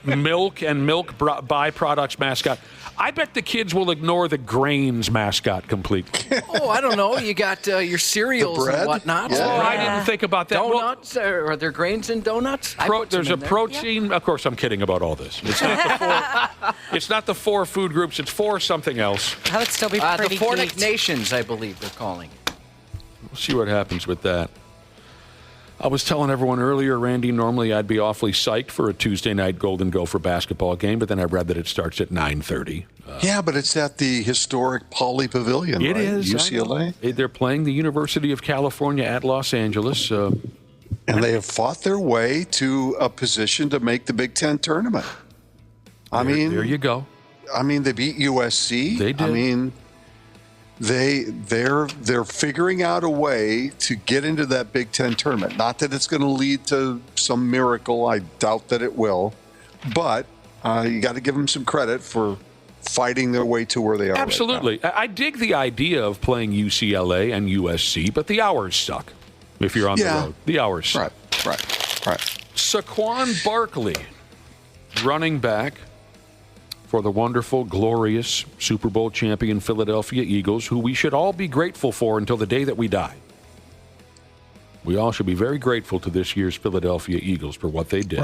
milk and milk byproducts mascot. I bet the kids will ignore the grains mascot completely. Oh, I don't know. You got your cereals and whatnot. Yeah. I didn't think about that. Donuts? Are there grains in donuts? There's a protein. Yeah. Of course, I'm kidding about all this. It's not the 4 food groups. It's 4 something else. That would still be pretty the Fornic Nations, I believe they're calling it. We'll see what happens with that. I was telling everyone earlier, Randy, normally I'd be awfully psyched for a Tuesday night Golden Gopher basketball game, but then I read that it starts at 9:30. Yeah, but it's at the historic Pauley Pavilion, It right? is. UCLA. They're playing the University of California at Los Angeles. And they have fought their way to a position to make the Big Ten tournament. There you go. I mean, they beat USC. They did. I mean, they're figuring out a way to get into that Big Ten tournament. Not that it's going to lead to some miracle. I doubt that it will. But you got to give them some credit for fighting their way to where they are. Absolutely. Right now. I dig the idea of playing UCLA and USC, but the hours suck if you're on the road. The hours suck. Right. Saquon Barkley, running back for the wonderful, glorious Super Bowl champion Philadelphia Eagles, who we should all be grateful for until the day that we die. We all should be very grateful to this year's Philadelphia Eagles for what they did.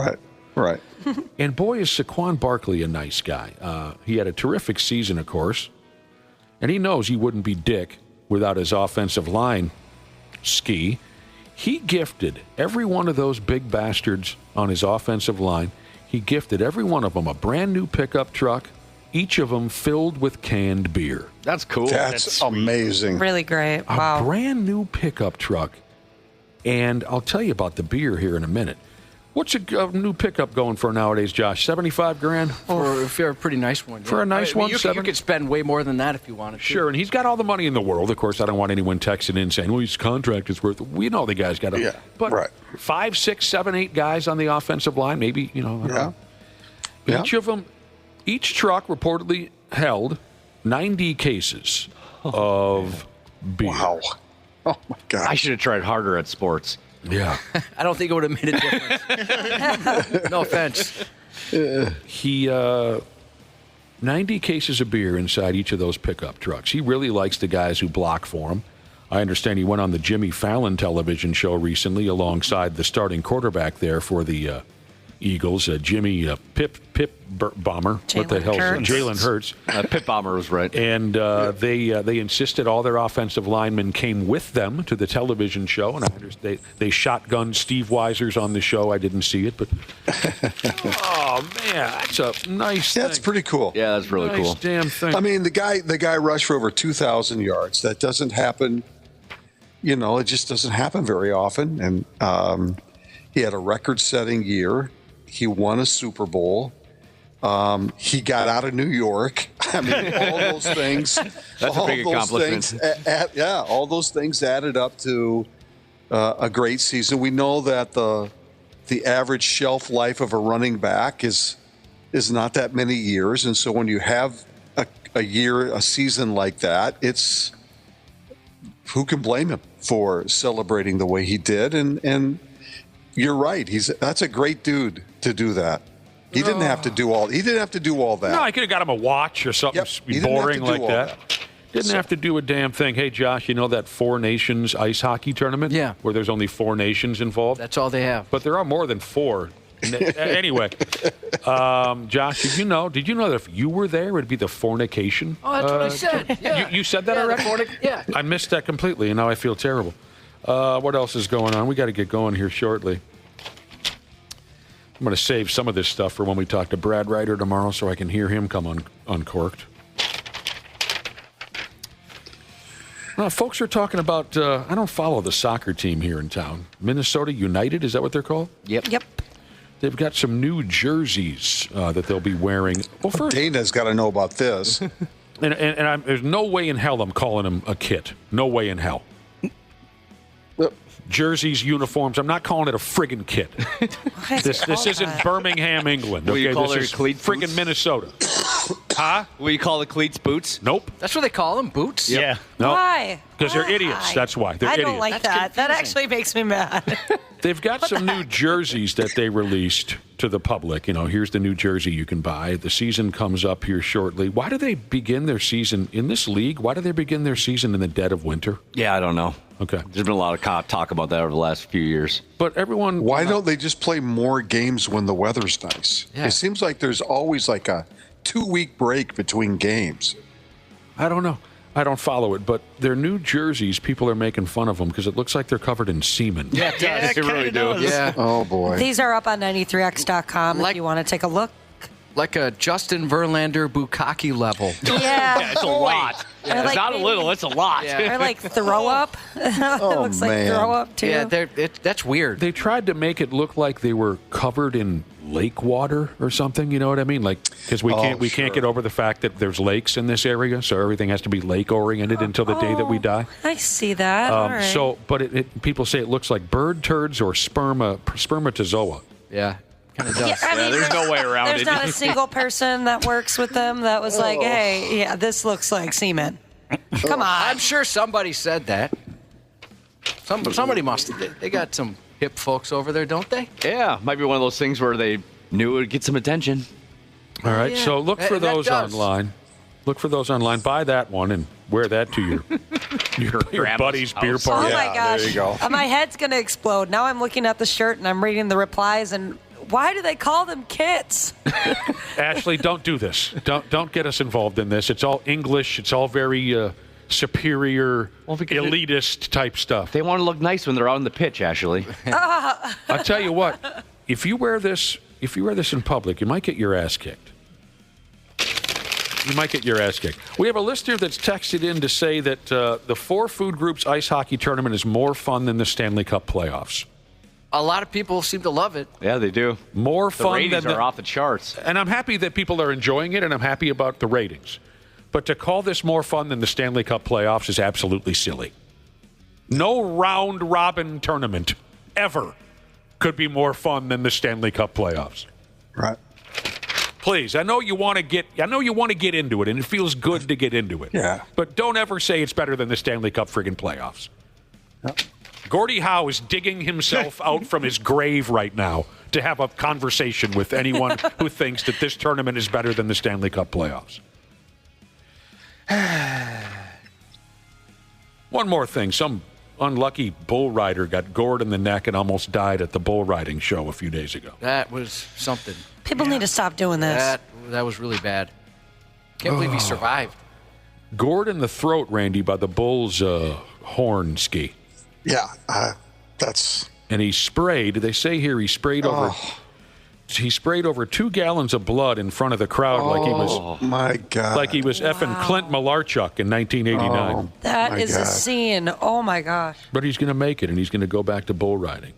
Right. And boy, is Saquon Barkley a nice guy. He had a terrific season, of course, and he knows he wouldn't be Dick without his offensive line ski. He gifted every one of those big bastards on his offensive line. He gifted every one of them a brand new pickup truck, each of them filled with canned beer. That's cool. That's amazing. Really great. A Wow. brand new pickup truck. And I'll tell you about the beer here in a minute. What's a new pickup going for nowadays, Josh? $75,000? For a pretty nice one. For a nice one, you could spend way more than that if you wanted to. Sure, and he's got all the money in the world. Of course, I don't want anyone texting in saying, well, his contract is worth it. We know the guy's got it. Yeah, but right. 5, 6, 7, 8 guys on the offensive line, maybe, I don't know. Each of them, each truck reportedly held 90 cases of beer. Wow. Oh, my God. I should have tried harder at sports. Yeah. I don't think it would have made a difference. No offense. He 90 cases of beer inside each of those pickup trucks. He really likes the guys who block for him. I understand he went on the Jimmy Fallon television show recently alongside the starting quarterback there for the Eagles, Jimmy Pip Bomber. What the hell is it? Jalen Hurts. Pip Bomber was right. And they insisted all their offensive linemen came with them to the television show, and I understand they shotgunned Steve Weiser's on the show. I didn't see it, but oh man, that's a nice. That's pretty cool. Yeah, that's really nice cool. Damn thing. I mean, the guy rushed for over 2,000 yards. That doesn't happen. It just doesn't happen very often. And he had a record-setting year. He won a Super Bowl. He got out of New York. I mean, all those things. That's a big accomplishment. All those things added up to a great season. We know that the average shelf life of a running back is not that many years, and so when you have a season like that, it's who can blame him for celebrating the way he did? And you're right. That's a great dude to do that. He didn't have to do all. He didn't have to do all that. No, I could have got him a watch or something boring like that. Didn't have to do a damn thing. Hey, Josh, you know that 4 Nations ice hockey tournament? Yeah. Where there's only 4 nations involved? That's all they have. But there are more than 4. Anyway, Josh, did you know that if you were there, it would be the fornication? Oh, that's what I said. Yeah. You said that already? Yeah. I missed that completely, and now I feel terrible. What else is going on? We got to get going here shortly. I'm going to save some of this stuff for when we talk to Brad Ryder tomorrow so I can hear him come uncorked. Folks are talking about, I don't follow the soccer team here in town. Minnesota United, is that what they're called? Yep. They've got some new jerseys that they'll be wearing. Well, first, Dana's got to know about this. and there's no way in hell I'm calling them a kit. No way in hell. Jerseys, uniforms. I'm not calling it a friggin' kit. This isn't Birmingham, England. Will you call this is cleats friggin' boots? Minnesota. Huh? Will you call the cleats boots? Nope. That's what they call them, boots? Yep. Yeah. No. Why? Because they're idiots. That's why. They're I idiots. don't like that. That actually makes me mad. They've got some new jerseys that they released to the public. Here's the new jersey you can buy. The season comes up here shortly. Why do they begin their season in this league? Why do they begin their season in the dead of winter? Yeah, I don't know. Okay. There's been a lot of talk about that over the last few years. But everyone... Why don't they just play more games when the weather's nice? Yeah. It seems like there's always like a 2-week break between games. I don't know. I don't follow it, but their new jerseys, people are making fun of them because it looks like they're covered in semen. Yeah, it does. They really do. Yeah. Oh, boy. These are up on 93x.com if you want to take a look. Like a Justin Verlander Bukkake level. Yeah. It's a lot. Or It's not a little, it's a lot. Yeah. Or like throw up. It looks like man. throw up, too. Yeah, that's weird. They tried to make it look like they were covered in lake water or something, you know what I mean? Like, because we can't get over the fact that there's lakes in this area, so everything has to be lake-oriented until the day that we die. I see that. All right. So, but people say it looks like bird turds or spermatozoa. Yeah, kind of does. Yeah, I mean, there's no way around there's it. not a single person that works with them that was like, hey, yeah, this looks like semen. Come on. I'm sure somebody said that. Somebody must have. They got some hip folks over there, don't they? Yeah, might be one of those things where they knew it would get some attention. All right, so look for those online. Look for those online. Buy that one and wear that to your buddy's beer party. Oh, my gosh. There you go. My head's going to explode. Now I'm looking at the shirt and I'm reading the replies, and why do they call them kits? Ashley, don't do this. Don't get us involved in this. It's all English. It's all very superior, elitist type stuff. They want to look nice when they're out on the pitch, Ashley. I'll tell you what. If you wear this in public, you might get your ass kicked. You might get your ass kicked. We have a listener that's texted in to say that the 4 food groups ice hockey tournament is more fun than the Stanley Cup playoffs. A lot of people seem to love it. Yeah, they do. More fun. The ratings are off the charts. And I'm happy that people are enjoying it, and I'm happy about the ratings. But to call this more fun than the Stanley Cup playoffs is absolutely silly. No round-robin tournament ever could be more fun than the Stanley Cup playoffs. Right. Please, I know you want to get into it, and it feels good to get into it. Yeah. But don't ever say it's better than the Stanley Cup friggin' playoffs. Yep. Gordie Howe is digging himself out from his grave right now to have a conversation with anyone who thinks that this tournament is better than the Stanley Cup playoffs. One more thing. Some unlucky bull rider got gored in the neck and almost died at the bull riding show a few days ago. That was something. People need to stop doing this. That was really bad. Can't believe he survived. Gored in the throat, Randy, by the bull's horn ski. Yeah, that's... And he sprayed, they say here he sprayed over... He sprayed over 2 gallons of blood in front of the crowd like he was... my God. Like he was effing Clint Malarchuk in 1989. That is a scene. Oh, my gosh. But he's going to make it, and he's going to go back to bull riding.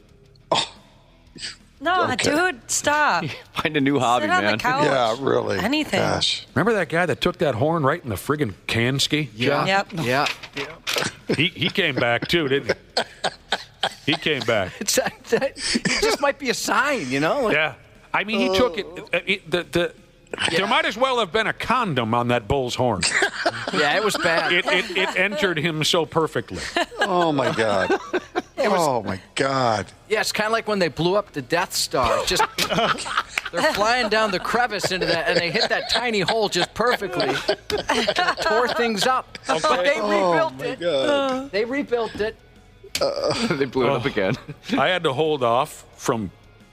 No, dude, stop. Find a new hobby, Sit on man. the couch. Yeah, really. Anything. Gosh. Remember that guy that took that horn right in the friggin' can ski? Yeah. Yep. Yeah. He came back, too, didn't he? He came back. It just might be a sign, you know? Yeah. I mean, he took it. There might as well have been a condom on that bull's horn. Yeah, it was bad. It entered him so perfectly. Oh, my God. Oh, my God. Yeah, it's kind of like when they blew up the Death Star. Just they're flying down the crevice into that, and they hit that tiny hole just perfectly. And it tore things up. Okay. But they rebuilt it. God. They rebuilt it. They blew it up again. I had to hold off from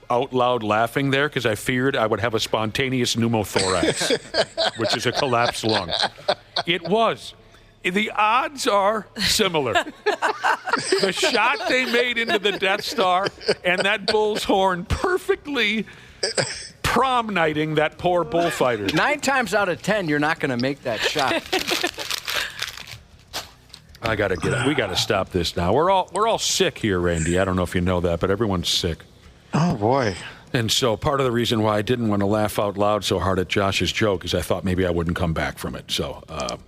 out loud laughing there because I feared I would have a spontaneous pneumothorax, which is a collapsed lung. It was. The odds are similar. The shot they made into the Death Star and that bull's horn perfectly prom nighting that poor bullfighter. 9 times out of 10, you're not going to make that shot. We got to stop this now. We're all sick here, Randy. I don't know if you know that, but everyone's sick. Oh, boy. And so part of the reason why I didn't want to laugh out loud so hard at Josh's joke is I thought maybe I wouldn't come back from it. So,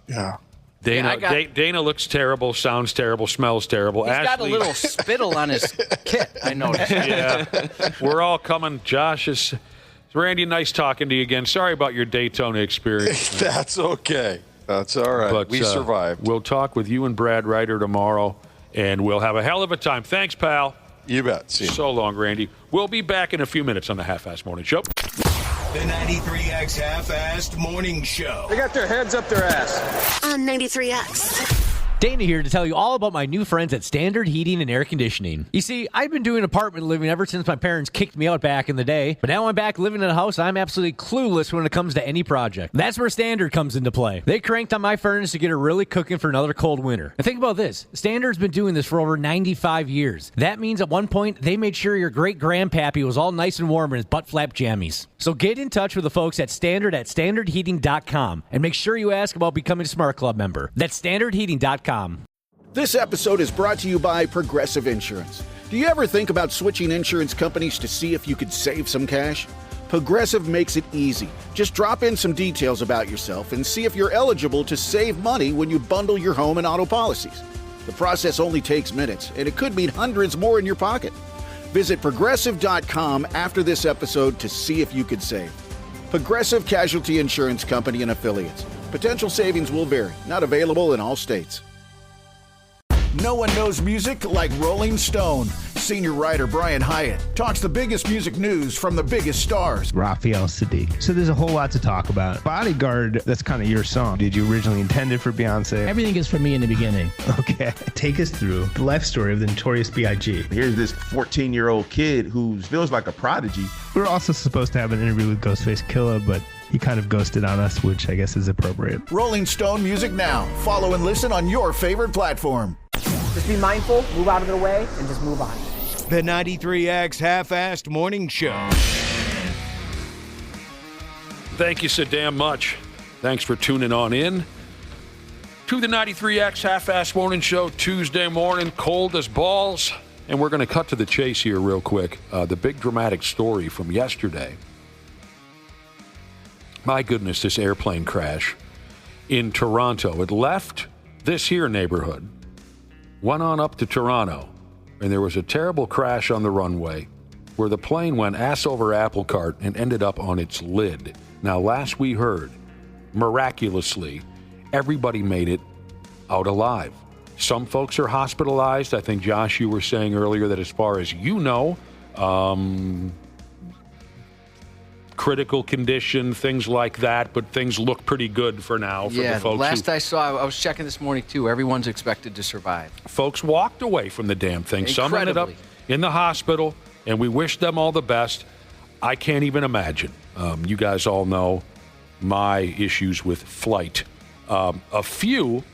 yeah. Dana looks terrible, sounds terrible, smells terrible. He's got a little spittle on his kit, I noticed. Yeah. We're all coming. Randy, nice talking to you again. Sorry about your Daytona experience. That's okay. That's all right. But, we survived. We'll talk with you and Brad Ryder tomorrow, and we'll have a hell of a time. Thanks, pal. You bet. See you. So long, Randy. We'll be back in a few minutes on the Half-Assed Morning Show. The 93X Half-Assed Morning Show. They got their heads up their ass. On 93X. Dana here to tell you all about my new friends at Standard Heating and Air Conditioning. You see, I've been doing apartment living ever since my parents kicked me out back in the day, but now I'm back living in a house. I'm absolutely clueless when it comes to any project. That's where Standard comes into play. They cranked on my furnace to get it really cooking for another cold winter. And think about this. Standard's been doing this for over 95 years. That means at one point, they made sure your great-grandpappy was all nice and warm in his butt-flap jammies. So get in touch with the folks at standardheating.com and make sure you ask about becoming a Smart Club member. That's standardheating.com. This episode is brought to you by Progressive Insurance. Do you ever think about switching insurance companies to see if you could save some cash? Progressive makes it easy. Just drop in some details about yourself and see if you're eligible to save money when you bundle your home and auto policies. The process only takes minutes, and it could mean hundreds more in your pocket. Visit Progressive.com after this episode to see if you could save. Progressive Casualty Insurance Company and Affiliates. Potential savings will vary. Not available in all states. No one knows music like Rolling Stone. Senior writer Brian Hyatt talks the biggest music news from the biggest stars. Raphael Sadiq. So there's a whole lot to talk about. Bodyguard, that's kind of your song. Did you originally intend it for Beyonce? Everything is for me in the beginning. Okay. Take us through the life story of the Notorious B.I.G. Here's this 14-year-old kid who feels like a prodigy. We were also supposed to have an interview with Ghostface Killah, but he kind of ghosted on us, which I guess is appropriate. Rolling Stone Music Now. Follow and listen on your favorite platform. Just be mindful, move out of their way, and just move on. The 93X Half-Assed Morning Show. Thank you so damn much. Thanks for tuning on in to the 93X Half-Assed Morning Show Tuesday morning, cold as balls. And we're going to cut to the chase here real quick. The big dramatic story from yesterday. My goodness, this airplane crash in Toronto. It left this here neighborhood, went on up to Toronto, and there was a terrible crash on the runway where the plane went ass over apple cart and ended up on its lid. Now, last we heard, miraculously, everybody made it out alive. Some folks are hospitalized. I think, Josh, you were saying earlier that as far as you know, critical condition, things like that, but things look pretty good for now for the folks. Last I saw, I was checking this morning too, everyone's expected to survive. Folks walked away from the damn thing. Incredibly. Some ended up in the hospital, and we wish them all the best. I can't even imagine. You guys all know my issues with flight. A few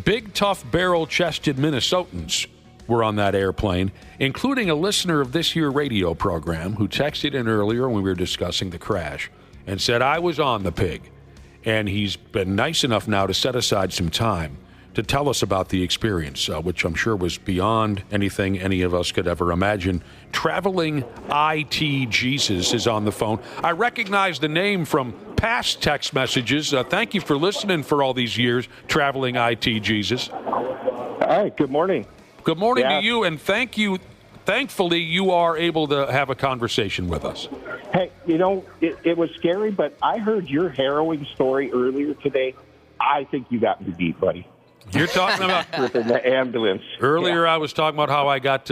big, tough, barrel-chested Minnesotans were on that airplane, including a listener of this here radio program who texted in earlier when we were discussing the crash and said, I was on the pig. And he's been nice enough now to set aside some time to tell us about the experience, which I'm sure was beyond anything any of us could ever imagine. Traveling IT Jesus is on the phone. I recognize the name from past text messages. Thank you for listening for all these years, Traveling IT Jesus. All right, good morning. Good morning to you, and thank you. Thankfully, you are able to have a conversation with us. Hey, it was scary, but I heard your harrowing story earlier today. I think you got me beat, buddy. You're talking about within the ambulance. Earlier, I was talking about how I got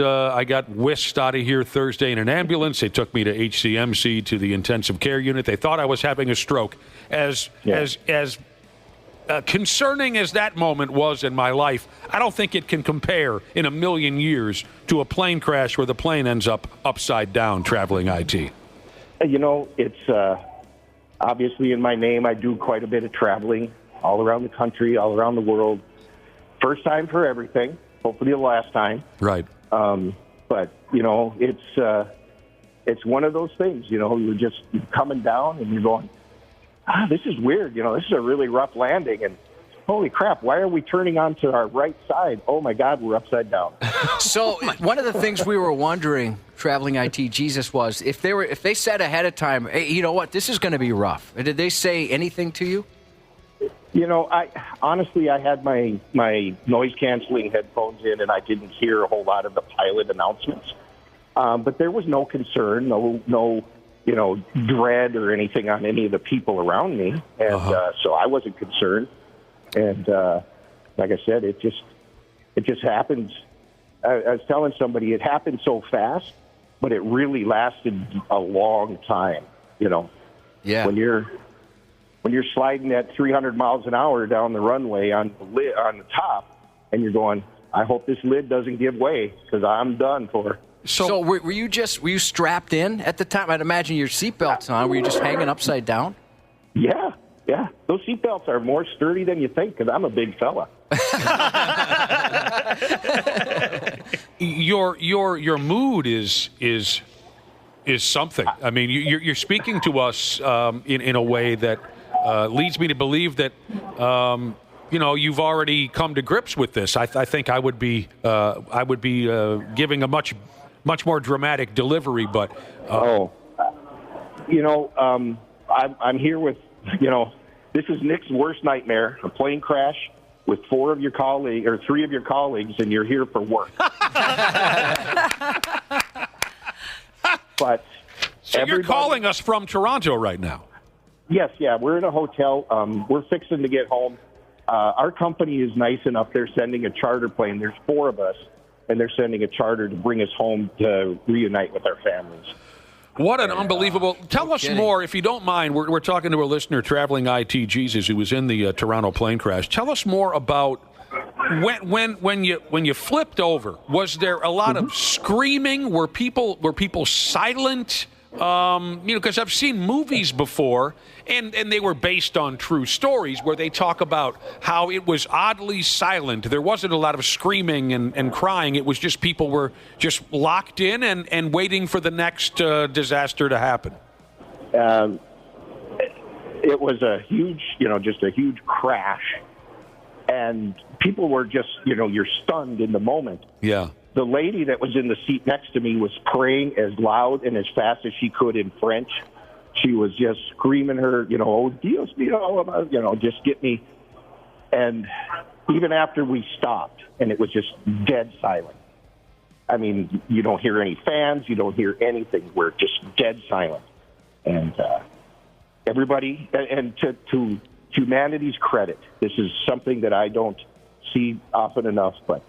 whisked out of here Thursday in an ambulance. They took me to HCMC to the intensive care unit. They thought I was having a stroke. As concerning as that moment was in my life, I don't think it can compare in a million years to a plane crash where the plane ends up upside down. Traveling IT. It's obviously in my name. I do quite a bit of traveling all around the country, all around the world. First time for everything. Hopefully the last time. Right. But it's one of those things. You're just coming down and you're going, this is weird. This is a really rough landing, and holy crap, why are we turning onto our right side? Oh my God, we're upside down. So one of the things we were wondering, Traveling IT Jesus, was if they said ahead of time, hey, you know what, this is going to be rough. Did they say anything to you? I honestly, I had my noise canceling headphones in, and I didn't hear a whole lot of the pilot announcements. But there was no concern, no dread or anything on any of the people around me, and so I wasn't concerned. And like I said, it just happens. I was telling somebody it happened so fast, but it really lasted a long time. Yeah. When you're sliding at 300 miles an hour down the runway on the top, and you're going, I hope this lid doesn't give way because I'm done for. So were you strapped in at the time? I'd imagine your seatbelt's on. Were you just hanging upside down? Yeah. Those seatbelts are more sturdy than you think because I'm a big fella. Your mood is something. I mean, you're speaking to us in a way that leads me to believe that you've already come to grips with this. I think I would be giving a much more dramatic delivery, but I'm here with this is Nick's worst nightmare: a plane crash with 3 of your colleagues, and you're here for work. But so you're calling us from Toronto right now? Yes, yeah. We're in a hotel. We're fixing to get home. Our company is nice enough. They're sending a charter plane. There's 4 of us, and they're sending a charter to bring us home to reunite with our families. What an unbelievable... Tell us more, if you don't mind. We're talking to a listener, Traveling IT Jesus, who was in the Toronto plane crash. Tell us more about when you flipped over. Was there a lot of screaming? Were people silent? Because I've seen movies before, and they were based on true stories where they talk about how it was oddly silent. There wasn't a lot of screaming and crying. It was just people were just locked in and waiting for the next disaster to happen. It was a huge, just a huge crash. And people were just, you're stunned in the moment. Yeah. The lady that was in the seat next to me was praying as loud and as fast as she could in French. She was just screaming her, oh, Dios mío, just get me. And even after we stopped, and it was just dead silent. I mean, you don't hear any fans, you don't hear anything. We're just dead silent. And everybody, and to humanity's credit, this is something that I don't see often enough, but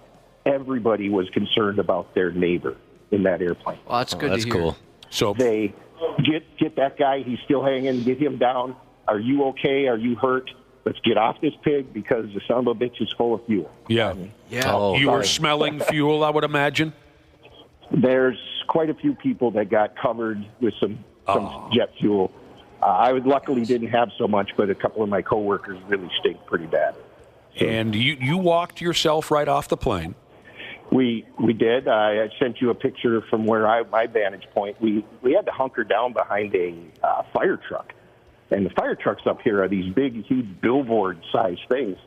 everybody was concerned about their neighbor in that airplane. Well, that's good. That's to hear. cool. So they get that guy. He's still hanging. Get him down. Are you okay? Are you hurt? Let's get off this pig because the son of a bitch is full of fuel. Yeah. You were smelling fuel, I would imagine. There's quite a few people that got covered with some jet fuel. I luckily didn't have so much, but a couple of my coworkers really stink pretty bad. So, and you walked yourself right off the plane. We did. I sent you a picture from where my vantage point. We had to hunker down behind a fire truck. And the fire trucks up here are these big, huge billboard-sized things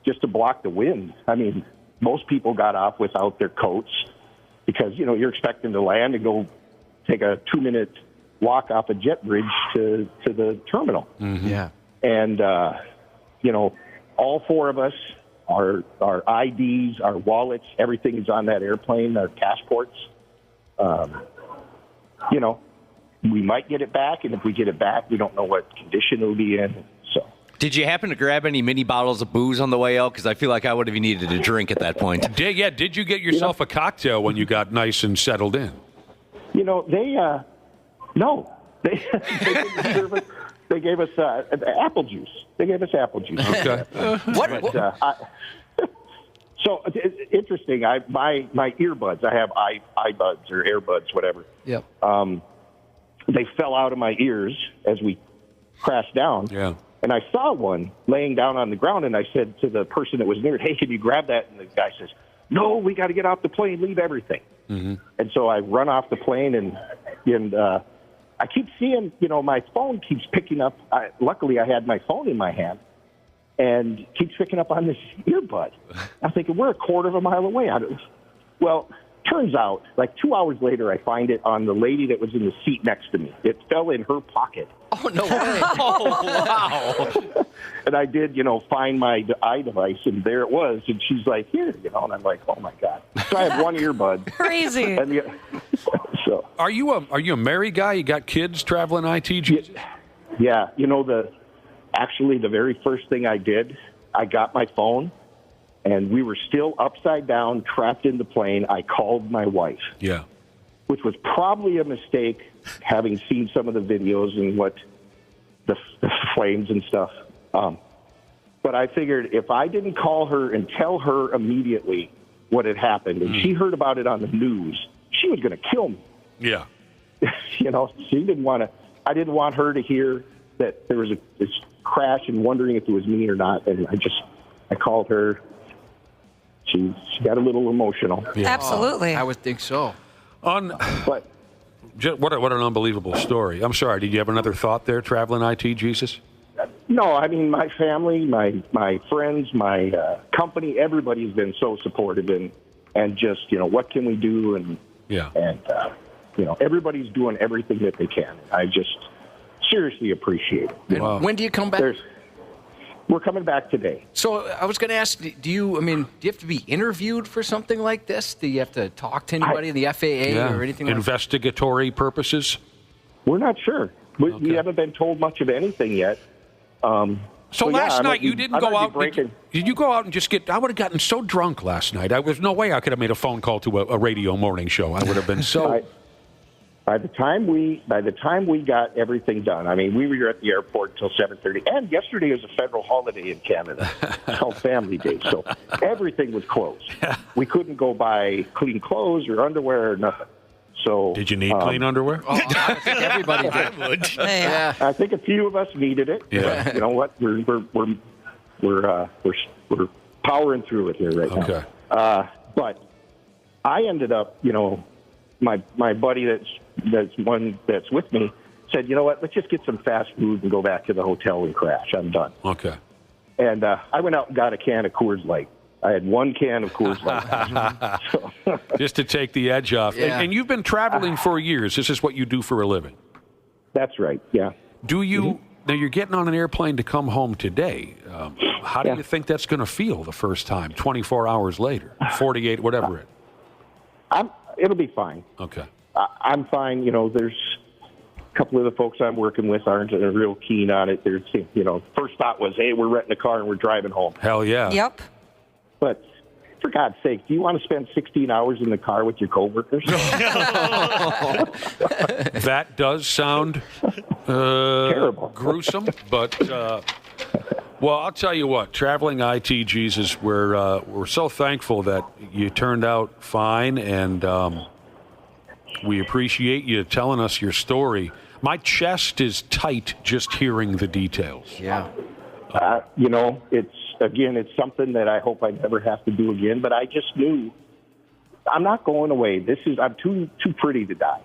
just to block the wind. I mean, most people got off without their coats because, you're expecting to land and go take a 2-minute walk off a jet bridge to the terminal. Mm-hmm. Yeah. And, all 4 of us, our IDs, our wallets, everything is on that airplane, our passports. We might get it back, and if we get it back, we don't know what condition it'll be in. So, did you happen to grab any mini bottles of booze on the way out? Because I feel like I would have needed a drink at that point. Did you get yourself a cocktail when you got nice and settled in? No. They didn't serve us. They gave us apple juice. Okay. So it's interesting. My earbuds. I have iBuds or AirBuds, whatever. Yep. They fell out of my ears as we crashed down. Yeah. And I saw one laying down on the ground, and I said to the person that was near it, "Hey, can you grab that?" And the guy says, "No, we got to get off the plane. Leave everything." Mm-hmm. And so I run off the plane, and I keep seeing, my phone keeps picking up. Luckily, I had my phone in my hand, and keeps picking up on this earbud. I'm thinking, we're a quarter of a mile away. Well, turns out, like 2 hours later, I find it on the lady that was in the seat next to me. It fell in her pocket. Oh, no way. Oh, wow. And I did, find my iDevice, and there it was. And she's like, here, and I'm like, oh, my God. So I have one earbud. Crazy. And so. Are you a married guy? You got kids traveling IT? Jesus? Yeah. Actually, the very first thing I did, I got my phone, and we were still upside down, trapped in the plane. I called my wife. Yeah. Which was probably a mistake, having seen some of the videos and what the flames and stuff. But I figured if I didn't call her and tell her immediately what had happened, and she heard about it on the news, she was going to kill me. Yeah. She didn't want to. I didn't want her to hear that there was this crash and wondering if it was me or not. And I called her. She got a little emotional. Yeah. Absolutely. I would think so. But what an unbelievable story. I'm sorry. Did you have another thought there, Traveling IT Jesus? No, I mean, my family, my friends, my company, everybody's been so supportive and just, what can we do? And everybody's doing everything that they can. I just seriously appreciate it. And when do you come back? We're coming back today. So I was going to ask, do you have to be interviewed for something like this? Do you have to talk to anybody, the FAA or anything like that? Investigatory purposes? We're not sure. We haven't been told much of anything yet. So yeah, last I night might you be- didn't I go might out. be breaking- Did you go out and just get? I would have gotten so drunk last night. There's no way I could have made a phone call to a radio morning show. I would have been so. By the time we got everything done, I mean, we were at the airport until 7:30, and yesterday was a federal holiday in Canada. It's called Family Day, so everything was closed. We couldn't go buy clean clothes or underwear or nothing. So did you need clean underwear? Oh, I think everybody did. Yeah. I think a few of us needed it. Yeah. But you know what? We're powering through it here right now. But I ended up, my buddy that's with me said, you know what? Let's just get some fast food and go back to the hotel and crash. I'm done. Okay. And I went out and got a can of Coors Light. I had one can of Coors Light. Just to take the edge off. Yeah. And you've been traveling for years. This is what you do for a living. That's right. Yeah. Do you now? You're getting on an airplane to come home today. How do you think that's going to feel the first time? 24 hours later, 48, whatever it. It'll be fine. Okay. I'm fine. There's a couple of the folks I'm working with aren't real keen on it. There's, first thought was, hey, we're renting a car and we're driving home. Hell yeah. Yep. But for God's sake, do you want to spend 16 hours in the car with your coworkers? That does sound terrible, gruesome, but well, I'll tell you what. Traveling IT Jesus, we're so thankful that you turned out fine, and we appreciate you telling us your story. My chest is tight just hearing the details. Yeah. It's something that I hope I never have to do again, but I just knew I'm not going away. I'm too pretty to die.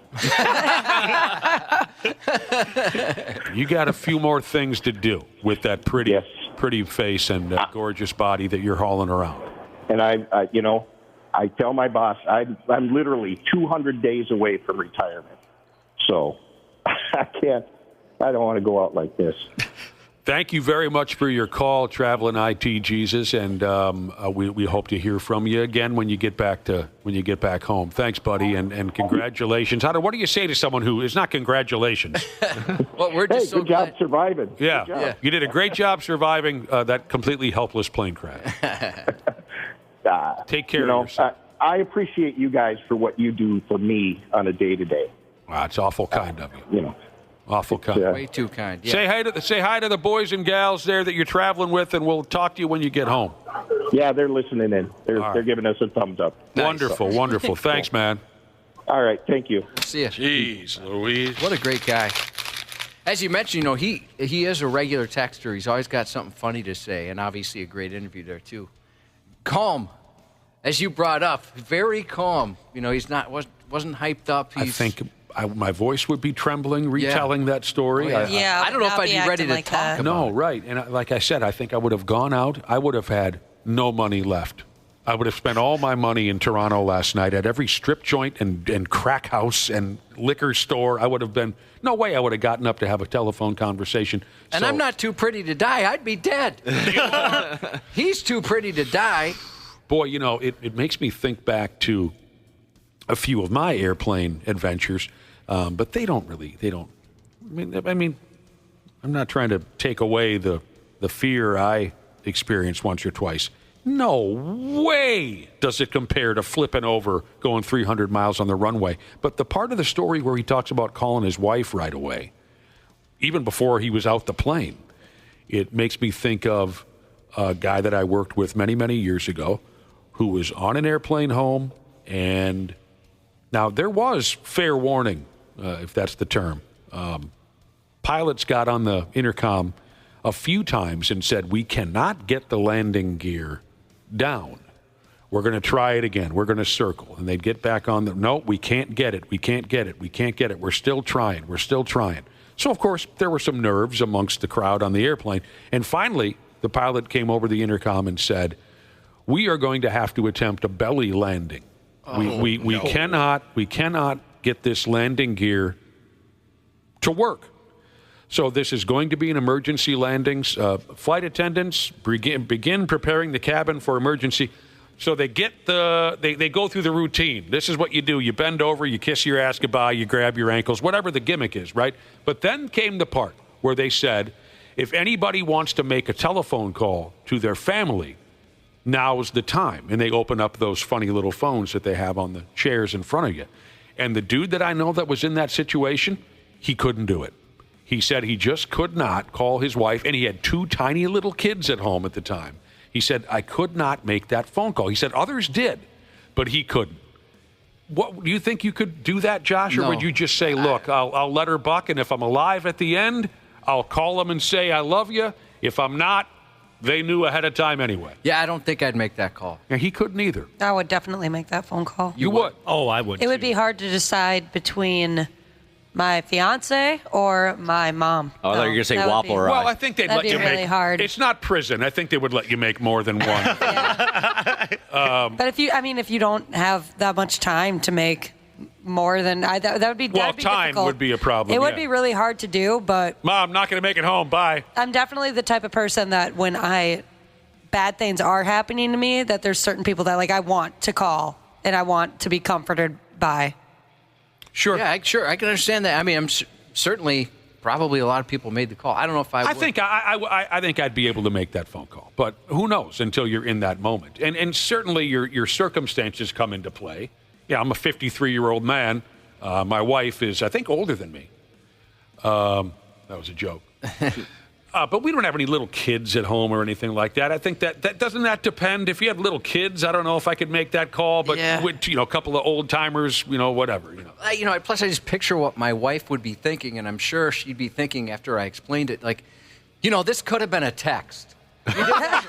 You got a few more things to do with that pretty face and gorgeous body that you're hauling around. And I tell my boss, I'm literally 200 days away from retirement. So I don't want to go out like this. Thank you very much for your call, Traveling IT Jesus, and we hope to hear from you again when you get back home. Thanks, buddy, and congratulations. What do you say to someone who is not congratulations? Well, we're just good job surviving. Yeah. Good job. You did a great job surviving that completely helpless plane crash. Take care of yourself. I appreciate you guys for what you do for me on a day-to-day. Wow, it's awful kind of you. Awful kind. Way too kind. Yeah. Say hi to the boys and gals there that you're traveling with, and we'll talk to you when you get home. Yeah, they're listening in. They're giving us a thumbs up. Wonderful, wonderful. Thanks, man. All right, thank you. See ya. Jeez, Louise. What a great guy. As you mentioned, he is a regular texter. He's always got something funny to say, and obviously a great interview there too. Calm, as you brought up, very calm. He's wasn't hyped up. I think my voice would be trembling retelling that story. I don't know if I'd be ready to talk about No, it. right. And like I said, I think I would have gone out. I would have had no money left. I would have spent all my money in Toronto last night at every strip joint and crack house and liquor store. I would have been, no way I would have gotten up to have a telephone conversation. And I'm not too pretty to die. I'd be dead. He's too pretty to die. Boy, it makes me think back to a few of my airplane adventures, but they don't. I mean, I'm not trying to take away the fear I experienced once or twice. No way does it compare to flipping over going 300 miles on the runway. But the part of the story where he talks about calling his wife right away, even before he was out the plane, it makes me think of a guy that I worked with many, many years ago who was on an airplane home, and now there was fair warning, if that's the term. Pilots got on the intercom a few times and said, we cannot get the landing gear down. We're going to try it again. We're going to circle. And they'd get back on no, we can't get it. We can't get it. We can't get it. We're still trying. We're still trying. So, of course, there were some nerves amongst the crowd on the airplane. And finally, the pilot came over the intercom and said, we are going to have to attempt a belly landing. We cannot get this landing gear to work. So this is going to be an emergency landings. Flight attendants begin preparing the cabin for emergency. So they they go through the routine. This is what you do. You bend over, you kiss your ass goodbye, you grab your ankles, whatever the gimmick is, right? But then came the part where they said, if anybody wants to make a telephone call to their family, now's the time. And they open up those funny little phones that they have on the chairs in front of you. And the dude that I know that was in that situation, he couldn't do it. He said he just could not call his wife, and he had 2 tiny little kids at home at the time. He said, I could not make that phone call. He said others did, but he couldn't. What do you think you could do that, Josh? Or would you just say, look, I'll let her buck, and if I'm alive at the end, I'll call them and say I love you. If I'm not, they knew ahead of time anyway. Yeah, I don't think I'd make that call. Yeah, he couldn't either. I would definitely make that phone call. You would? Oh, I would. It would be hard to decide between my fiance or my mom. Oh, I thought you were going to say Whopper or Well, I think they'd let you really make. Hard. It's not prison. I think they would let you make more than one. But if you don't have that much time to make more than that would be Well, that'd be time difficult. would be a problem. It would be really hard to do, but Mom, I'm not going to make it home. Bye. I'm definitely the type of person that when bad things are happening to me, that there's certain people that I want to call and I want to be comforted by. Sure. Yeah, sure. I can understand that. I mean, I'm certainly probably a lot of people made the call. I don't know if I would. I think I'd be able to make that phone call, but who knows until you're in that moment. And certainly your circumstances come into play. Yeah, I'm a 53-year-old man. My wife is, I think, older than me. That was a joke. But we don't have any little kids at home or anything like that. I think that doesn't that depend? If you had little kids, I don't know if I could make that call. But with, a couple of old timers, whatever. Plus I just picture what my wife would be thinking, and I'm sure she'd be thinking after I explained it, this could have been a text. How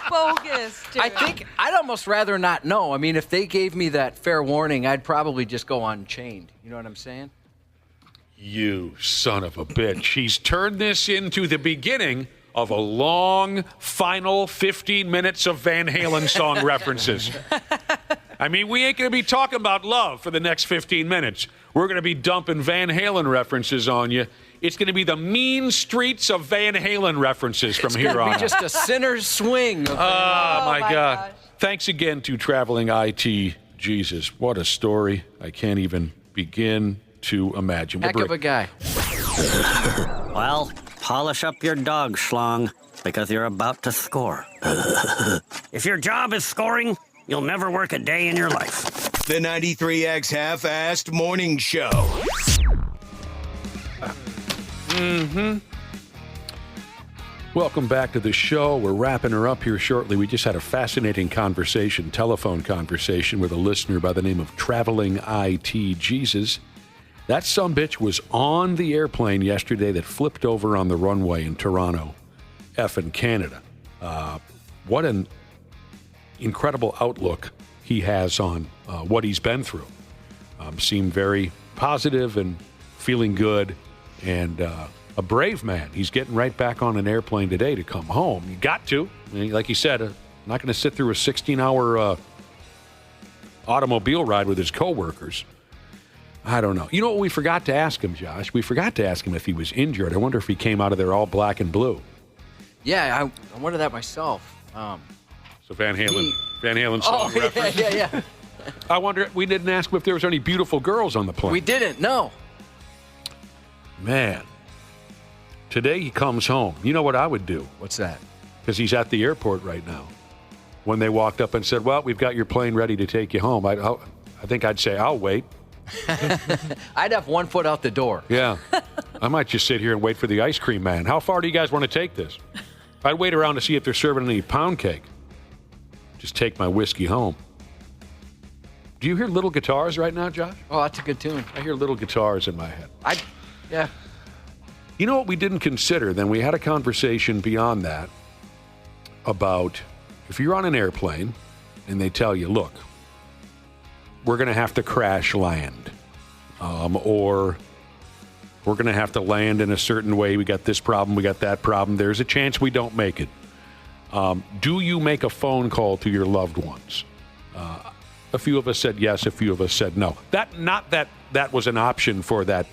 bogus, dude. I think I'd almost rather not know. I mean, if they gave me that fair warning, I'd probably just go unchained. You know what I'm saying? You son of a bitch. He's turned this into the beginning of a long, final 15 minutes of Van Halen song references. I mean, we ain't going to be talking about love for the next 15 minutes. We're going to be dumping Van Halen references on you. It's going to be the mean streets of Van Halen references from here on. It's going to be just a sinner's swing. Oh, my God. Gosh. Thanks again to Traveling IT Jesus. What a story. I can't even begin to imagine. Heck of a guy. Well, polish up your dog, schlong, because you're about to score. If your job is scoring, you'll never work a day in your life. The 93X Half-Assed Morning Show. Welcome back to the show. We're wrapping her up here shortly. We just had a fascinating telephone conversation with a listener by the name of Traveling IT Jesus. That sumbitch was on the airplane yesterday that flipped over on the runway in Toronto, effing Canada. What an incredible outlook he has on what he's been through. Seemed very positive and feeling good, and a brave man. He's getting right back on an airplane today to come home. You got to. Like he said, not going to sit through a 16-hour automobile ride with his coworkers. I don't know. You know what we forgot to ask him, Josh? We forgot to ask him if he was injured. I wonder if he came out of there all black and blue. Yeah, I wonder that myself. So Van Halen song reference. Yeah. I wonder, we didn't ask him if there was any beautiful girls on the plane. We didn't, no. Man, today he comes home. You know what I would do? What's that? Because he's at the airport right now. When they walked up and said, well, we've got your plane ready to take you home, I think I'd say, I'll wait. I'd have one foot out the door. Yeah. I might just sit here and wait for the ice cream man. How far do you guys want to take this? I'd wait around to see if they're serving any pound cake. Just take my whiskey home. Do you hear little guitars right now, Josh? Oh, that's a good tune. I hear little guitars in my head. Yeah. You know what we didn't consider? Then we had a conversation beyond that about if you're on an airplane and they tell you, look, we're going to have to crash land, or we're going to have to land in a certain way. We got this problem, we got that problem. There's a chance we don't make it. Do you make a phone call to your loved ones? A few of us said yes, a few of us said no. Not that was an option for that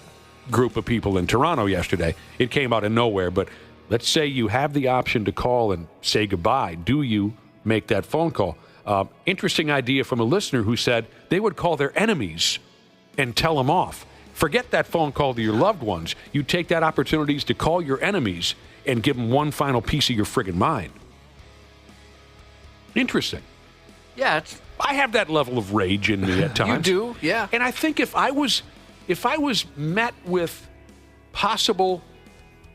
group of people in Toronto yesterday. It came out of nowhere, but let's say you have the option to call and say goodbye. Do you make that phone call? Interesting idea from a listener who said they would call their enemies and tell them off. Forget that phone call to your loved ones. You take that opportunities to call your enemies and give them one final piece of your friggin' mind. Interesting. Yeah, I have that level of rage in me at times. You do, yeah. And I think if I was met with possible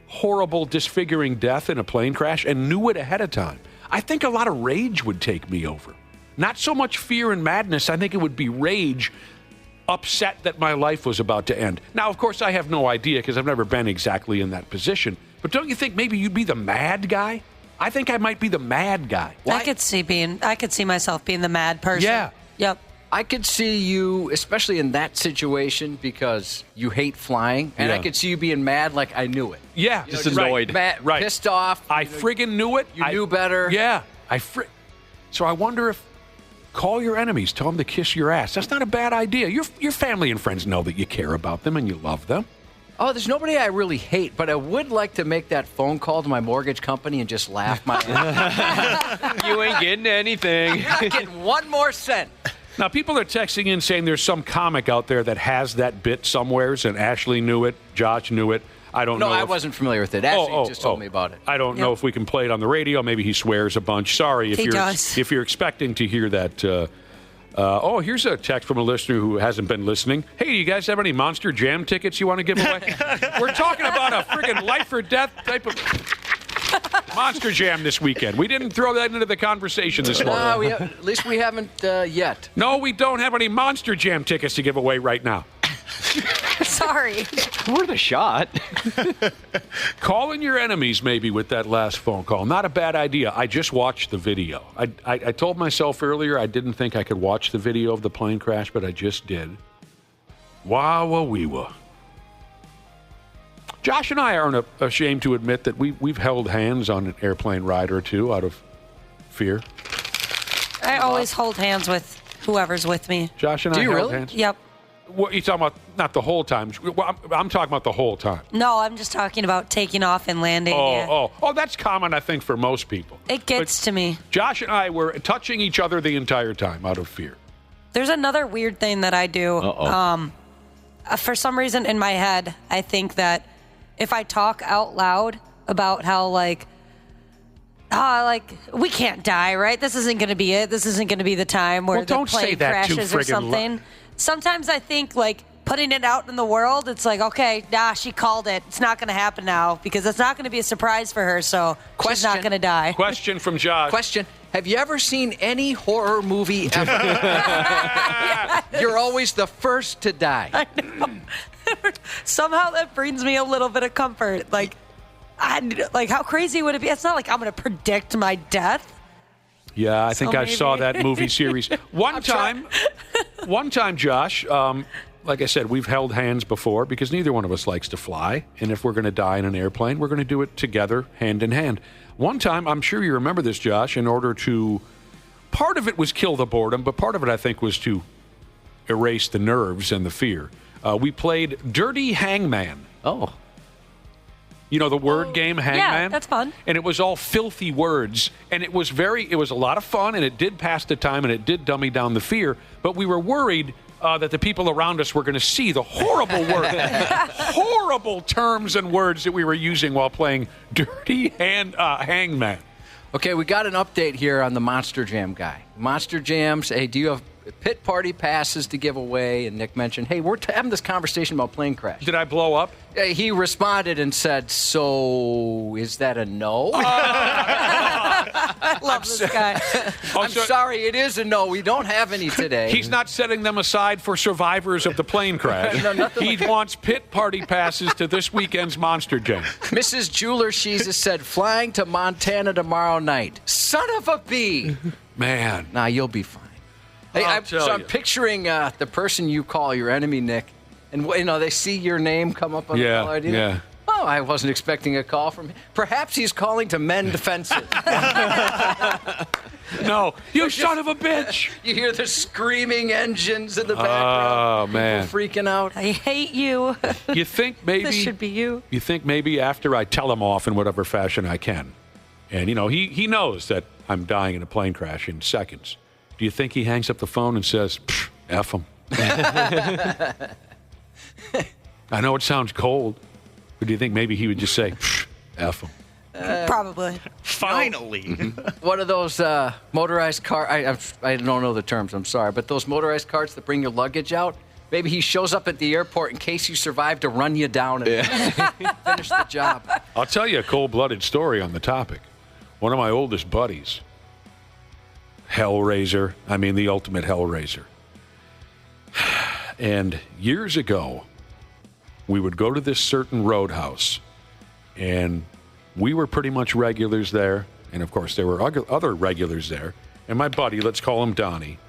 horrible disfiguring death in a plane crash and knew it ahead of time, I think a lot of rage would take me over. Not so much fear and madness. I think it would be rage, upset that my life was about to end. Now, of course, I have no idea because I've never been exactly in that position. But don't you think maybe you'd be the mad guy? I think I might be the mad guy. I could see myself being the mad person. Yeah. Yep. I could see you, especially in that situation, because you hate flying, and I could see you being mad like I knew it. Yeah, just annoyed. Mad, pissed off. I friggin' knew it. You knew better. Yeah. So I wonder if call your enemies, tell them to kiss your ass. That's not a bad idea. Your family and friends know that you care about them and you love them. Oh, there's nobody I really hate, but I would like to make that phone call to my mortgage company and just laugh my ass. You ain't getting anything. You're not getting one more cent. Now, people are texting in saying there's some comic out there that has that bit somewheres, and Ashley knew it, Josh knew it. I don't know. No, I wasn't familiar with it. Ashley just told me about it. I don't know if we can play it on the radio. Maybe he swears a bunch. Sorry if you're expecting to hear that. Here's a text from a listener who hasn't been listening. Hey, do you guys have any Monster Jam tickets you want to give away? We're talking about a friggin' life or death type of Monster Jam this weekend. We didn't throw that into the conversion this morning. No, at least we haven't yet. No, we don't have any Monster Jam tickets to give away right now. Sorry. Worth a shot. Calling your enemies maybe with that last phone call. Not a bad idea. I just watched the video. I told myself earlier I didn't think I could watch the video of the plane crash, but I just did. Wow-wa-wee-wa. Josh and I aren't ashamed to admit that we've held hands on an airplane ride or two out of fear. I always hold hands with whoever's with me. Josh and I held hands? Yep. What are you talking about? Not the whole time. Well, I'm talking about the whole time. No, I'm just talking about taking off and landing. Oh, that's common, I think, for most people. It gets to me. Josh and I were touching each other the entire time out of fear. There's another weird thing that I do. For some reason in my head, I think that if I talk out loud about how, we can't die, right? This isn't going to be it. This isn't going to be the time where the plane crashes or something. Sometimes I think, putting it out in the world, it's like, okay, she called it. It's not going to happen now because it's not going to be a surprise for her, so she's not going to die. Question from Josh. Question. Have you ever seen any horror movie ever? Yes. You're always the first to die. I know. Somehow that brings me a little bit of comfort. How crazy would it be? It's not like I'm going to predict my death. Yeah, I think I saw that movie series. One time, Josh, like I said, we've held hands before because neither one of us likes to fly. And if we're going to die in an airplane, we're going to do it together, hand in hand. One time, I'm sure you remember this, Josh, in order to, part of it was kill the boredom, but part of it, I think, was to erase the nerves and the fear. We played Dirty Hangman. Oh. You know the word game, Hangman? Yeah, that's fun. And it was all filthy words. And it was a lot of fun, and it did pass the time, and it did dummy down the fear. But we were worried that the people around us were going to see the horrible horrible terms and words that we were using while playing Dirty Hangman. Okay, we got an update here on the Monster Jam guy. Monster Jams, hey, do you have pit party passes to give away? And Nick mentioned, hey, we're having this conversation about plane crash. Did I blow up? He responded and said, so is that a no? I love this guy. I'm sorry, it is a no. We don't have any today. He's not setting them aside for survivors of the plane crash. No, he wants pit party passes to this weekend's Monster Jam. Mrs. Jeweler Sheeza said, flying to Montana tomorrow night. Son of a bee. Man. Nah, you'll be fine. Hey, I'm picturing the person you call your enemy, Nick, and they see your name come up on the caller ID. Yeah. Oh, I wasn't expecting a call from him. Perhaps he's calling to mend fences. No, you son of a bitch! You hear the screaming engines in the background. Oh, man. People freaking out. I hate you. You think maybe This should be you. You think maybe after I tell him off in whatever fashion I can, and he knows that I'm dying in a plane crash in seconds. Do you think he hangs up the phone and says, F him? I know it sounds cold, but do you think maybe he would just say, F him? Probably. Finally. One of those motorized cars, I don't know the terms, I'm sorry, but those motorized carts that bring your luggage out, maybe he shows up at the airport in case you survive to run you down and finish the job. I'll tell you a cold-blooded story on the topic. One of my oldest buddies, Hellraiser, the ultimate Hellraiser. And years ago, we would go to this certain roadhouse, and we were pretty much regulars there. And, of course, there were other regulars there. And my buddy, let's call him Donnie,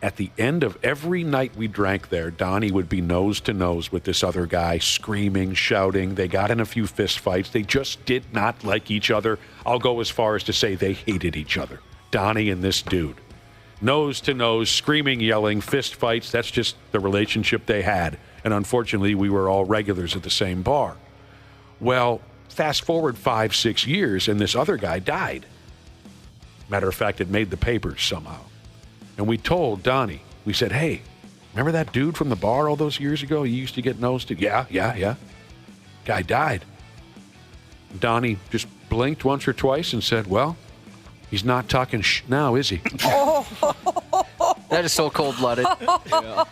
at the end of every night we drank there, Donnie would be nose to nose with this other guy, screaming, shouting. They got in a few fist fights. They just did not like each other. I'll go as far as to say they hated each other. Donnie and this dude. Nose to nose, screaming, yelling, fist fights. That's just the relationship they had. And unfortunately, we were all regulars at the same bar. Well, fast forward 5-6 years, and this other guy died. Matter of fact, it made the papers somehow. And we told Donnie, we said, hey, remember that dude from the bar all those years ago you used to get nose to? Yeah. Guy died. Donnie just blinked once or twice and said, well, he's not talking now, is he? That is so cold-blooded. Yeah.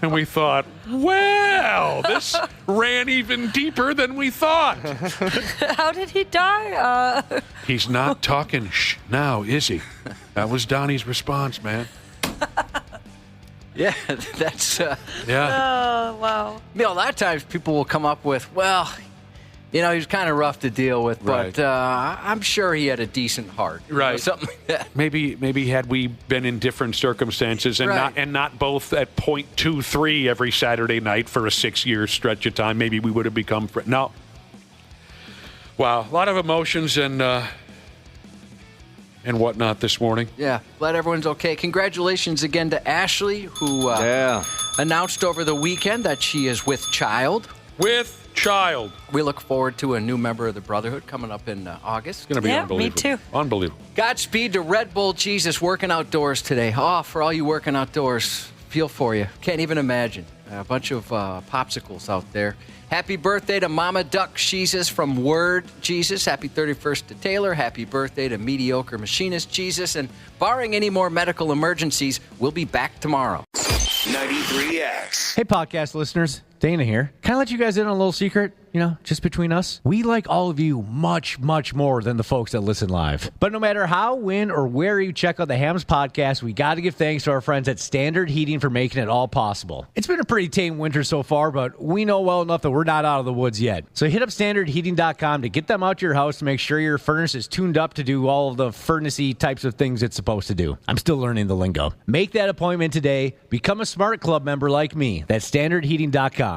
And we thought, well, this ran even deeper than we thought. How did he die? He's not talking now, is he? That was Donnie's response, man. Yeah, that's... yeah. Oh, wow. A lot of times people will come up with, well, he was kind of rough to deal with, but I'm sure he had a decent heart. Right. Something like that. Maybe had we been in different circumstances and not both at .23 every Saturday night for a 6-year stretch of time, maybe we would have become friends. No. Wow, a lot of emotions and whatnot this morning. Yeah, glad everyone's okay. Congratulations again to Ashley, who announced over the weekend that she is with child. With child. We look forward to a new member of the Brotherhood coming up in August. It's going to be unbelievable. Me too. Unbelievable. Godspeed to Red Bull Jesus working outdoors today. Oh, for all you working outdoors, feel for you. Can't even imagine. A bunch of popsicles out there. Happy birthday to Mama Duck Jesus from Word Jesus. Happy 31st to Taylor. Happy birthday to Mediocre Machinist Jesus. And barring any more medical emergencies, we'll be back tomorrow. 93X. Hey, podcast listeners. Dana here. Can I let you guys in on a little secret? Just between us? We like all of you much, much more than the folks that listen live. But no matter how, when, or where you check out the Hams podcast, we got to give thanks to our friends at Standard Heating for making it all possible. It's been a pretty tame winter so far, but we know well enough that we're not out of the woods yet. So hit up standardheating.com to get them out to your house to make sure your furnace is tuned up to do all of the furnace-y types of things it's supposed to do. I'm still learning the lingo. Make that appointment today. Become a Smart Club member like me. That's standardheating.com.